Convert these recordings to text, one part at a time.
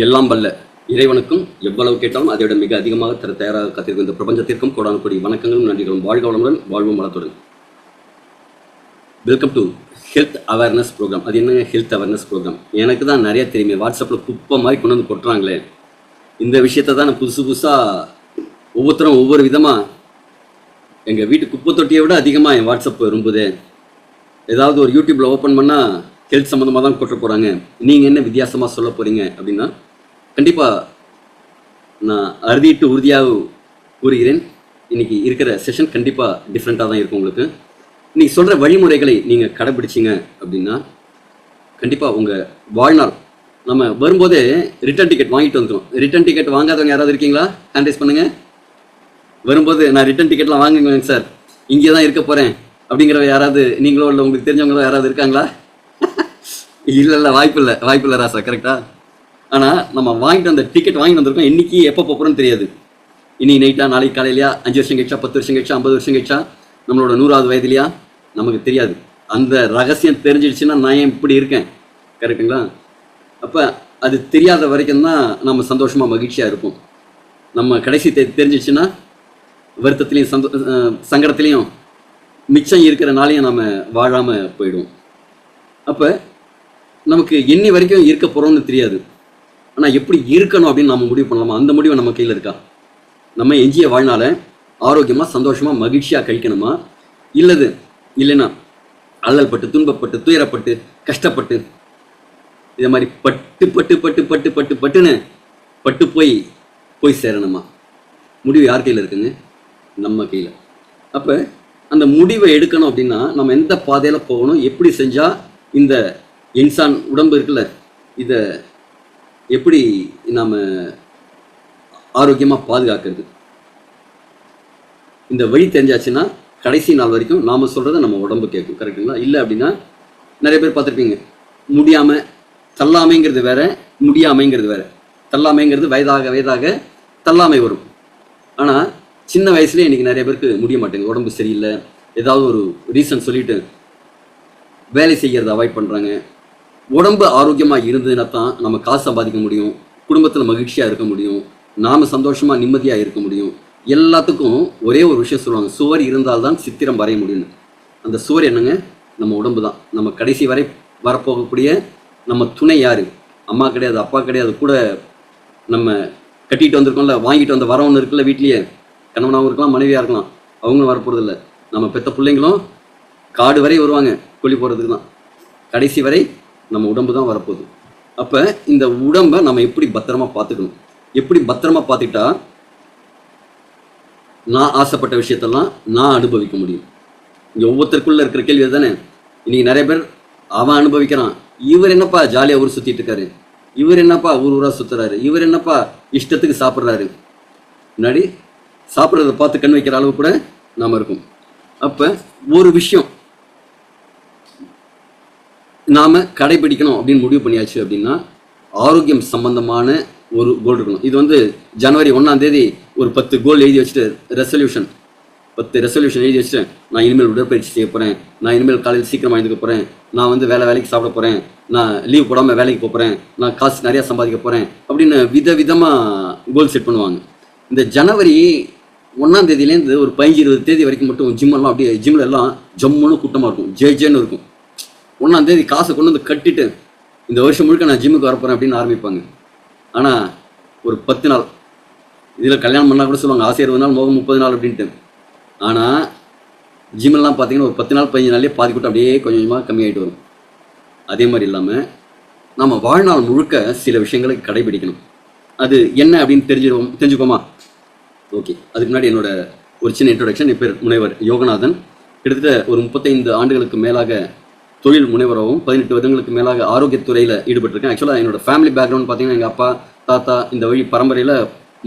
எல்லாம் வல்ல இறைவனுக்கும் எவ்வளவு கேட்டாலும் அதை விட மிக அதிகமாக தர தயாராக காத்திருக்கும் இந்த பிரபஞ்சத்திற்கும் கோடான கோடி வணக்கங்களும் நன்றிகளும். வாழ்க வளமுடன், வாழ்வும் வளத்துடன். Welcome to health awareness programme. அது என்னங்க ஹெல்த் அவேர்னஸ் ப்ரோக்ராம்? எனக்கு தான் நிறைய தெரியுமே, வாட்ஸ்அப்பில் குப்பை மாதிரி கொண்டு வந்து கொட்டுறாங்களே. இந்த விஷயத்தை தான் நான் புதுசாக ஒவ்வொருத்தரும் ஒவ்வொரு விதமாக, எங்கள் வீட்டு குப்பை தொட்டியை விட அதிகமாக என் வாட்ஸ்அப் விரும்புதே. ஏதாவது ஒரு யூடியூப்பில் ஓப்பன் பண்ணால் ஹெல்த் சம்மந்தமாக தான் கொட்ட போகிறாங்க. நீங்கள் என்ன வித்தியாசமாக சொல்ல போகிறீங்க அப்படின்னா, கண்டிப்பாக நான் அறுதிட்டு உறுதியாக கூறுகிறேன், இன்றைக்கி இருக்கிற செஷன் கண்டிப்பாக டிஃப்ரெண்ட்டாக தான் இருக்கும். உங்களுக்கு இன்றைக்கி சொல்கிற வழிமுறைகளை நீங்கள் கடைப்பிடிச்சிங்க அப்படின்னா கண்டிப்பாக உங்கள் வாழ்நாள், நம்ம வரும்போதே ரிட்டன் டிக்கெட் வாங்கிட்டு வந்துடும். ரிட்டன் டிக்கெட் வாங்காதவங்க யாராவது இருக்கீங்களா? ஹேண்ட் ரைஸ் பண்ணுங்கள். வரும்போது நான் ரிட்டன் டிக்கெட்லாம் வாங்குங்க சார், இங்கே தான் இருக்க போகிறேன் அப்படிங்கிற யாராவது நீங்களோ இல்லை உங்களுக்கு தெரிஞ்சவங்களோ யாராவது இருக்காங்களா? இல்லை, வாய்ப்பு இல்லை ராசா, கரெக்டா? ஆனால் நம்ம வாங்கிட்டு வந்த டிக்கெட் வாங்கிட்டு வந்திருக்கோம், இன்றைக்கி எப்போ போகிறோன்னு தெரியாது. இன்னைக்கு நைட்டா, நாளைக்கு காலையிலையா, 5 வருஷம் கழிச்சா, 10 வருஷம் கழிச்சா, 50 வருஷம் கழிச்சா, நம்மளோட 100வது வயதுலையா, நமக்கு தெரியாது. அந்த ரகசியம் தெரிஞ்சிடுச்சுன்னா நான் ஏன் இப்படி இருக்கேன், கரெக்டுங்களா? அப்போ அது தெரியாத வரைக்கும் தான் நம்ம சந்தோஷமாக மகிழ்ச்சியாக இருப்போம். நம்ம கடைசி தெரிஞ்சிடுச்சுன்னா வருத்தத்துலேயும் சங்கடத்துலேயும் மிச்சம் இருக்கிற நாளையும் நம்ம வாழாமல் போயிடுவோம். அப்போ நமக்கு என்னி வரைக்கும் இருக்க போகிறோம்னு தெரியாது, ஆனால் எப்படி இருக்கணும் அப்படின்னு நம்ம முடிவு பண்ணலாமா? அந்த முடிவு நம்ம கையில் இருக்கா? நம்ம எஞ்சிய வாழ்நாளை ஆரோக்கியமாக, சந்தோஷமாக, மகிழ்ச்சியாக கழிக்கணுமா? இல்லைன்னா அல்லல் பட்டு, துன்பப்பட்டு, துயரப்பட்டு, கஷ்டப்பட்டு, இதை மாதிரி பட்டு போய் சேரணுமா? முடிவு யார் கையில் இருக்குங்க? நம்ம கையில். அப்போ அந்த முடிவை எடுக்கணும் அப்படின்னா நம்ம எந்த பாதையில் போகணும், எப்படி செஞ்சால் இந்த இன்சான் உடம்பு இருக்குல்ல, இதை எப்படி நாம் ஆரோக்கியமாக பாதுகாக்கிறது, இந்த வழி தெரிஞ்சாச்சுன்னா கடைசி நாள் வரைக்கும் நாம் சொல்கிறத நம்ம உடம்பு கேட்கும், கரெக்டுங்களா? இல்லை அப்படின்னா நிறைய பேர் பார்த்துருப்பீங்க, முடியாமல் தள்ளாமைங்கிறது வேற, முடியாமைங்கிறது வேற. தள்ளாமைங்கிறது வயதாக தள்ளாமை வரும். ஆனால் சின்ன வயசுலேயே இன்றைக்கி நிறைய பேருக்கு முடிய மாட்டேங்குது, உடம்பு சரியில்லை, ஏதாவது ஒரு ரீசன் சொல்லிட்டு வேலை செய்கிறத அவாய்ட் பண்ணுறாங்க. உடம்பு ஆரோக்கியமாக இருந்ததுன்னா தான் நம்ம காசு சம்பாதிக்க முடியும், குடும்பத்தில் மகிழ்ச்சியாக இருக்க முடியும், நாம் சந்தோஷமாக நிம்மதியாக இருக்க முடியும். எல்லாத்துக்கும் ஒரே ஒரு விஷயம் சொல்லுவாங்க, சுவர் இருந்தால்தான் சித்திரம் வரைய முடியும்னு. அந்த சுவர் என்னங்க? நம்ம உடம்பு தான். நம்ம கடைசி வரை வரப்போகக்கூடிய நம்ம துணை யார்? அம்மா கிடையாது, அப்பா கிடையாது, கூட நம்ம கட்டிட்டு வந்திருக்கோம்ல, வாங்கிட்டு வந்த வரவன்னு இருக்குல்ல, வீட்லேயே கணவனாகவும் இருக்கலாம், மனைவியாக இருக்கலாம், அவங்களும் வரப்போகிறதில்ல. நம்ம பெற்ற பிள்ளைங்களும் காடு வரை வருவாங்க கொல்லி போகிறதுக்கு தான். கடைசி வரை நம்ம உடம்பு தான் வரப்போகுது. அப்போ இந்த உடம்பை நம்ம எப்படி பத்திரமா பார்த்துக்கணும்? எப்படி பத்திரமா பார்த்துக்கிட்டா நான் ஆசைப்பட்ட விஷயத்தெல்லாம் நான் அனுபவிக்க முடியும்? இங்கே ஒவ்வொருத்தருக்குள்ளே இருக்கிற கேள்வி தானே. இன்றைக்கி நிறைய பேர் அவன் அனுபவிக்கிறான், இவர் என்னப்பா ஜாலியாக ஊர் சுற்றிட்டு இருக்காரு, இவர் என்னப்பா ஊராக சுற்றுறாரு, இவர் என்னப்பா இஷ்டத்துக்கு சாப்பிட்றாரு. முன்னாடி சாப்பிட்றத பார்த்து கண் வைக்கிற அளவு கூட நாம் இருக்கும். அப்போ ஒரு விஷயம் நாம் கடைபிடிக்கணும் அப்படின்னு முடிவு பண்ணியாச்சு அப்படின்னா, ஆரோக்கியம் சம்பந்தமான ஒரு கோல் இருக்கணும். இது ஜனவரி 1ஆம் தேதி ஒரு 10 கோல் எழுதி வச்சுட்டு, 10 ரெசல்யூஷன் எழுதி வச்சுட்டு, நான் இனிமேல் உடற்பயிற்சி செய்ய போகிறேன், நான் இனிமேல் காலையில் சீக்கிரமாக எழுந்துக்க போகிறேன், நான் வேலைக்கு சாப்பிட போகிறேன், நான் லீவ் போடாமல் வேலைக்கு போகிறேன், நான் காசு நிறையா சம்பாதிக்க போகிறேன் அப்படின்னு விதவிதமாக கோல் செட் பண்ணுவாங்க. இந்த ஜனவரி 1ஆம் தேதியிலேருந்து ஒரு 15-20 தேதி வரைக்கும் மட்டும் ஜிம்மெல்லாம் அப்படியே ஜிம்மில் எல்லாம் ஜம்முன்னு கூட்டமாக இருக்கும், ஜேன்னு இருக்கும். 1ஆம் தேதி காசை கொண்டு வந்து கட்டிட்டு இந்த வருஷம் முழுக்க நான் ஜிம்முக்கு வரப்போகிறேன் அப்படின்னு ஆரம்பிப்பாங்க. ஆனால் ஒரு 10 நாள், இதில் கல்யாணம் பண்ணால் கூட சொல்லுவாங்க ஆசை 20 நாள், மோகம் 30 நாள் அப்படின்ட்டு. ஆனால் ஜிம்மெல்லாம் பார்த்தீங்கன்னா ஒரு 10 நாள் 15 நாள்லேயே பாதி கூட்டம் அப்படியே கொஞ்சம் கொஞ்சமாக கம்மியாகிட்டு வரும். அதே மாதிரி இல்லாமல் நம்ம வாழ்நாள் முழுக்க சில விஷயங்களை கடைபிடிக்கணும். அது என்ன அப்படின்னு தெரிஞ்சுக்கோமா? ஓகே, அதுக்கு முன்னாடி என்னோட ஒரு சின்ன இன்ட்ரோடக்ஷன். என் பேர் முனைவர் யோகநாதன். கிட்டத்தட்ட ஒரு 35 ஆண்டுகளுக்கு மேலாக தொழில் முனைவராகவும் 18 வருடங்களுக்கு மேலாக ஆரோக்கியத்துறையில் ஈடுபட்டிருக்கேன். ஆக்சுவலாக என்னோட ஃபேமிலி பேக்ரவுண்ட் பார்த்தீங்கன்னா எங்கள் அப்பா, தாத்தா இந்த வழி பரம்பரையில்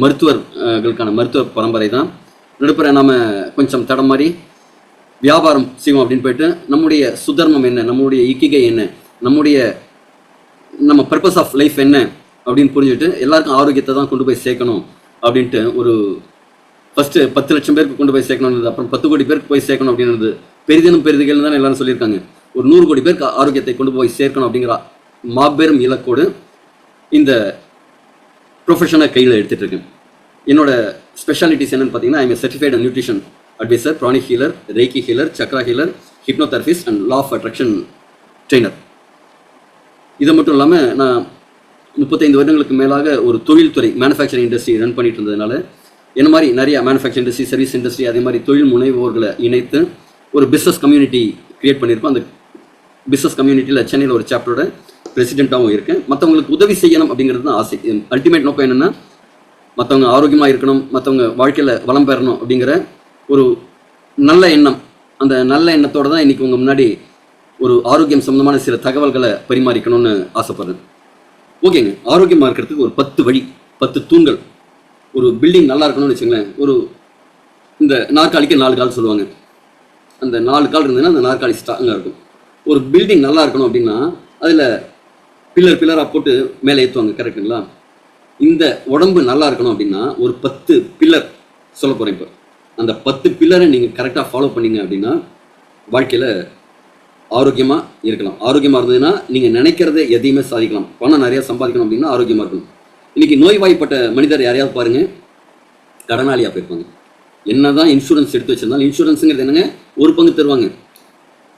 மருத்துவர்களுக்கான மருத்துவ பரம்பரை தான். நடுப்புற நாம் கொஞ்சம் தடம் மாதிரி வியாபாரம் செய்வோம் அப்படின்னு போயிட்டு, நம்முடைய சுதர்மம் என்ன, நம்முடைய இக்கிகை என்ன, நம்ம பர்பஸ் ஆஃப் லைஃப் என்ன அப்படின்னு புரிஞ்சுட்டு எல்லாருக்கும் ஆரோக்கியத்தை தான் கொண்டு போய் சேர்க்கணும் அப்படின்ட்டு ஒரு ஃபஸ்ட்டு 10 லட்சம் பேருக்கு கொண்டு போய் சேர்க்கணும், அப்புறம் 10 கோடி பேருக்கு போய் சேர்க்கணும் அப்படின்றது பெரிதுகள் தான் எல்லாரும் சொல்லியிருக்காங்க. ஒரு 100 கோடி பேருக்கு ஆரோக்கியத்தை கொண்டு போய் சேர்க்கணும் அப்படிங்கிற மாபெரும் இலக்கோடு இந்த ப்ரொஃபஷனாக கையில் எடுத்துகிட்டு இருக்கேன். என்னோட ஸ்பெஷாலிட்டிஸ் என்னென்னு பார்த்தீங்கன்னா, I am certified nutrition advisor, pranic healer, reiki healer, chakra healer, hypnotherapist and law of attraction trainer. இது மட்டும் இல்லாமல் நான் 35 வருடங்களுக்கு மேலாக ஒரு தொழில்துறை மேனுஃபேக்சரிங் இண்டஸ்ட்ரி ரன் பண்ணிட்டு இருந்ததுனால என்ன மாதிரி நிறைய மேனுஃபேக்சரிங் இண்டஸ்ட்ரி, சர்வீஸ் இண்டஸ்ட்ரி, அதே மாதிரி தொழில் முனைவோர்களை இணைத்து ஒரு பிஸ்னஸ் கம்யூனிட்டி கிரியேட் பண்ணியிருக்கோம். அந்த பிஸ்னஸ் கம்யூனிட்டியில் சென்னையில் ஒரு சாப்டரோட பிரசிடெண்ட்டாகவும் இருக்கேன். மற்றவங்களுக்கு உதவி செய்யணும் அப்படிங்கிறது தான் ஆசை. அல்டிமேட் நோக்கம் என்னென்னா, மற்றவங்க ஆரோக்கியமாக இருக்கணும், மற்றவங்க வாழ்க்கையில் வளம் பெறணும் அப்படிங்கிற ஒரு நல்ல எண்ணம். அந்த நல்ல எண்ணத்தோடு தான் இன்றைக்கி உங்கள் முன்னாடி ஒரு ஆரோக்கியம் சம்மந்தமான சில தகவல்களை பரிமாறிக்கணும்னு ஆசைப்படுறேன். ஓகேங்க, ஆரோக்கியமாக இருக்கிறதுக்கு ஒரு 10 வழி, 10 தூண்கள். ஒரு பில்டிங் நல்லா இருக்கணும்னு வச்சுங்களேன், ஒரு இந்த நாற்காலிக்கு 4 கால் சொல்லுவாங்க. அந்த 4 கால் இருந்ததுன்னா அந்த நாற்காலி ஸ்ட்ராங்காக இருக்கும். ஒரு பில்டிங் நல்லா இருக்கணும் அப்படின்னா அதில் பில்லராக போட்டு மேலே ஏற்றுவாங்க, கரெக்டுங்களா? இந்த உடம்பு நல்லா இருக்கணும் அப்படின்னா ஒரு 10 பில்லர் சொல்ல போகிறேன். இப்போ அந்த 10 பில்லரை நீங்கள் கரெக்டாக ஃபாலோ பண்ணிங்க அப்படின்னா வாழ்க்கையில் ஆரோக்கியமாக இருக்கலாம். ஆரோக்கியமாக இருந்ததுன்னா நீங்கள் நினைக்கிறத எதையுமே சாதிக்கலாம். பணம் நிறையா சம்பாதிக்கணும் அப்படின்னா ஆரோக்கியமாக இருக்கணும். இன்றைக்கி நோய்வாய்ப்பட்ட மனிதர் யாரையாவது பாருங்கள், கடனாளியாக போயிருப்பாங்க. என்ன தான் இன்சூரன்ஸ் எடுத்து வச்சிருந்தாலும் இன்சூரன்ஸுங்கிறது என்னங்க, ஒரு பங்கு தருவாங்க.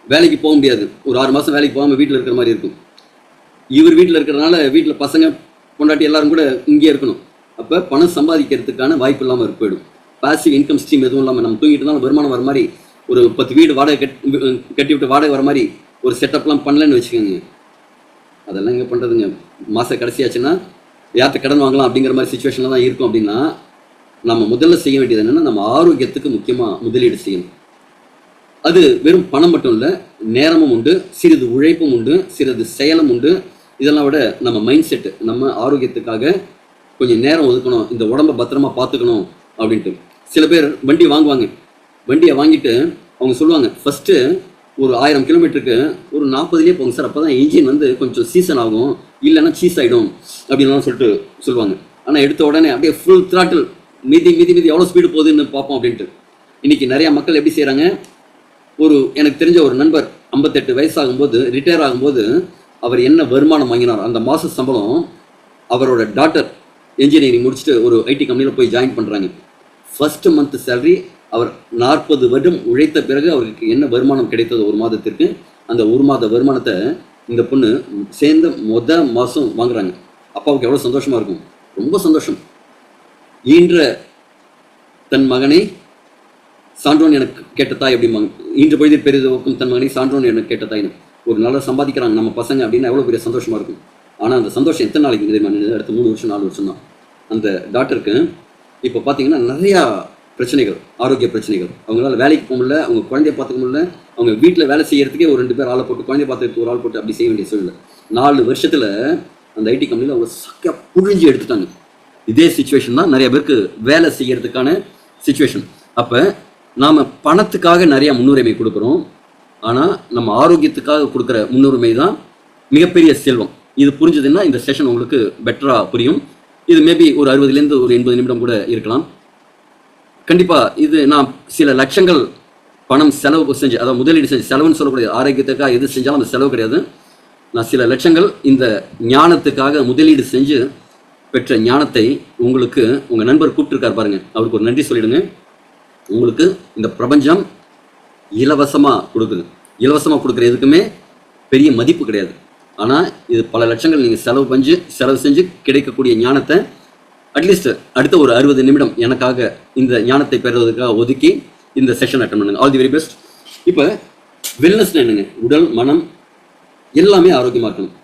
வேலைக்கு போக முடியாது, ஒரு 6 மாதம் வேலைக்கு போகாமல் வீட்டில் இருக்கிற மாதிரி இருக்கும். இவர் வீட்டில் இருக்கிறதுனால வீட்டில் பசங்க பொண்டாட்டி எல்லாரும் கூட இங்கே இருக்கணும். அப்போ பணம் சம்பாதிக்கிறதுக்கான வாய்ப்பு இல்லாமல் போயிடும். பாசிவ் இன்கம் ஸ்ட்ரீம் எதுவும் இல்லாமல் நம்ம தூங்கிட்டு இருந்தாலும் வருமானம் வர மாதிரி ஒரு 10 வீடு வாடகை கட்டி விட்டு வாடகை வர மாதிரி ஒரு செட்டப்லாம் பண்ணலன்னு வச்சுக்கோங்க. அதெல்லாம் எங்கே பண்ணுறதுங்க? மாத கடைசியாச்சுன்னா யார்கிட்ட கடன் வாங்கலாம் அப்படிங்கிற மாதிரி சுச்சுவேஷனில் தான் இருக்கும். அப்படின்னா நம்ம முதல்ல செய்ய வேண்டியது என்னென்னா, நம்ம ஆரோக்கியத்துக்கு முக்கியமாக முதலீடு செய்யணும். அது வெறும் பணம் மட்டும் இல்லை, நேரமும் உண்டு, சிறிது உழைப்பும் உண்டு, சிறிது செயலும் உண்டு. இதெல்லாம் விட நம்ம மைண்ட் செட்டு, நம்ம ஆரோக்கியத்துக்காக கொஞ்சம் நேரம் ஒதுக்கணும், இந்த உடம்பை பத்திரமா பார்த்துக்கணும் அப்படின்ட்டு. சில பேர் வண்டி வாங்குவாங்க, வண்டியை வாங்கிட்டு அவங்க சொல்லுவாங்க, ஃபஸ்ட்டு ஒரு 1000 கிலோமீட்டருக்கு ஒரு 40லேயே போங்க சார், அப்போ தான் இன்ஜின் வந்து கொஞ்சம் சீசன் ஆகும், இல்லைன்னா சீஸ் ஆகிடும் அப்படின்லாம் சொல்லிட்டு சொல்லுவாங்க. ஆனால் எடுத்த உடனே அப்படியே ஃபுல் த்ராட்டில் மீதி எவ்வளோ ஸ்பீடு போகுதுன்னு பார்ப்போம் அப்படின்ட்டு. இன்றைக்கி நிறையா மக்கள் எப்படி செய்கிறாங்க, எனக்கு தெரிஞ்ச ஒரு நண்பர் 58 வயசாகும்போது ரிட்டையர் ஆகும்போது அவர் என்ன வருமானம் வாங்கினார், அந்த மாத சம்பளம், அவரோட டாக்டர் என்ஜினியரிங் முடிச்சுட்டு ஒரு ஐடி கம்பெனியில் போய் ஜாயின் பண்ணுறாங்க. ஃபஸ்ட்டு மந்த் சேலரி, அவர் 40 வருடம் உழைத்த பிறகு அவருக்கு என்ன வருமானம் கிடைத்தது ஒரு மாதத்திற்கு, அந்த ஒரு மாத வருமானத்தை இந்த பொண்ணு சேர்ந்த மாதம் வாங்குறாங்க. அப்பாவுக்கு எவ்வளோ சந்தோஷமாக இருக்கும், ரொம்ப சந்தோஷம். ஈன்ற தன் மகனை சான்றோன் எனக்கு கேட்ட தாய் அப்படிம்பாங்க. ஈன்ற பொழுது பெரிதும் தன் மகனை சான்றோன் எனக்கு கேட்ட தாய்னு. ஒரு நாளாக சம்பாதிக்கிறாங்க நம்ம பசங்க அப்படின்னா எவ்வளோ பெரிய சந்தோஷமாக இருக்கும். ஆனால் அந்த சந்தோஷம் எத்தனை நாளைக்கு தெரியுமா? அடுத்த 3 வருஷம் 4 வருஷம் தான். அந்த டாக்டருக்கு இப்போ பார்த்தீங்கன்னா நிறையா பிரச்சனைகள், ஆரோக்கிய பிரச்சனைகள். அவங்களால வேலைக்கு போக முடியல, அவங்க குழந்தைய பார்த்துக்க முடியல, அவங்க வீட்டில் வேலை செய்யறதுக்கே ஒரு 2 பேர் ஆளை போட்டு, குழந்தைய பார்த்துக்கு ஒரு ஆள் போட்டு அப்படி செய்ய வேண்டிய சூழ்நிலை. 4 வருஷத்தில் அந்த ஐடி கம்பெனியில் அவங்க சக்கையாக புழிஞ்சு எடுத்துட்டாங்க. இதே சுச்சுவேஷன் தான் நிறைய பேருக்கு வேலை செய்யறதுக்கான சுச்சுவேஷன். அப்போ நாம் பணத்துக்காக நிறையா முன்னுரிமை கொடுக்குறோம், ஆனால் நம்ம ஆரோக்கியத்துக்காக கொடுக்குற முன்னுரிமை தான் மிகப்பெரிய செல்வம். இது புரிஞ்சதுன்னா இந்த செஷன் உங்களுக்கு பெட்டராக புரியும். இது மேபி ஒரு 60லேருந்து ஒரு 80 நிமிடம் கூட இருக்கலாம். கண்டிப்பாக இது நான் சில லட்சங்கள் பணம் செலவு செஞ்சு, அதாவது முதலீடு செஞ்சு, செலவுன்னு சொல்லக்கூடிய ஆரோக்கியத்துக்காக எது செஞ்சாலும் அந்த செலவு கிடையாது. நான் சில லட்சங்கள் இந்த ஞானத்துக்காக முதலீடு செஞ்சு பெற்ற ஞானத்தை உங்களுக்கு உங்கள் நண்பர் கூப்பிட்டுருக்கார் பாருங்கள், அவருக்கு ஒரு நன்றி சொல்லிடுங்க. உங்களுக்கு இந்த பிரபஞ்சம் இலவசமாக கொடுக்குது. இலவசமாக கொடுக்குற எதுக்குமே பெரிய மதிப்பு கிடையாது. ஆனால் இது பல லட்சங்கள் நீங்கள் செலவு செஞ்சு கிடைக்கக்கூடிய ஞானத்தை அட்லீஸ்ட் அடுத்த ஒரு 60 நிமிடம் எனக்காக இந்த ஞானத்தை பெறுவதற்காக ஒதுக்கி இந்த செஷன் அட்டன் பண்ணுங்க. All the very best. இப்போ வெல்னஸ்னா என்னங்க? உடல் மனம் எல்லாமே ஆரோக்கியமாக இருக்கணும்.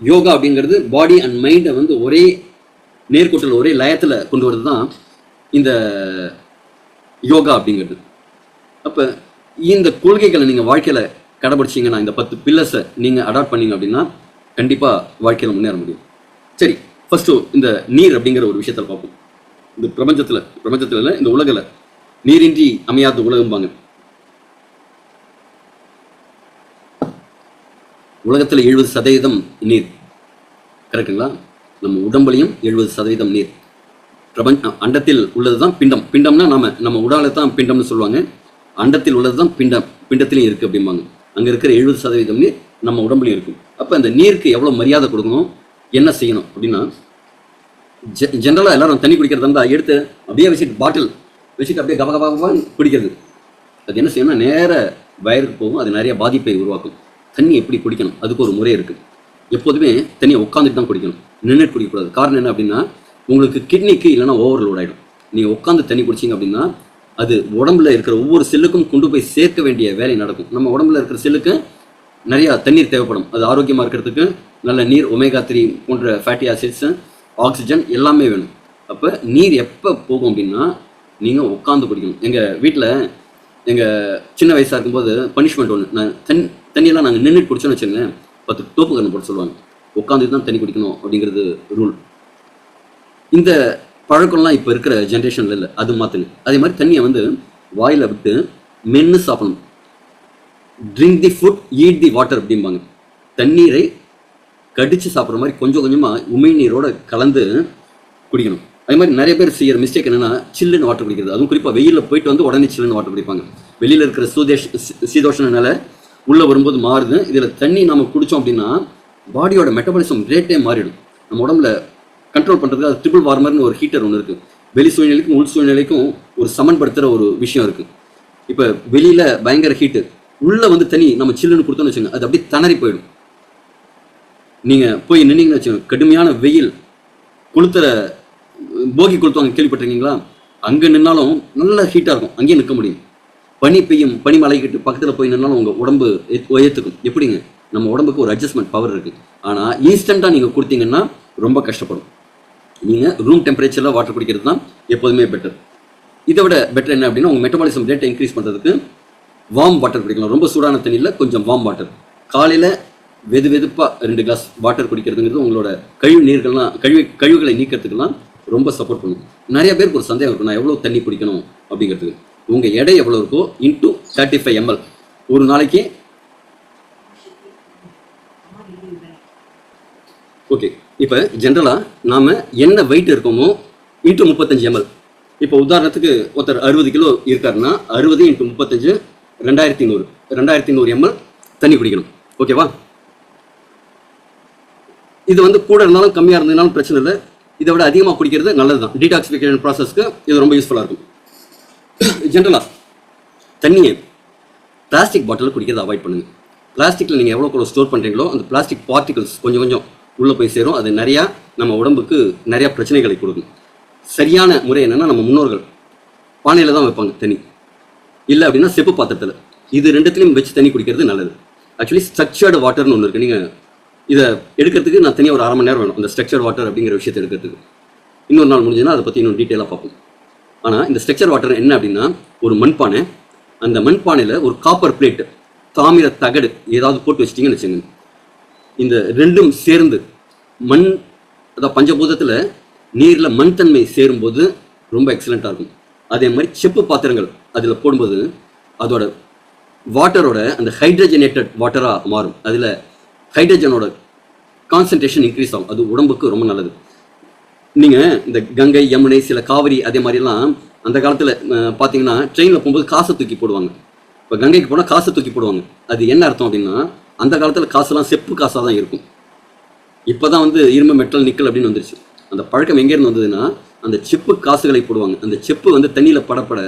யோகா அப்படிங்கிறது பாடி அண்ட் மைண்டை வந்து ஒரே நேர்கோட்டில் ஒரே லயத்தில் கொண்டு வரது தான் இந்த யோகா அப்படிங்கிறது. அப்போ இந்த கொள்கைகளை நீங்கள் வாழ்க்கையில் கடைபிடிச்சிங்கன்னா, இந்த 10 பில்லர்ஸை நீங்கள் அடாப்ட் பண்ணிங்க அப்படின்னா கண்டிப்பாக வாழ்க்கையில் முன்னேற முடியும். சரி, ஃபஸ்ட்டு இந்த நீர் அப்படிங்கிற ஒரு விஷயத்தில் பார்ப்போம். இந்த பிரபஞ்சத்தில் இல்லை, இந்த உலகில் நீரின்றி அமையாத உலகம்பாங்க. உலகத்தில் 70% நீர், கரெக்டுங்களா? நம்ம உடம்புலையும் 70% நீர். அண்டத்தில் உள்ளது தான் பிண்டம். பிண்டம்னா நம்ம உடலை தான் பிண்டம்னு சொல்லுவாங்க. அண்டத்தில் உள்ளது தான் பிண்டத்திலையும் இருக்குது அப்படிம்பாங்க. அங்கே இருக்கிற 70% நீர் நம்ம உடம்புலையும் இருக்கும். அப்போ அந்த நீருக்கு எவ்வளோ மரியாதை கொடுக்கணும், என்ன செய்யணும் அப்படின்னா, ஜென்ரலாக எல்லாரும் தண்ணி குடிக்கிறதா இருந்தால் எடுத்து அப்படியே வச்சுட்டு பாட்டில் வச்சுட்டு அப்படியே கபகபான்னு குடிக்கிறது. அது என்ன செய்யணும்னா நேர வயருக்கு போகும், அது நிறைய பாதிப்பை உருவாக்கும். தண்ணி எப்படி குடிக்கணும் அதுக்கு ஒரு முறை இருக்குது. எப்போதுமே தண்ணியை உட்காந்துட்டு தான் குடிக்கணும், நின்றுட்டு குடிக்கக்கூடாது. காரணம் என்ன அப்படின்னா உங்களுக்கு கிட்னிக்கு இல்லைனா ஓவர்லோட் ஆகிடும். நீங்கள் உட்காந்து தண்ணி குடிச்சிங்க அப்படின்னா அது உடம்புல இருக்கிற ஒவ்வொரு செல்லுக்கும் கொண்டு போய் சேர்க்க வேண்டிய வேலை நடக்கும். நம்ம உடம்புல இருக்கிற செல்லுக்கு நிறையா தண்ணீர் தேவைப்படும். அது ஆரோக்கியமாக இருக்கிறதுக்கு நல்ல நீர், ஒமேகா 3 போன்ற ஃபேட்டி ஆசிட்ஸு, ஆக்சிஜன் எல்லாமே வேணும். அப்போ நீர் எப்போ போகும் அப்படின்னா நீங்கள் உட்காந்து குடிக்கணும். எங்கள் வீட்டில் எங்கள் சின்ன வயசாக இருக்கும்போது பனிஷ்மெண்ட் ஒன்று, நான் தண்ணியெல்லாம் நாங்கள் நின்றுட்டு குடிச்சோன்னு வச்சுங்களேன் 10 டோப்பு கண்ணு போட்டு சொல்லுவாங்க. உட்காந்து தான் தண்ணி குடிக்கணும் அப்படிங்கிறது ரூல். இந்த பழக்கம்லாம் இப்போ இருக்கிற ஜென்ரேஷனில் இல்லை, அது மாற்றுங்க. அதே மாதிரி தண்ணியை வந்து வாயில் விட்டு மென்று சாப்பிடணும். Drink the food eat the water அப்படிம்பாங்க. தண்ணீரை கடித்து சாப்பிட்ற மாதிரி கொஞ்சம் கொஞ்சமாக உமிழ்நீரோடு கலந்து குடிக்கணும். அதே மாதிரி நிறைய பேர் செய்கிற மிஸ்டேக் என்னென்னா சில்லுன்னு வாட்டர் குடிக்கிறது. அதுவும் குறிப்பாக வெயிலில் போயிட்டு வந்து உடனே சில்லுன்னு வாட்டர் குடிப்பாங்க. வெளியில் இருக்கிற சீதோஷனால உள்ளே வரும்போது மாறுது. இதில் தண்ணி நம்ம குடித்தோம் அப்படின்னா பாடியோட மெட்டபாலிசம் ரேட்டே மாறிடும். நம்ம உடம்புல கண்ட்ரோல் பண்ணுறதுக்கு அது ட்ரிபிள் வார்மர்னு ஒரு ஹீட்டர் ஒன்று இருக்குது. வெளி சூழ்நிலைக்கும் உள் சூழ்நிலைக்கும் ஒரு சமன்படுத்துகிற ஒரு விஷயம் இருக்குது. இப்போ வெளியில் பயங்கர ஹீட்டு, உள்ளே வந்து தண்ணி நம்ம சில்லுன்னு கொடுத்தோன்னு வச்சுங்க, அது அப்படியே திணறி போயிடும். நீங்கள் போய் நின்னீங்கன்னு வச்சுக்கோங்க, கடுமையான வெயில் கொளுத்துற போகி கொளுத்துவாங்க, கேள்விப்பட்டிருக்கீங்களா? அங்கே நின்னாலும் நல்ல ஹீட்டாக இருக்கும், அங்கேயே நிற்க முடியும். பனி பெய்யும், பனி மலைக்கிட்டு பக்கத்தில் போய் நின்னாலும் உங்கள் உடம்பு உயர்த்துக்கும். எப்படிங்க? நம்ம உடம்புக்கு ஒரு அட்ஜஸ்ட்மெண்ட் பவர் இருக்குது. ஆனால் இன்ஸ்டண்ட்டாக நீங்கள் கொடுத்தீங்கன்னா ரொம்ப கஷ்டப்படும். நீங்கள் ரூம் டெம்பரேச்சரில் வாட்டர் குடிக்கிறது தான் எப்போதுமே பெட்டர். இதை விட பெட்டர் என்ன அப்படின்னா உங்கள் மெட்டபாலிசம் ரேட்டை இன்க்ரீஸ் பண்ணுறதுக்கு வார்ம் வாட்டர் குடிக்கலாம். ரொம்ப சூடான தண்ணியில் கொஞ்சம் வார்ம் வாட்டர். காலையில் வெதுப்பாக 2 கிளாஸ் வாட்டர் குடிக்கிறதுங்கிறது உங்களோட கழிவுகளை நீக்கிறதுக்கெல்லாம் ரொம்ப சப்போர்ட் பண்ணும். நிறைய பேருக்கு ஒரு சந்தேகம் இருக்கும், நான் எவ்வளோ தண்ணி குடிக்கணும் அப்படிங்கிறதுக்கு. உங்கள் எடை எவ்வளோ இருக்கோ இன்ட்டு 35 ml ஒரு நாளைக்கு. ஓகே, இப்போ ஜென்ரலாக நாம் என்ன வெயிட் இருக்கோமோ இன்ட்டு 35 ml. இப்போ உதாரணத்துக்கு ஒருத்தர் 60 கிலோ இருக்காருன்னா 60 × 35 2100 ml தண்ணி குடிக்கணும். ஓகேவா? இது வந்து கூட இருந்தாலும் கம்மியாக இருந்ததுனாலும் பிரச்சனை இல்லை. இதை விட அதிகமாக குடிக்கிறது நல்லது தான். டீடாக்சிஃபிகேஷன் ப்ராசஸ்க்கு இது ரொம்ப யூஸ்ஃபுல்லாக இருக்கும். ஜென்ரலாக தண்ணியை பிளாஸ்டிக் பாட்டிலில் குடிக்கிறத அவாய்ட் பண்ணுங்கள். பிளாஸ்டிக்கில் நீங்கள் எவ்வளோ ஸ்டோர் பண்ணுறீங்களோ அந்த பிளாஸ்டிக் பார்ட்டிகல்ஸ் கொஞ்சம் கொஞ்சம் உள்ளே போய் சேரும். அது நிறையா நம்ம உடம்புக்கு நிறையா பிரச்சனைகளை கொடுக்கும். சரியான முறை என்னென்னா நம்ம முன்னோர்கள் பானையில் தான் வைப்பாங்க தண்ணி, இல்லை அப்படின்னா செப்பு பாத்திரத்தில். இது ரெண்டுத்துலையும் வச்சு தண்ணி குடிக்கிறது நல்லது. ஆக்சுவலி ஸ்ட்ரக்சர்டு வாட்டர்னு ஒன்று இருக்குது. நீங்கள் இதை எடுக்கிறதுக்கு நான் தனியாக ஒரு 1/2 மணி நேரம் வேணும், அந்த ஸ்ட்ரக்சர் வாட்டர் அப்படிங்கிற விஷயத்தை எடுக்கிறதுக்கு. இன்னொரு நாள் முடிஞ்சுன்னா அதை பற்றி இன்னும் டீட்டெயிலாக பார்ப்போம். ஆனால் இந்த ஸ்ட்ரக்சர் வாட்டர் என்ன அப்படின்னா ஒரு மண்பானை, அந்த மண்பானையில் ஒரு காப்பர் பிளேட்டு, தாமிர தகடு ஏதாவது போட்டு வச்சிட்டிங்கன்னு வச்சுங்க. இந்த ரெண்டும் சேர்ந்து மண், அதாவது பஞ்சபூதத்தில் நீரில் மண் தன்மை சேரும்போது ரொம்ப எக்ஸலண்ட்டாக இருக்கும். அதே மாதிரி செப்பு பாத்திரங்கள் அதில் போடும்போது அதோட வாட்டரோட அந்த ஹைட்ரஜனேட்டட் வாட்டராக மாறும். அதில் ஹைட்ரஜனோட கான்சன்ட்ரேஷன் இன்க்ரீஸ் ஆகும். அது உடம்புக்கு ரொம்ப நல்லது. நீங்கள் இந்த கங்கை, யமுனை, சில காவிரி அதே மாதிரிலாம் அந்த காலத்தில் பார்த்தீங்கன்னா ட்ரெயினில் போகும்போது காசை தூக்கி போடுவாங்க. இப்போ கங்கைக்கு போனால் காசை தூக்கி போடுவாங்க. அது என்ன அர்த்தம் அப்படின்னா அந்த காலத்தில் காசுலாம் செப்பு காசாக தான் இருக்கும். இப்போ தான் வந்து இரும்பு, மெட்டல், நிக்கல் அப்படின்னு வந்துருச்சு. அந்த பழக்கம் எங்கேருந்து வந்ததுன்னா அந்த செப்பு காசுகளை போடுவாங்க. அந்த செப்பு வந்து தண்ணியில் படப்பட,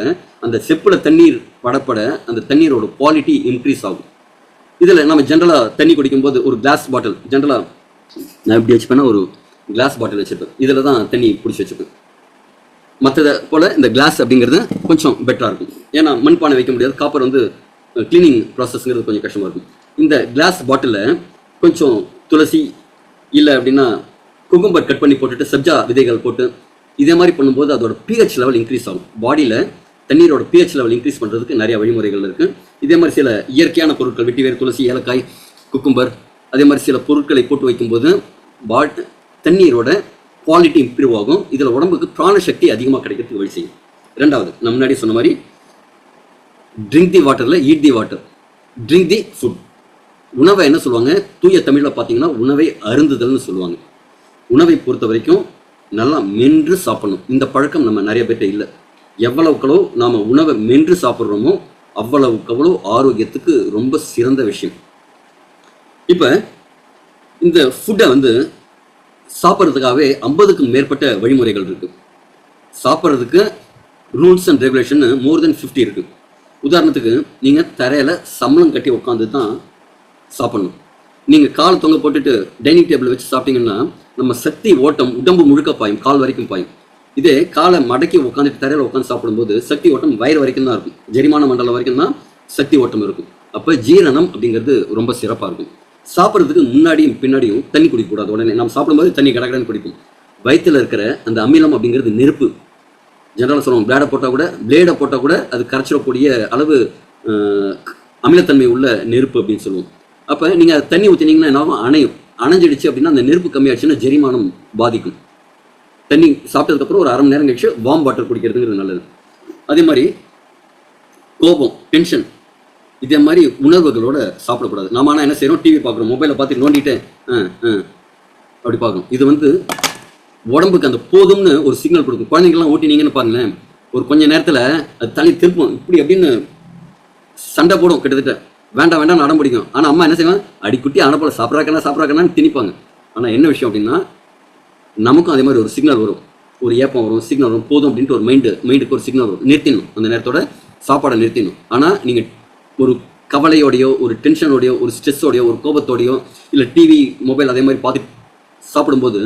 அந்த செப்பில் தண்ணீர் படப்பட அந்த தண்ணீரோட குவாலிட்டி இன்க்ரீஸ் ஆகும். இதில் நம்ம ஜென்ரலாக தண்ணி குடிக்கும்போது ஒரு கிளாஸ் பாட்டில், ஜென்ரலாக நான் எப்படி வச்சுப்பேன்னா ஒரு கிளாஸ் பாட்டில் வச்சுருப்பேன். இதில் தான் தண்ணி பிடிச்சி வச்சுப்பேன். மற்றதை போல் இந்த கிளாஸ் அப்படிங்கிறது கொஞ்சம் பெட்டராக இருக்கும். ஏன்னா மண்பானை வைக்க முடியாது, காப்பர் வந்து க்ளீனிங் ப்ராசஸ்ங்கிறது கொஞ்சம் கஷ்டமாக இருக்கும். இந்த கிளாஸ் பாட்டிலில் கொஞ்சம் துளசி இல்லை அப்படின்னா குக்கும்பர் கட் பண்ணி போட்டுட்டு சப்ஜா விதைகள் போட்டு இதே மாதிரி பண்ணும்போது அதோட pH லெவல் இன்க்ரீஸ் ஆகும். பாடியில் தண்ணீரோட pH லெவல் இன்க்ரீஸ் பண்ணுறதுக்கு நிறைய வழிமுறைகள் இருக்குது. இதே மாதிரி சில இயற்கையான பொருட்கள், வெட்டிவேர், துளசி, ஏலக்காய், குக்கும்பர், அதே மாதிரி சில பொருட்களை போட்டு வைக்கும்போது தண்ணீரோட குவாலிட்டி இம்ப்ரூவ் ஆகும். இதில் உடம்புக்கு பிராணசக்தி அதிகமாக கிடைக்கிறதுக்கு வழி செய்யும். ரெண்டாவது, நான் முன்னாடி சொன்ன மாதிரி ட்ரிங்க் தி வாட்டரில் eat the water, drink the food. உணவை என்ன சொல்லுவாங்க, தூய தமிழில் பார்த்தீங்கன்னா உணவை அருந்துதல்னு சொல்லுவாங்க. உணவை பொறுத்த வரைக்கும் நல்லா மென்று சாப்பிடணும். இந்த பழக்கம் நம்ம நிறைய பேர்ட்ட இல்லை. எவ்வளவுக்களோ நாம் உணவை மென்று சாப்பிட்றோமோ அவ்வளவுக்கவ்வளோ ஆரோக்கியத்துக்கு ரொம்ப சிறந்த விஷயம். இப்போ இந்த ஃபுட்டை வந்து சாப்பிட்றதுக்காகவே 50க்கும் மேற்பட்ட வழிமுறைகள் இருக்குது. சாப்பிட்றதுக்கு ரூல்ஸ் அண்ட் ரெகுலேஷன் மோர் தென் 50 இருக்குது. உதாரணத்துக்கு நீங்கள் தரையில் சம்பளம் கட்டி உட்காந்து தான் சாப்பிட்ணும். நீங்கள் கால் தொங்க போட்டுட்டு டைனிங் டேபிள் வச்சு சாப்பிட்டீங்கன்னா நம்ம சக்தி ஓட்டம் உடம்பு முழுக்க பாயும், கால் வரைக்கும் பாயும். இதே காலை மடக்கி உட்காந்துட்டு தரையில் உட்காந்து சாப்பிடும்போது சக்தி ஓட்டம் வயிறு வரைக்கும் தான் இருக்கும், ஜெரிமான மண்டலம் வரைக்கும் தான் சக்தி ஓட்டம் இருக்கும். அப்போ ஜீரணம் அப்படிங்கிறது ரொம்ப சிறப்பாக இருக்கும். சாப்பிட்றதுக்கு முன்னாடியும் பின்னாடியும் தண்ணி குடிக்கக்கூடாது. உடனே நம்ம சாப்பிடும்போது தண்ணி கடகடன்னு குடிக்கும். வயிற்றில் இருக்கிற அந்த அமிலம் அப்படிங்கிறது நெருப்பு. ஜெனரலாக சொல்லுவோம், பிளேடை போட்டால் கூட அது கரைச்சிடக்கூடிய அளவு அமிலத்தன்மை உள்ள நெருப்பு அப்படின்னு சொல்லுவோம். அப்போ நீங்கள் தண்ணி ஊற்றினீங்கன்னா என்ன ஆகும்? அணைஞ்சிடுச்சு அப்படின்னா அந்த நெருப்பு கம்மியாச்சுன்னா ஜெரிமானம் பாதிக்கும். தண்ணி சாப்பிட்டதுக்கப்புறம் ஒரு 1/2 மணி நேரம் கழிச்சு வார்ம் வாட்டர் குடிக்கிறதுங்கிறது நல்லது. அதே மாதிரி கோபம், டென்ஷன், இதே மாதிரி உணர்வுகளோட சாப்பிடக்கூடாது. நாம ஆனால் என்ன செய்யறோம்? டிவி பார்க்குறோம், மொபைலை பார்த்து நோண்டிட்டு அப்படி பார்க்கணும். இது உடம்புக்கு அந்த போதும்னு ஒரு சிக்னல் கொடுக்கும். குழந்தைங்கலாம் ஓட்டினீங்கன்னு பாருங்களேன், ஒரு கொஞ்ச நேரத்தில் அது தள்ளி திருப்பம், இப்படி அப்படின்னு சண்டை போடும், கிட்டத்தட்ட வேண்டாம் வேண்டாம் அடம் பிடிக்கும். ஆனால் அம்மா என்ன செய்வாங்க? அடிக்குட்டி அனுப்பல, சாப்பிட்றாக்கன்னு திணிப்பாங்க. ஆனால் என்ன விஷயம் அப்படின்னா, நமக்கும் அதே மாதிரி ஒரு சிக்னல் வரும், ஒரு ஏப்பம் வரும், சிக்னல் வரும், போதும் அப்படின்ட்டு ஒரு மைண்டுக்கு ஒரு சிக்னல் வரும். நிறுத்திடணும், அந்த நேரத்தோட சாப்பாடை நிறுத்திடணும். ஆனால் நீங்கள் ஒரு கவலையோடையோ, ஒரு டென்ஷனோடையோ, ஒரு ஸ்ட்ரெஸ்ஸோடையோ, ஒரு கோபத்தோடையோ, இல்லை டிவி மொபைல் அதே மாதிரி பார்த்து சாப்பிடும்போது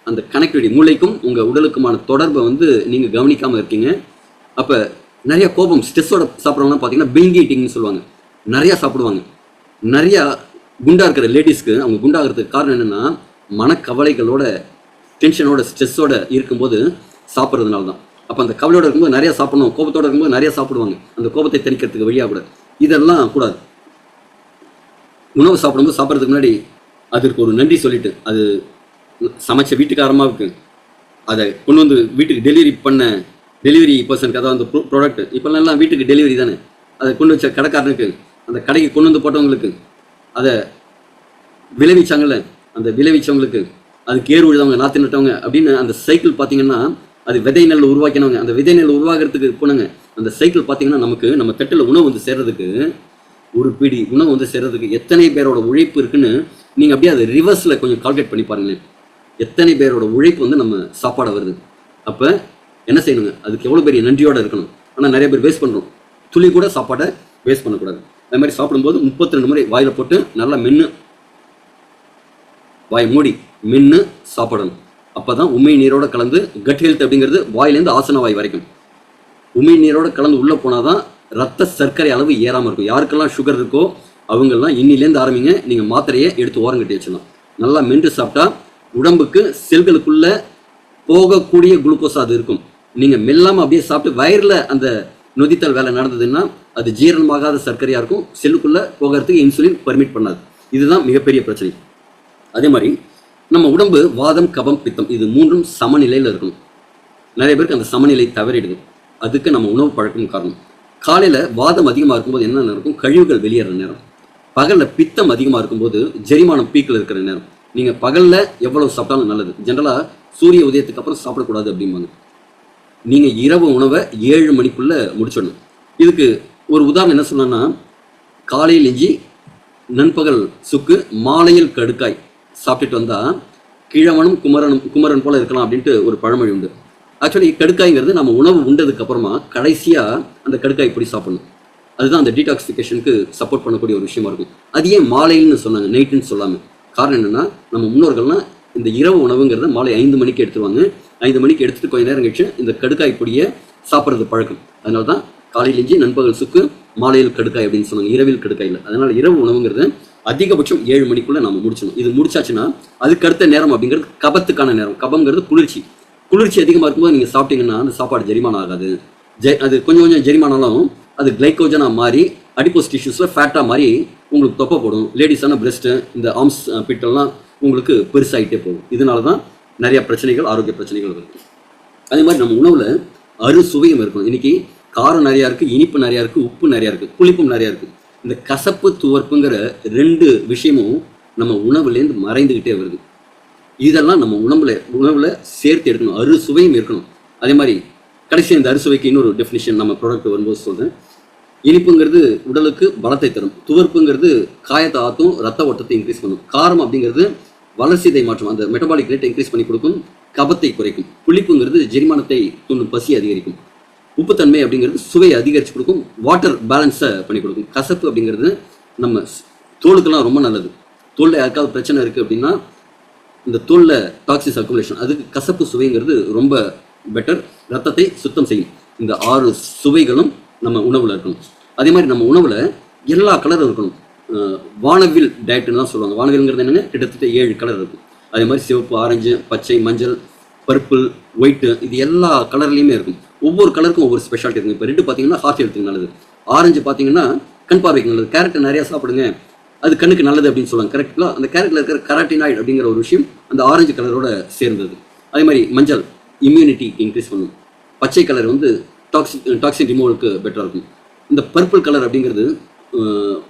அந்த கனெக்டிவிட்டி, மூளைக்கும் உங்கள் உடலுக்குமான தொடர்பை நீங்கள் கவனிக்காமல் இருக்கீங்க. அப்போ நிறைய கோபம், ஸ்ட்ரெஸ்ஸோட சாப்பிட்றவங்கலாம் பார்த்தீங்கன்னா பில்கி ஈட்டிங்னு சொல்லுவாங்க. நிறையா சாப்பிடுவாங்க. நிறையா குண்டா இருக்கிற லேடிஸ்க்கு அவங்க குண்டாகிறதுக்கு காரணம் என்னென்னா, மனக்கவலைகளோட, டென்ஷனோட, ஸ்ட்ரெஸ்ஸோட இருக்கும்போது சாப்பிட்றதுனால தான். அப்போ அந்த கவலையோட இருக்கும்போது நிறையா சாப்பிடணும், கோபத்தோடு இருக்கும்போது நிறையா சாப்பிடுவாங்க, அந்த கோபத்தை தணிக்கிறதுக்கு வழியாக கூட. இதெல்லாம் கூடாது. உணவு சாப்பிட்றதுக்கு முன்னாடி அதற்கு ஒரு நன்றி சொல்லிட்டு, அது சமைச்ச வீட்டுக்காரமாவுக்கு, அதை கொண்டு வந்து வீட்டுக்கு டெலிவரி பர்சனுக்கு, அதாவது அந்த ப்ராடக்ட் இப்போல்லாம் வீட்டுக்கு டெலிவரி தானே, அதை கொண்டு வச்ச கடைக்காரனுக்கு, அந்த கடைக்கு கொண்டு வந்து போட்டவங்களுக்கு, அதை விளைவிச்சாங்கல்ல அந்த விளைவிச்சவங்களுக்கு, அதுக்கு ஏறு உழுதவங்க, நாற்று நட்டவங்க அப்படின்னு அந்த சைக்கிள் பார்த்தீங்கன்னா, அது விதை நெல் உருவாக்கினவங்க, அந்த விதை நெல் உருவாகிறதுக்கு போனாங்க. அந்த சைக்கிள் பார்த்தீங்கன்னா நமக்கு நம்ம தட்டில் உணவு சேர்றதுக்கு, ஒரு பிடி உணவு சேர்றதுக்கு எத்தனை பேரோட உழைப்பு இருக்குன்னு நீங்கள் அப்படியே அதை ரிவர்ஸில் கொஞ்சம் கால்குலேட் பண்ணி பாருங்களேன். எத்தனை பேரோட உழைப்பு நம்ம சாப்பாடை வருது. அப்போ என்ன செய்யணுங்க? அதுக்கு எவ்வளோ பெரிய நன்றியோடு இருக்கணும். ஆனால் நிறைய பேர் வேஸ்ட் பண்ணுறோம். துளி கூட சாப்பாடை வேஸ்ட் பண்ணக்கூடாது. அது மாதிரி சாப்பிடும்போது 32 முறை வாயில் போட்டு நல்லா வாய் மூடி மென்று சாப்பிடணும். அப்போ தான் உண்மை நீரோட கலந்து கட் ஹெல்த் அப்படிங்கிறது வாயிலேருந்து ஆசன வாய் வரைக்கும் உண்மை நீரோட கலந்து உள்ளே போனால் தான் ரத்த சர்க்கரை அளவு ஏறாமல் இருக்கும். யாருக்கெல்லாம் சுகர் இருக்கோ அவங்கெல்லாம் இன்னிலேருந்து ஆரம்பிங்க. நீங்கள் மாத்திரையை எடுத்து ஓரம் கட்டி வச்சிடலாம். நல்லா மென்று சாப்பிட்டா உடம்புக்கு செல்களுக்குள்ளே போகக்கூடிய குளுக்கோஸ் அது இருக்கும். நீங்கள் மெல்லாமல் அப்படியே சாப்பிட்டு வயிறில் அந்த நொதித்தல் வேலை நடந்ததுன்னா அது ஜீரணமாகாத சர்க்கரையாக இருக்கும். செல்லுக்குள்ளே போகிறதுக்கு இன்சுலின் பர்மிட் பண்ணாது. இதுதான் மிகப்பெரிய பிரச்சனை. அதே மாதிரி நம்ம உடம்பு வாதம், கபம், பித்தம் இது 3ம் சமநிலையில் இருக்கணும். நிறைய பேருக்கு அந்த சமநிலை தவறிடுது. அதுக்கு நம்ம உணவு பழக்கம் காரணம். காலையில் வாதம் அதிகமாக இருக்கும்போது என்ன நடக்கும்? கழிவுகள் வெளியேற நேரம். பகலில் பித்தம் அதிகமாக இருக்கும்போது ஜெரிமானம் பீக்கில் இருக்கிற நேரம். நீங்கள் பகலில் எவ்வளவு சாப்பிட்டாலும் நல்லது. ஜென்ரலாக சூரிய உதயத்துக்கு அப்புறம் சாப்பிடக்கூடாது அப்படிம்பாங்க. நீங்கள் இரவு உணவை 7 மணிக்குள்ளே முடிச்சிடணும். இதுக்கு ஒரு உதாரணம் என்ன சொன்னோன்னா, காலையில் இஞ்சி, நண்பகல் சுக்கு, மாலையில் கடுக்காய் சாப்பிட்டுட்டு வந்தால் கிழவனும் குமரன் போல இருக்கலாம் அப்படின்ட்டு ஒரு பழமொழி உண்டு. ஆக்சுவலி கடுக்காய்ங்கிறது நம்ம உணவு உண்டதுக்கு அப்புறமா கடைசியாக அந்த கடுக்காய் இப்படி சாப்பிடணும். அதுதான் அந்த டீடாக்சிஃபிகேஷனுக்கு சப்போர்ட் பண்ணக்கூடிய ஒரு விஷயமா இருக்கும். அது ஏன் மாலைன்னு சொன்னாங்க, நைட்டுன்னு சொல்லாமல்? காரணம் என்னென்னா, நம்ம முன்னோர்கள்லாம் இந்த இரவு உணவுங்கிறத மாலை 5 மணிக்கு எடுத்துருவாங்க. 5 மணிக்கு எடுத்துகிட்டு கொஞ்சம் நேரம் கழிச்சு இந்த கடுக்காய் பொடியை சாப்பிட்றது பழக்கம். அதனால தான் காலையில் இஞ்சி, நண்பகல் சுக்கு, மாலையில் கடுக்காய் அப்படின்னு சொன்னாங்க, இரவில் கடுக்காயில். அதனால் இரவு உணவுங்கிறது அதிகபட்சம் 7 மணிக்குள்ளே நம்ம முடிச்சணும். இது முடிச்சாச்சுன்னா அதுக்கு அடுத்த நேரம் அப்படிங்கிறது கபத்துக்கான நேரம். கபங்கிறது குளிர்ச்சி அதிகமாக இருக்கும்போது நீங்கள் சாப்பிட்டீங்கன்னா அந்த சாப்பாடு ஜெரிமானம் ஆகாது. அது கொஞ்சம் ஜெரிமானாலும் அது கிளைக்கோஜனாக மாறி அடிப்போஸ் டிஷ்யூஸில் ஃபேட்டாக மாறி உங்களுக்கு தொப்பை போடும். லேடிஸான பிரெஸ்ட்டு, இந்த ஆர்ம்ஸ் பிட்டெல்லாம் உங்களுக்கு பெருசாகிட்டே போகும். இதனால தான் நிறைய பிரச்சனைகள், ஆரோக்கிய பிரச்சனைகள் வருது. அதே மாதிரி நம்ம உணவில் அறுசுவையும் இருக்கணும். இன்றைக்கி காரம் நிறையா இருக்குது, இனிப்பு நிறையா இருக்குது, உப்பு நிறையா இருக்குது, புளிப்பும் நிறையா இருக்குது. இந்த கசப்பு, துவர்ப்புங்கிற 2 விஷயமும் நம்ம உணவுலேருந்து மறைந்துக்கிட்டே வருது. இதெல்லாம் நம்ம உணவில் சேர்த்து எடுக்கணும். அறுசுவையும் இருக்கணும். அதே மாதிரி கடைசி இந்த அறுசுவைக்கு இன்னொரு டெஃபினிஷன் நம்ம ப்ராடக்ட் வரும்போது சொல்கிறேன். இனிப்புங்கிறது உடலுக்கு பலத்தை தரும். துவர்ப்புங்கிறது காயத்தை ஆற்றும், ரத்த ஓட்டத்தை இன்க்ரீஸ் பண்ணும். காரம் அப்படிங்கிறது வளர்சிதை மாற்றம், அந்த மெட்டபாலிக் ரேட்டை இன்க்ரீஸ் பண்ணி கொடுக்கும், கபத்தை குறைக்கும். புளிப்புங்கிறது ஜெரிமானத்தை தூண்டும், பசி அதிகரிக்கும். உப்புத்தன்மை அப்படிங்கிறது சுவையை அதிகரித்து கொடுக்கும், வாட்டர் பேலன்ஸை பண்ணி கொடுக்கும். கசப்பு அப்படிங்கிறது நம்ம தோலுக்கெல்லாம் ரொம்ப நல்லது. தோலில் யாருக்காவது பிரச்சனை இருக்குது அப்படின்னா இந்த தோலில் டாக்ஸிஸ் அக்குமுலேஷன், அதுக்கு கசப்பு சுவைங்கிறது ரொம்ப பெட்டர், ரத்தத்தை சுத்தம் செய்யும். இந்த 6 சுவைகளும் நம்ம உணவில் இருக்கணும். அதே மாதிரி நம்ம உணவில் எல்லா கலரும் இருக்கணும். வானவில் டயட்னு தான் சொல்லுவாங்க. வானவில்ங்கிறது என்னங்க, கிட்டத்தட்ட 7 கலர் இருக்கும். அதே மாதிரி சிவப்பு, ஆரஞ்சு, பச்சை, மஞ்சள், பர்பிள், ஒயிட்டு, இது எல்லா கலர்லேயுமே இருக்கும். ஒவ்வொரு கலருக்கும் ஒவ்வொரு ஸ்பெஷாலிட்டி இருக்கும். இப்போ ரெட்டு பார்த்தீங்கன்னா ஹார்ட் ஹெல்த்துக்கு நல்லது, ஆரஞ்சு பார்த்தீங்கன்னா கண் பார்வைக்கு நல்லது, கேரட்டை நிறையா சாப்பிடுங்க அது கண்ணுக்கு நல்லது அப்படின்னு சொல்லுவாங்க. கரெக்டாக அந்த கேரட்டில் இருக்கிற கராட்டினாய்டு அப்படிங்கிற ஒரு விஷயம் அந்த ஆரஞ்சு கலரோட சேர்ந்தது. அதே மாதிரி மஞ்சள் இம்யூனிட்டி இன்க்ரீஸ் பண்ணும். பச்சை கலர் வந்து டாக்ஸின் ரிமூவலுக்கு பெட்டராக இருக்கும். இந்த பர்பிள் கலர் அப்படிங்கிறது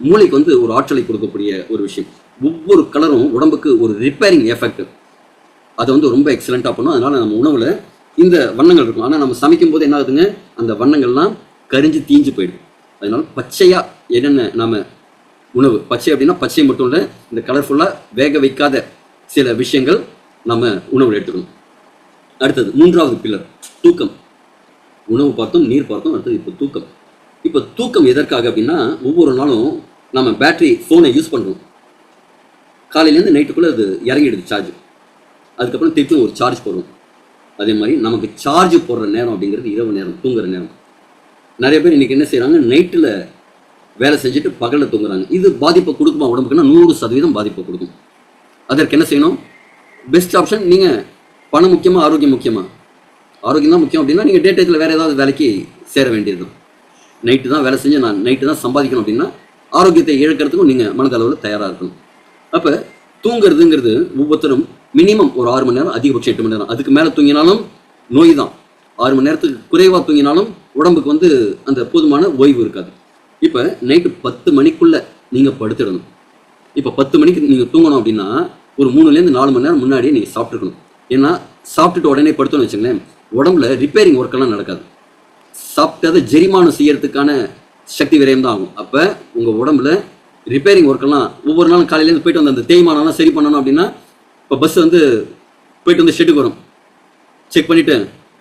மூளைக்கு வந்து ஒரு ஆற்றலை கொடுக்கக்கூடிய ஒரு விஷயம். ஒவ்வொரு கலரும் உடம்புக்கு ஒரு ரிப்பேரிங் எஃபெக்ட், அதை வந்து ரொம்ப எக்ஸலண்ட்டாக பண்ணும். அதனால் நம்ம உணவில் இந்த வண்ணங்கள் இருக்கும். ஆனால் நம்ம சமைக்கும் போது என்ன ஆகுதுங்க, அந்த வண்ணங்கள்லாம் கரிஞ்சு தீஞ்சு போயிடும். அதனால் பச்சையாக என்னென்ன நம்ம உணவு, பச்சை அப்படின்னா பச்சை மட்டும் இல்லை, இந்த கலர்ஃபுல்லாக வேக வைக்காத சில விஷயங்கள் நம்ம உணவில் எடுத்துக்கணும். அடுத்தது 3வது பில்லர் தூக்கம். உணவு பார்த்தோம், நீர் பார்த்தோம், அடுத்தது இப்போ தூக்கம். இப்போ தூக்கம் எதற்காக அப்படின்னா, ஒவ்வொரு நாளும் நம்ம பேட்டரி ஃபோனை யூஸ் பண்ணுறோம், காலையிலேருந்து நைட்டுக்குள்ளே அது இறங்கிடுது சார்ஜ், அதுக்கப்புறம் திருப்பி ஒரு சார்ஜ் போடுறோம். அதே மாதிரி நமக்கு சார்ஜ் போடுற நேரம் அப்படிங்கிறது இரவு நேரம், தூங்குற நேரம். நிறைய பேர் இன்றைக்கி என்ன செய்கிறாங்க, நைட்டில் வேலை செஞ்சுட்டு பகலில் தூங்குறாங்க. இது பாதிப்பை கொடுக்குமா உடம்புக்குன்னா 100% பாதிப்பை கொடுக்கும். அதற்கு என்ன செய்யணும், பெஸ்ட் ஆப்ஷன், நீங்கள் பணம் முக்கியமாக ஆரோக்கியம் முக்கியமாக, ஆரோக்கியம் தான் முக்கியம் அப்படின்னா நீங்கள் டே டைத்தில் வேறு ஏதாவது வேலைக்கு சேர வேண்டியது தான். நைட்டு தான் வேலை செஞ்சு நான் நைட்டு தான் சம்பாதிக்கணும் அப்படின்னா ஆரோக்கியத்தை இழக்கிறதுக்கும் நீங்கள் மனதளவில் தயாராக இருக்கணும். அப்போ தூங்குறதுங்கிறது ஒவ்வொருத்தரும் மினிமம் ஒரு 6 மணி நேரம், அதிகபட்சம் 8 மணி நேரம். அதுக்கு மேலே தூங்கினாலும் நோய் தான். 6 மணி நேரத்துக்கு குறைவாக தூங்கினாலும் உடம்புக்கு வந்து அந்த போதுமான ஓய்வு இருக்காது. இப்போ நைட்டு 10 மணிக்குள்ளே நீங்கள் படுத்துடணும். இப்போ 10 மணிக்கு நீங்கள் தூங்கணும் அப்படின்னா ஒரு 3லேருந்து 4 மணி நேரம் முன்னாடியே நீங்கள் சாப்பிட்ருக்கணும். ஏன்னா சாப்பிட்டுட்டு உடனே படுத்தோன்னு வச்சுங்களேன், உடம்புல ரிப்பேரிங் ஒர்க்கெல்லாம் நடக்காது. சாப்பிட்டதை ஜெரிமானம் செய்யறதுக்கான சக்தி விரயம் தான் ஆகும். அப்போ உங்கள் உடம்புல ரிப்பேரிங் ஒர்க்கெல்லாம் ஒவ்வொரு நாளும் காலையிலேருந்து போயிட்டு வந்து அந்த தேய்மானம்லாம் சரி பண்ணணும் அப்படின்னா, இப்போ பஸ் வந்து போயிட்டு வந்து ஷெட்டுக்கு வரும், செக் பண்ணிவிட்டு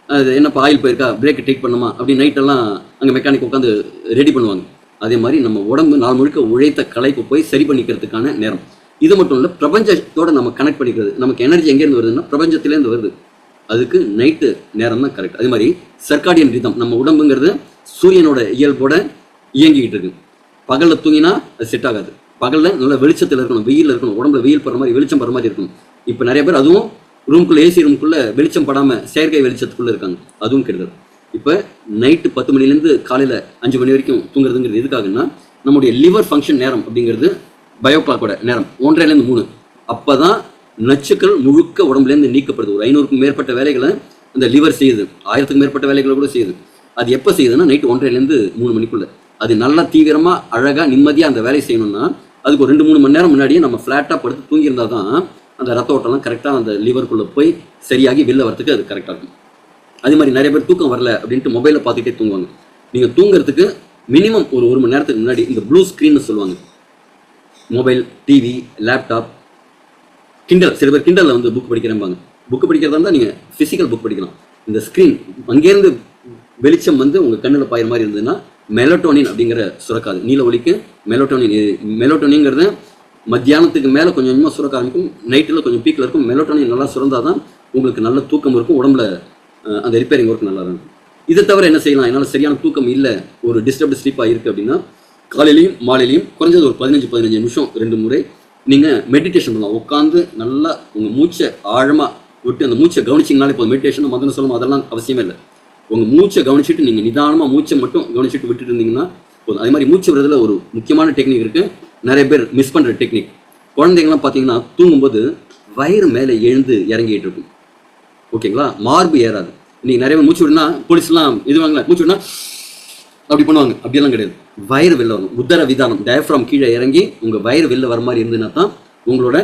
அது என்னப்பா ஆயில் போயிருக்கா, பிரேக்கு டேக் பண்ணுமா அப்படின்னு நைட்டெல்லாம் அங்கே மெக்கானிக் உட்காந்து ரெடி பண்ணுவாங்க. அதே மாதிரி நம்ம உடம்பு நாள் முழுக்க உழைத்த களைப்பு போய் சரி பண்ணிக்கிறதுக்கான நேரம். இது மட்டும் இல்லை, பிரபஞ்சத்தோடு நம்ம கனெக்ட் பண்ணிக்கிறது. நமக்கு எனர்ஜி எங்கேருந்து வருதுன்னா பிரபஞ்சத்திலேருந்து வருது. அதுக்கு நைட்டு நேரம் தான் கரெக்ட். அதே மாதிரி சர்க்காடியன் ரிதம், நம்ம உடம்புங்கிறது சூரியனோட இயல்போட இயங்கிக்கிட்டு இருக்கு. பகலில் தூங்கினா அது செட் ஆகாது. பகலில் நல்ல வெளிச்சத்தில் இருக்கணும், வெயிலில் இருக்கணும், உடம்புல வெயில் படுற மாதிரி வெளிச்சம் படுற மாதிரி இருக்கணும். இப்போ நிறைய பேர் அதுவும் ரூம்குள்ளே ஏசி ரூம்குள்ளே வெளிச்சம் படாமல் செயற்கை வெளிச்சத்துக்குள்ளே இருக்காங்க, அதுவும் கெடுதல். இப்போ நைட்டு 10 மணிலேருந்து காலையில் 5 மணி வரைக்கும் தூங்குறதுங்கிறது எதுக்காகன்னா, நம்முடைய லிவர் ஃபங்க்ஷன் நேரம் அப்படிங்கிறது பயோ கிளாக்கோட நேரம் 1:30லேருந்து 3. அப்போ தான் நச்சுக்கள் முழுக்க உடம்புலேருந்து நீக்கப்படுது. ஒரு 500க்கும் மேற்பட்ட வேலைகளை அந்த லிவர் செய்யுது, 1000க்கும் மேற்பட்ட வேலைகளை கூட செய்யுது. அது எப்போ செய்யுதுன்னா நைட்டு 1:30லேருந்து 3 மணிக்குள்ளே. அது நல்லா தீவிரமாக அழகாக நிம்மதியாக அந்த வேலையை செய்யணும்னா அதுக்கு ஒரு 2-3 மணி நேரம் முன்னாடியே நம்ம ஃப்ளாட்டாக படுத்து தூங்கியிருந்தால் தான் அந்த ரத்த ஓட்டம்லாம் கரெக்டாக அந்த லிவருக்குள்ளே போய் சரியாகி வெளில வரத்துக்கு அது கரெக்டாக இருக்கும். அதே மாதிரி நிறைய பேர் தூக்கம் வரல அப்படின்ட்டு மொபைலை பார்த்துக்கிட்டே தூங்குவாங்க. நீங்கள் தூங்குறதுக்கு மினிமம் ஒரு 1 மணி நேரத்துக்கு முன்னாடி இந்த ப்ளூ ஸ்க்ரீன்னு சொல்லுவாங்க, மொபைல், டிவி, லேப்டாப், கிண்டல், சில பேர் கிண்டலில் வந்து புக் படிக்கிறேன்பாங்க. புக்கு படிக்கிறதா இருந்தால் நீங்கள் ஃபிசிக்கல் புக் படிக்கலாம். இந்த ஸ்க்ரீன் அங்கேருந்து வெளிச்சம் வந்து உங்கள் கண்ணில் பாயிற மாதிரி இருந்ததுன்னா மெலட்டோனின் அப்படிங்கிற சுரக்காது. நீல ஒளிக்கு மெலட்டோனிங்கிறது மத்தியானத்துக்கு மேலே கொஞ்சம் கொஞ்சமாக சுரக்க ஆரம்பிக்கும், நைட்டில் கொஞ்சம் பீக்கில் இருக்கும். மெலட்டோனின் நல்லா சுரந்தால் தான் உங்களுக்கு நல்ல தூக்கம் இருக்கும், உடம்புல அந்த ரிப்பேரிங் ஒர்க் நல்லா இருக்கும். இதை தவிர என்ன செய்யலாம், என்னால் சரியான தூக்கம் இல்லை, ஒரு டிஸ்டர்ப்டு ஸ்லீப்பாக இருக்குது அப்படின்னா காலையிலையும் மாலையிலையும் குறைஞ்சது ஒரு 15 நிமிஷம் 2 முறை நீங்கள் மெடிடேஷன் பண்ணலாம். உட்காந்து நல்லா உங்கள் மூச்சை ஆழமாக விட்டு அந்த மூச்சை கவனிச்சிங்கனாலே இப்போ மெடிடேஷன் மதம் சொல்லணும் அதெல்லாம் அவசியமே இல்லை. உங்கள் மூச்சை கவனிச்சுட்டு நீங்கள் நிதானமாக மூச்சை மட்டும் கவனிச்சுட்டு விட்டுட்டு இருந்தீங்கன்னா போதும். அதே மாதிரி மூச்சு விடுறதுல ஒரு முக்கியமான டெக்னிக் இருக்குது, நிறைய பேர் மிஸ் பண்ணுற டெக்னிக். குழந்தைங்களாம் பார்த்தீங்கன்னா தூங்கும்போது வயிறு மேலே எழுந்து இறங்கிட்டு இருக்கும், ஓகேங்களா, மார்பு ஏறாது. நீங்கள் நிறைய பேர் மூச்சு விடுனா போலீஸ்லாம் இது வாங்கலாம், மூச்சு விடுனா அப்படி பண்ணுவாங்க, அப்படியெல்லாம் கிடையாது. வயிறு வெளில வரும், உதர விதானம், டயஃப்ராம் கீழே இறங்கி உங்கள் வயிறு வெளில வர மாதிரி இருந்ததுன்னா தான் உங்களோட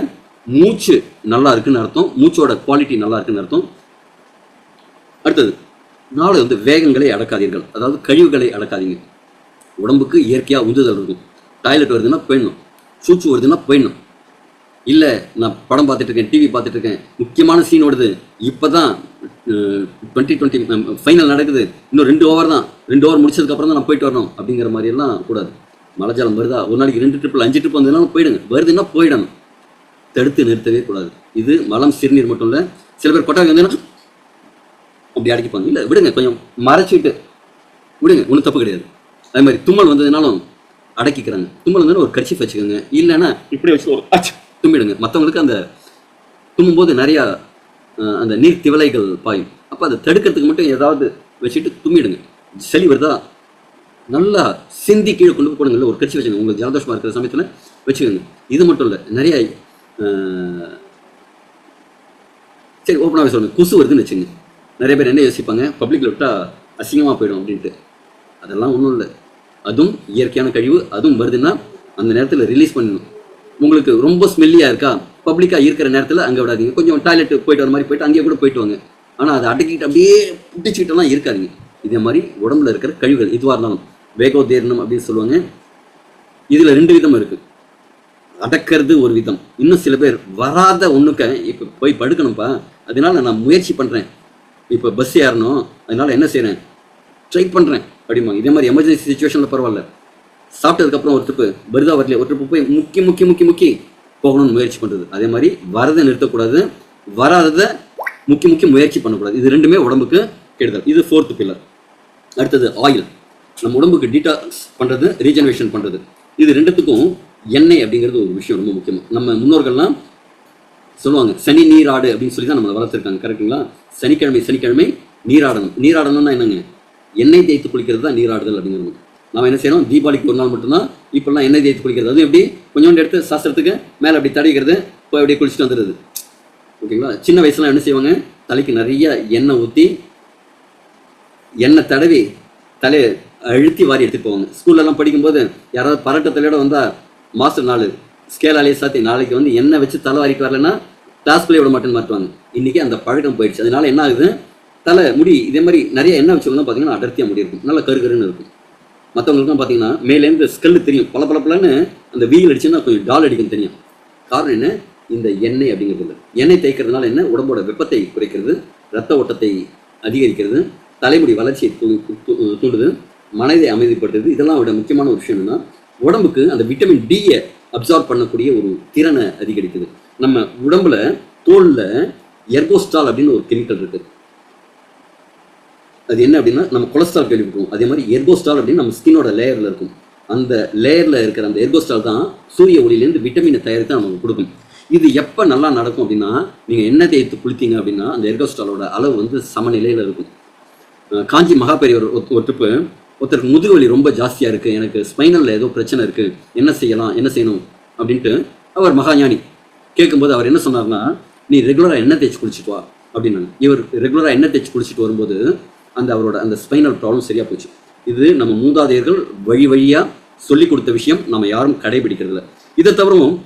மூச்சு நல்லா இருக்குன்னு அர்த்தம், மூச்சோட குவாலிட்டி நல்லா இருக்குன்னு அர்த்தம். அடுத்தது 4 வந்து வேகங்களை அடக்காதீர்கள், அதாவது கழிவுகளை அடக்காதீங்க. உடம்புக்கு இயற்கையாக உந்துதல் இருக்கும். டாய்லெட் வருதுன்னா போயிடணும், சூச்சு வருதுன்னா போயிடணும். இல்லை நான் படம் பார்த்துட்டு இருக்கேன், டிவி பார்த்துட்டு இருக்கேன், முக்கியமான சீன் ஓடுது, இப்போ தான் 2020 ஃபைனல் நடக்குது, இன்னும் 2 ஓவர் தான், 2 ஓவர் முடிச்சதுக்கப்புறம் தான் நான் போயிட்டு வரணும் அப்படிங்கிற மாதிரியெல்லாம் கூடாது. மழை ஜலம் வருதா, ஒரு நாளைக்கு 2 ட்ரிப்பில் 5 ட்ரிப் வந்ததுனாலும் போயிடுங்க, வருதுன்னா போயிடணும், தடுத்து நிறுத்தவே கூடாது. இது மலம் சிறுநீர் மட்டும் இல்லை, சில பேர் கொட்டாவி வந்ததுன்னா அப்படி அடைக்கிப்பாங்க. இல்லை விடுங்க, கொஞ்சம் மறைச்சிட்டு விடுங்க, ஒன்றும் தப்பு கிடையாது. அதே மாதிரி தும்மல் வந்ததுனாலும் அடக்கிக்கிறாங்க. தும்மல் வந்ததுன்னா ஒரு கர்ச்சீஃப் வச்சுக்கோங்க, இல்லைன்னா இப்படி வச்சு ஒரு தும்பிடுங்க. மற்றவங்களுக்கு அந்த தும்மும்போது நிறையா அந்த நீர் திவலைகள் பாயும், அப்போ அதை தடுக்கிறதுக்கு மட்டும் ஏதாவது வச்சுட்டு தும்மிடுங்க. சளி வருதா நல்லா சிந்தி கீழே கொண்டு போய் போடுங்க, ஒரு கட்சி வச்சுக்கோங்க, உங்களுக்கு ஜலதோஷமாக இருக்கிற சமயத்தில் வச்சுக்கோங்க. இது மட்டும் இல்லை, நிறைய சரி ஓப்பனாகவே சொல்லுங்கள், கொசு வருதுன்னு வச்சுங்க. நிறைய பேர் என்ன யோசிப்பாங்க, பப்ளிக்கில் விட்டால் அசிங்கமாக போயிடும் அப்படின்ட்டு. அதெல்லாம் ஒன்றும் இல்லை, அதுவும் இயற்கையான கழிவு. அதுவும் வருதுன்னா அந்த நேரத்தில் ரிலீஸ் பண்ணணும். உங்களுக்கு ரொம்ப ஸ்மெல்லியாக இருக்கா, பப்ளிக்காக இருக்கிற நேரத்தில் அங்கே விடாதீங்க. கொஞ்சம் டாய்லெட்டு போயிட்டு வர மாதிரி போயிட்டு அங்கேயே கூட போயிட்டு வாங்க. ஆனால் அதை அடக்கிட்டு அப்படியே புட்டிச்சிக்கிட்டெல்லாம் இருக்காதிங்க. இதே மாதிரி உடம்புல இருக்கிற கழிவுகள் எதுவாக இருந்தாலும் வேகோதீர்ணம் அப்படின்னு சொல்லுவாங்க. இதில் 2 விதம் இருக்குது. அடக்கிறது ஒரு விதம், இன்னும் சில பேர் வராத ஒன்றுக்க இப்போ போய் படுக்கணும்ப்பா, அதனால நான் முயற்சி பண்ணுறேன், இப்போ பஸ் ஏறணும் அதனால என்ன செய்கிறேன், ட்ரை பண்ணுறேன் அப்படிம்பாங்க. இதே மாதிரி எமர்ஜென்சி சுச்சுவேஷனில் பரவாயில்ல, சாப்பிட்டதுக்கப்புறம் ஒரு ட்ரிப்பு வருதா வரலையே, ஒரு ட்ரிப்பு போய் முக்கி போகணும்னு முயற்சி பண்ணுறது. அதே மாதிரி வரதை நிறுத்தக்கூடாது, வராததை முக்கி முயற்சி பண்ணக்கூடாது. இது 2மே உடம்புக்கு கெடுதல். இது 4th பில்லர். அடுத்தது ஆயில். நம்ம உடம்புக்கு டீடாக்ஸ் பண்ணுறது, ரீஜெனரேஷன் பண்ணுறது. இது 2த்துக்கும் எண்ணெய் அப்படிங்கிறது ஒரு விஷயம் ரொம்ப முக்கியம். நம்ம முன்னோர்கள்லாம் சொல்லுவாங்க, சனி நீராடு அப்படின்னு சொல்லி தான் நம்மளை வளர்த்துருக்காங்க, கரெக்டுங்களா? சனிக்கிழமை நீராடணும். நீராடணும்னா என்னங்க, எண்ணெய் தேய்த்து குளிக்கிறது தான் நீராடுதல் அப்படிங்கிறது. நம்ம என்ன செய்யணும், தீபாவளிக்கு ஒரு நாள் மட்டும்தான் இப்போல்லாம் எண்ணெய் தேய்த்து குளிக்கிறது. அதுவும் எப்படி, கொஞ்சோண்டு எடுத்து சாஸ்திரத்துக்கு மேலே அப்படி தடவிக்கிறது, போய் அப்படியே குளிச்சுட்டு வந்துடுது, ஓகேங்களா? சின்ன வயசுலாம் என்ன செய்வாங்க, தலைக்கு நிறைய எண்ணெய் ஊற்றி எண்ணெய் தடவி தலையை அழுத்தி வாரி எடுத்துகிட்டு போவாங்க. ஸ்கூல்லலாம் படிக்கும்போது யாராவது பரட்ட தலையோட வந்தால் மாஸ்டர் 4 ஸ்கேலாலேயே சாத்தி நாளைக்கு வந்து எண்ணெய் வச்சு தலை வாரிட்டு வரலன்னா கிளாஸ்குள்ளே விட மாட்டேன்னு மாட்டுவாங்க. இன்றைக்கி அந்த பழக்கம் போயிடுச்சு. அதனால என்ன ஆகுது, தலை முடி இதே மாதிரி நிறைய எண்ணெய் வச்சுருந்தா பார்த்தீங்கன்னா அடர்த்தியாக முடி இருக்கும், நல்லா கருகருன்னு இருக்கும். மற்றவங்களுக்குலாம் பார்த்தீங்கன்னா மேலேருந்து ஸ்கல்லு தெரியும், பளபளன்னு அந்த வீல் அடிச்சுன்னா கொஞ்சம் டால் அடிக்கும் தெரியும். காரணம் என்ன, இந்த எண்ணெய் அப்படிங்கிறது இல்லை. எண்ணெய் தேய்க்கிறதுனால என்ன, உடம்போட வெப்பத்தை குறைக்கிறது, ரத்த ஓட்டத்தை அதிகரிக்கிறது, தலைமுடி வளர்ச்சியை தூண்டுது, மனதை அமைதிப்படுத்துது. இதெல்லாம் விட முக்கியமான ஒரு விஷயம் என்னன்னா, உடம்புக்கு அந்த விட்டமின் டியை அப்சார்ப் பண்ணக்கூடிய ஒரு திறனை அதிகரிக்குது. நம்ம உடம்புல தோலில் எர்கோஸ்டால் அப்படின்னு ஒரு கெமிக்கல் இருக்குது. அது என்ன அப்படின்னா, நம்ம கொலஸ்ட்ரால் கேள்விப்பட்டோம், அதே மாதிரி எர்கோஸ்டால் அப்படின்னு நம்ம ஸ்கின்னோட லேயரில் இருக்கும். அந்த லேயரில் இருக்கிற அந்த எர்கோஸ்டால் தான் சூரிய ஒளியிலேருந்து விட்டமினை தயாரித்து நமக்கு கொடுக்கும். இது எப்போ நல்லா நடக்கும் அப்படின்னா, நீங்கள் எண்ணெய் தேய்த்து குளித்தீங்க அப்படின்னா அந்த எர்கோஸ்டாலோட அளவு வந்து சமநிலையில் இருக்கும். காஞ்சி மகாபெரியவர் ஒரு ட்ரிப்பு, ஒருத்தருக்கு முதுகு வலி ரொம்ப ஜாஸ்தியாக இருக்குது, எனக்கு ஸ்பைனலில் ஏதோ பிரச்சனை இருக்குது, என்ன செய்யணும் அப்படின்ட்டு அவர் மகாஞானி கேட்கும்போது அவர் என்ன சொன்னார்னா, நீ ரெகுலராக எண்ணெய் தேய்ச்சி குளிச்சுட்டு வா அப்படின்னாங்க. இவர் ரெகுலராக எண்ணெய் தேய்ச்சி குளிச்சுட்டு வரும்போது அவரோட அந்த ஸ்பைனல் ப்ராப்ளம் சரியாக போச்சு. இது நம்ம மூதாதையர்கள் வழியாக சொல்லி கொடுத்த விஷயம், நம்ம யாரும் கடைபிடிக்கிறதில்ல. இதை தவிரவும்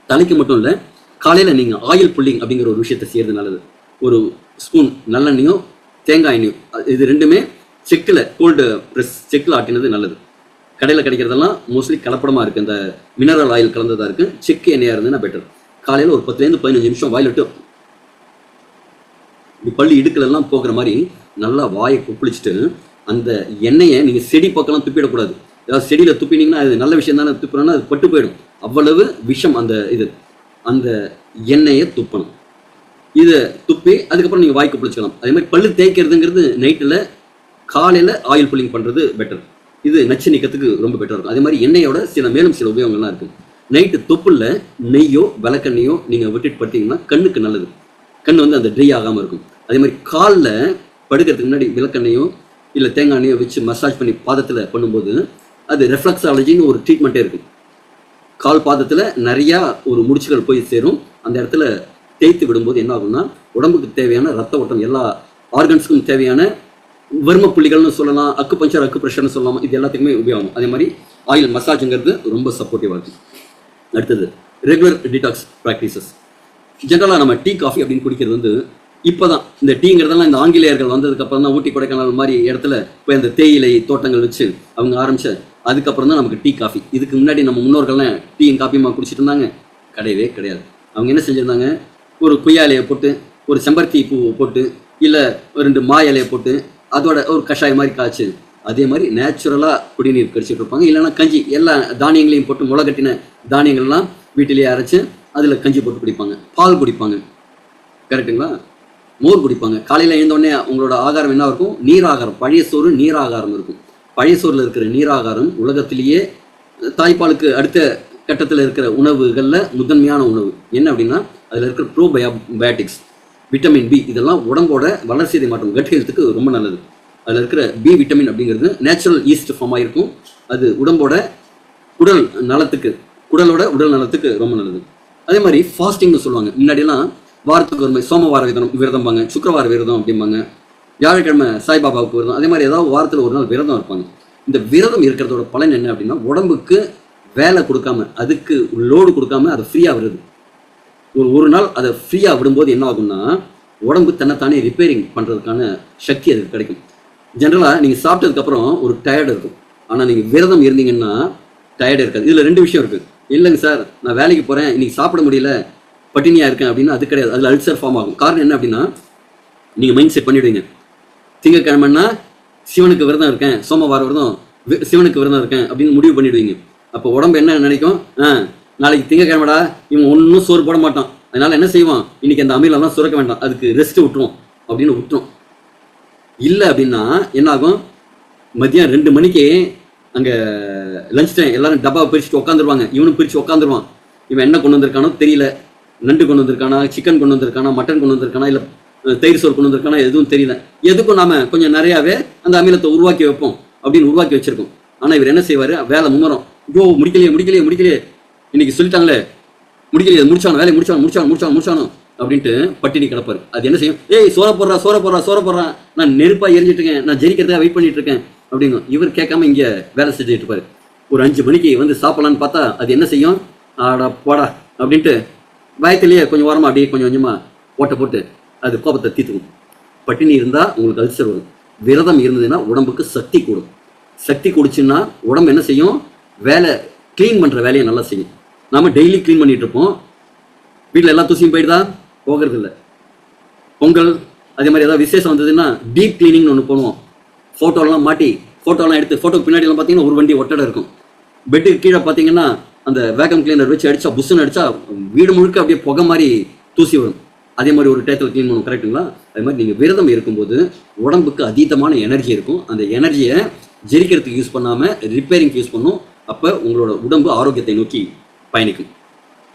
தலைக்கு மட்டும் இல்லை, காலையில் நீங்கள் ஆயில் புல்லிங் அப்படிங்கிற ஒரு விஷயத்தை செய்கிறது நல்லது. ஒரு ஸ்பூன் நல்லெண்ணையும் தேங்காய் எண்ணெயும், இது 2மே செக்கில் கோல்டு ப்ரெஸ் செக்கில் ஆட்டினது நல்லது. கடையில் கிடைக்கிறதெல்லாம் மோஸ்ட்லி கலப்படமாக இருக்குது, இந்த மினரல் ஆயில் கலந்ததாக இருக்குது. செக்கு எண்ணெயாக இருந்ததுன்னா பெட்டர். காலையில் ஒரு 10லேருந்து 15 நிமிஷம் வாயில் விட்டு பள்ளி இடுக்கலெல்லாம் போகிற மாதிரி நல்லா வாயை குப்பிளிச்சுட்டு அந்த எண்ணெயை நீங்கள் செடி பக்கம்லாம் துப்பிடக்கூடாது. ஏதாவது செடியில் துப்பினீங்கன்னா அது நல்ல விஷயம் தானே, துப்புறோன்னா அது பட்டு போயிடும், அவ்வளவு விஷம் அந்த எண்ணெயை துப்பணும். இதை துப்பி அதுக்கப்புறம் நீங்கள் வாய் குப்பிளிச்சுக்கலாம். அதே மாதிரி பல்லு தேய்க்கிறதுங்கிறது நைட்டில், காலையில் ஆயில் புல்லிங் பண்ணுறது பெட்டர். இது நச்சு நீக்கத்துக்கு ரொம்ப பெட்டராக இருக்கும். அதே மாதிரி எண்ணெயோட மேலும் சில உபயோகங்கள்லாம் இருக்குது. நைட்டு தொப்புளில் நெய்யோ விளக்கெண்ணையோ நீங்கள் விட்டுட்டு படுத்தீங்கன்னா கண்ணுக்கு நல்லது, கண் வந்து அந்த ட்ரை ஆகாமல் இருக்கும். அதே மாதிரி காலில் படுக்கிறதுக்கு முன்னாடி விளக்கெண்ணையோ இல்லை தேங்காய் எண்ணெயோ வச்சு மசாஜ் பண்ணி பாதத்தில் பண்ணும்போது அது ரெஃப்ளெக்ஸாலஜின்னு ஒரு ட்ரீட்மெண்ட்டே இருக்குது. கால் பாதத்தில் நிறையா ஒரு முடிச்சுகள் போய் சேரும். அந்த இடத்துல தேய்த்து விடும்போது என்ன ஆகும்னா, உடம்புக்கு தேவையான ரத்த ஓட்டம், எல்லா ஆர்கன்ஸுக்கும் தேவையான வர்ம புள்ளிகள்னு சொல்லலாம், அக்கு ப்ரெஷர்னு சொல்லலாம், இது எல்லாத்துக்குமே உபயோகம். அதே மாதிரி ஆயில் மசாஜுங்கிறது ரொம்ப சப்போர்ட்டிவாக இருக்கும். அடுத்தது ரெகுலர் டீடாக்ஸ் ப்ராக்டிசஸ். ஜென்ரலாக நம்ம டீ காஃபி அப்படின்னு குடிக்கிறது வந்து இப்போ தான், இந்த டீங்கிறதெல்லாம் இந்த ஆங்கிலேயர்கள் வந்ததுக்கப்புறம் தான், ஊட்டி கொடைக்கானல் மாதிரி இடத்துல போய் அந்த தேயிலை தோட்டங்கள் வச்சு அவங்க ஆரம்பித்த அதுக்கப்புறம் தான் நமக்கு டீ காஃபி. இதுக்கு முன்னாடி நம்ம முன்னோர்கள்லாம் டீயும் காஃபியுமா குடிச்சிட்டு இருந்தாங்க? கிடையவே கிடையாது. அவங்க என்ன செஞ்சுருந்தாங்க, ஒரு கொய்யா இலையை போட்டு, ஒரு செம்பருத்தி பூவை போட்டு, இல்லை ஒரு 2 மா இலையை போட்டு, அதோட ஒரு கஷாயம் மாதிரி காய்ச்சி, அதே மாதிரி நேச்சுரலாக குடிநீர் கடிச்சிட்டு இருப்பாங்க. இல்லைன்னா கஞ்சி, எல்லா தானியங்களையும் போட்டு முளை கட்டின தானியங்கள்லாம் வீட்டிலேயே அரைச்சி அதில் கஞ்சி போட்டு குடிப்பாங்க. பால் குடிப்பாங்க, கரெக்டுங்களா? மோர் குடிப்பாங்க. காலையில் எழுந்தோடனே உங்களோட ஆகாரம் என்ன இருக்கும்? நீராகாரம். பழைய சோறு நீராகாரம் இருக்கும். பழைய சோறில் இருக்கிற நீராகாரம் உலகத்திலேயே தாய்ப்பாலுக்கு அடுத்த கட்டத்தில் இருக்கிற உணவுகளில் முதன்மையான உணவு. என்ன அப்படின்னா, அதில் இருக்கிற ப்ரோபயோட்டிக்ஸ், விட்டமின் பி, இதெல்லாம் உடம்போட வளர்ச்சிதை மாற்றம், கட் ஹெல்த்துக்கு ரொம்ப நல்லது. அதில் இருக்கிற பி விட்டமின் அப்படிங்கிறது நேச்சுரல் ஈஸ்ட் ஃபார்ம் ஆகிருக்கும். அது உடம்போட குடலோட உடல் நலத்துக்கு ரொம்ப நல்லது. அதே மாதிரி ஃபாஸ்டிங்னு சொல்லுவாங்க. முன்னாடியெல்லாம் வாரத்துக்கு ஒரு சோமவார விரதம்பாங்க, சுக்கரவார விரதம் அப்படிம்பாங்க, வியாழக்கிழமை சாய்பாபாவுக்கு விரதம், அதே மாதிரி ஏதாவது வாரத்தில் ஒரு நாள் விரதம் இருப்பாங்க. இந்த விரதம் இருக்கிறதோட பலன் என்ன அப்படின்னா, உடம்புக்கு வேலை கொடுக்காம, அதுக்கு லோடு கொடுக்காம அதை ஃப்ரீயாக வருது. ஒரு நாள் அதை ஃப்ரீயாக விடும்போது என்ன ஆகும்னா, உடம்பு தன்னைத்தானே ரிப்பேரிங் பண்ணுறதுக்கான சக்தி அதுக்கு கிடைக்கும். ஜென்ரலாக நீங்கள் சாப்பிட்டதுக்கப்புறம் ஒரு டயர்டு இருக்கும். ஆனால் நீங்கள் விரதம் இருந்தீங்கன்னா டயர்டு இருக்காது. இதில் 2 விஷயம் இருக்குது. இல்லைங்க சார், நான் வேலைக்கு போகிறேன், இன்றைக்கி சாப்பிட முடியல, பட்டினியாக இருக்கேன் அப்படின்னா அது கிடையாது. அதில் அல்சர் ஃபார்ம் ஆகும். காரணம் என்ன அப்படின்னா, நீங்கள் மைண்ட் செட் பண்ணிவிடுவீங்க, திங்கக்கிழமைன்னா சிவனுக்கு விரதம் இருக்கேன், சோமவார விரதம் சிவனுக்கு விரதம் இருக்கேன் அப்படின்னு முடிவு பண்ணிவிடுவீங்க. அப்போ உடம்பு என்ன நினைக்கும், நாளைக்கு திங்கக்கிழமைடா, இவன் ஒன்றும் சோறு போட மாட்டான், அதனால் என்ன செய்வான், இன்றைக்கி அந்த அமிலெல்லாம் சுரக்க வேண்டாம், அதுக்கு ரெஸ்ட்டு விட்டுரும் அப்படின்னு விட்டுரும். இல்லை அப்படின்னா என்ன ஆகும், மதியம் 2 மணிக்கு அங்கே லஞ்ச் டைம், எல்லாரும் டப்பாவை பிரிச்சுட்டு உட்காந்துருவாங்க. இவனும் பிரித்து உட்காந்துருவான். இவன் என்ன கொண்டு வந்திருக்கானோ தெரியல, நண்டு கொண்டு வந்திருக்கானா, சிக்கன் கொண்டு வந்திருக்கானா, மட்டன் கொண்டு வந்திருக்கானா, இல்லை தயிர் சோறு கொண்டு வந்திருக்கானா, எதுவும் தெரியல. எதுக்கும் நாம் கொஞ்சம் நிறையாவே அந்த அமிலத்தை உருவாக்கி வைப்போம் அப்படின்னு உருவாக்கி வச்சிருக்கோம். ஆனால் இவர் என்ன செய்வார், வேலை மும்முரம், ஐயோ முடிக்கலையே, இன்னைக்கு சொல்லிட்டாங்களே, முடிக்கலையே, வேலையை முடிச்சானோ அப்படின்ட்டு பட்டினி கிடப்பாரு. அது என்ன செய்யும், ஏய் சோற போடுறா, நான் நெருப்பாக எரிஞ்சிட்டு இருக்கேன், நான் ஜெரிக்கிறதுக்காக வெயிட் பண்ணிட்டு இருக்கேன் அப்படிங்க. இவர் கேட்காம இங்கே வேலை செஞ்சுட்டு இருப்பாரு. ஒரு 5 மணிக்கு வந்து சாப்பிடலான்னு பார்த்தா அது என்ன செய்யும், ஆடா போடா அப்படின்ட்டு வயத்திலேயே கொஞ்சம் ஓரமாக அப்படியே கொஞ்சமாக ஓட்ட போட்டு அது கோபத்தை தீர்த்துக்கும். பட்டினி இருந்தால் உங்களுக்கு அல்சர் வரும். விரதம் இருந்ததுன்னா உடம்புக்கு சக்தி கூடும். சக்தி கூடுச்சுன்னா உடம்பு என்ன செய்யும், வேலை க்ளீன் பண்ணுற வேலையை நல்லா செய்யும். நாம் டெய்லி க்ளீன் பண்ணிகிட்டு இருப்போம், வீட்டில் எல்லா தூசியும் போயிடுதா, போகிறது இல்லை. பொங்கல் அதே மாதிரி ஏதாவது விசேஷம் வந்ததுன்னா டீப் கிளீனிங்னு ஒன்று பண்ணுவோம். ஃபோட்டோலாம் மாட்டி, ஃபோட்டோலாம் எடுத்து, ஃபோட்டோக்கு பின்னாடிலாம் பார்த்தீங்கன்னா ஒரு வண்டி ஒட்டடை இருக்கும். பெட்டுக்கு கீழே பார்த்தீங்கன்னா அந்த வேக்கம் கிளீனர் வச்சு அடித்தா, புஷ்ஷுன்னு அடித்தா வீடு முழுக்க அப்படியே புகை மாதிரி தூசி வரும். அதே மாதிரி ஒரு டயத்தில் க்ளீன் பண்ணுவோம், கரெக்டுங்களா? அதே மாதிரி நீங்கள் விரதம் இருக்கும்போது உடம்புக்கு அதீதமான எனர்ஜி இருக்கும். அந்த எனர்ஜியை ஜெரிக்கிறதுக்கு யூஸ் பண்ணாமல் ரிப்பேரிங்க்கு யூஸ் பண்ணும். அப்போ உங்களோட உடம்பு ஆரோக்கியத்தை நோக்கி பயணிக்கும்.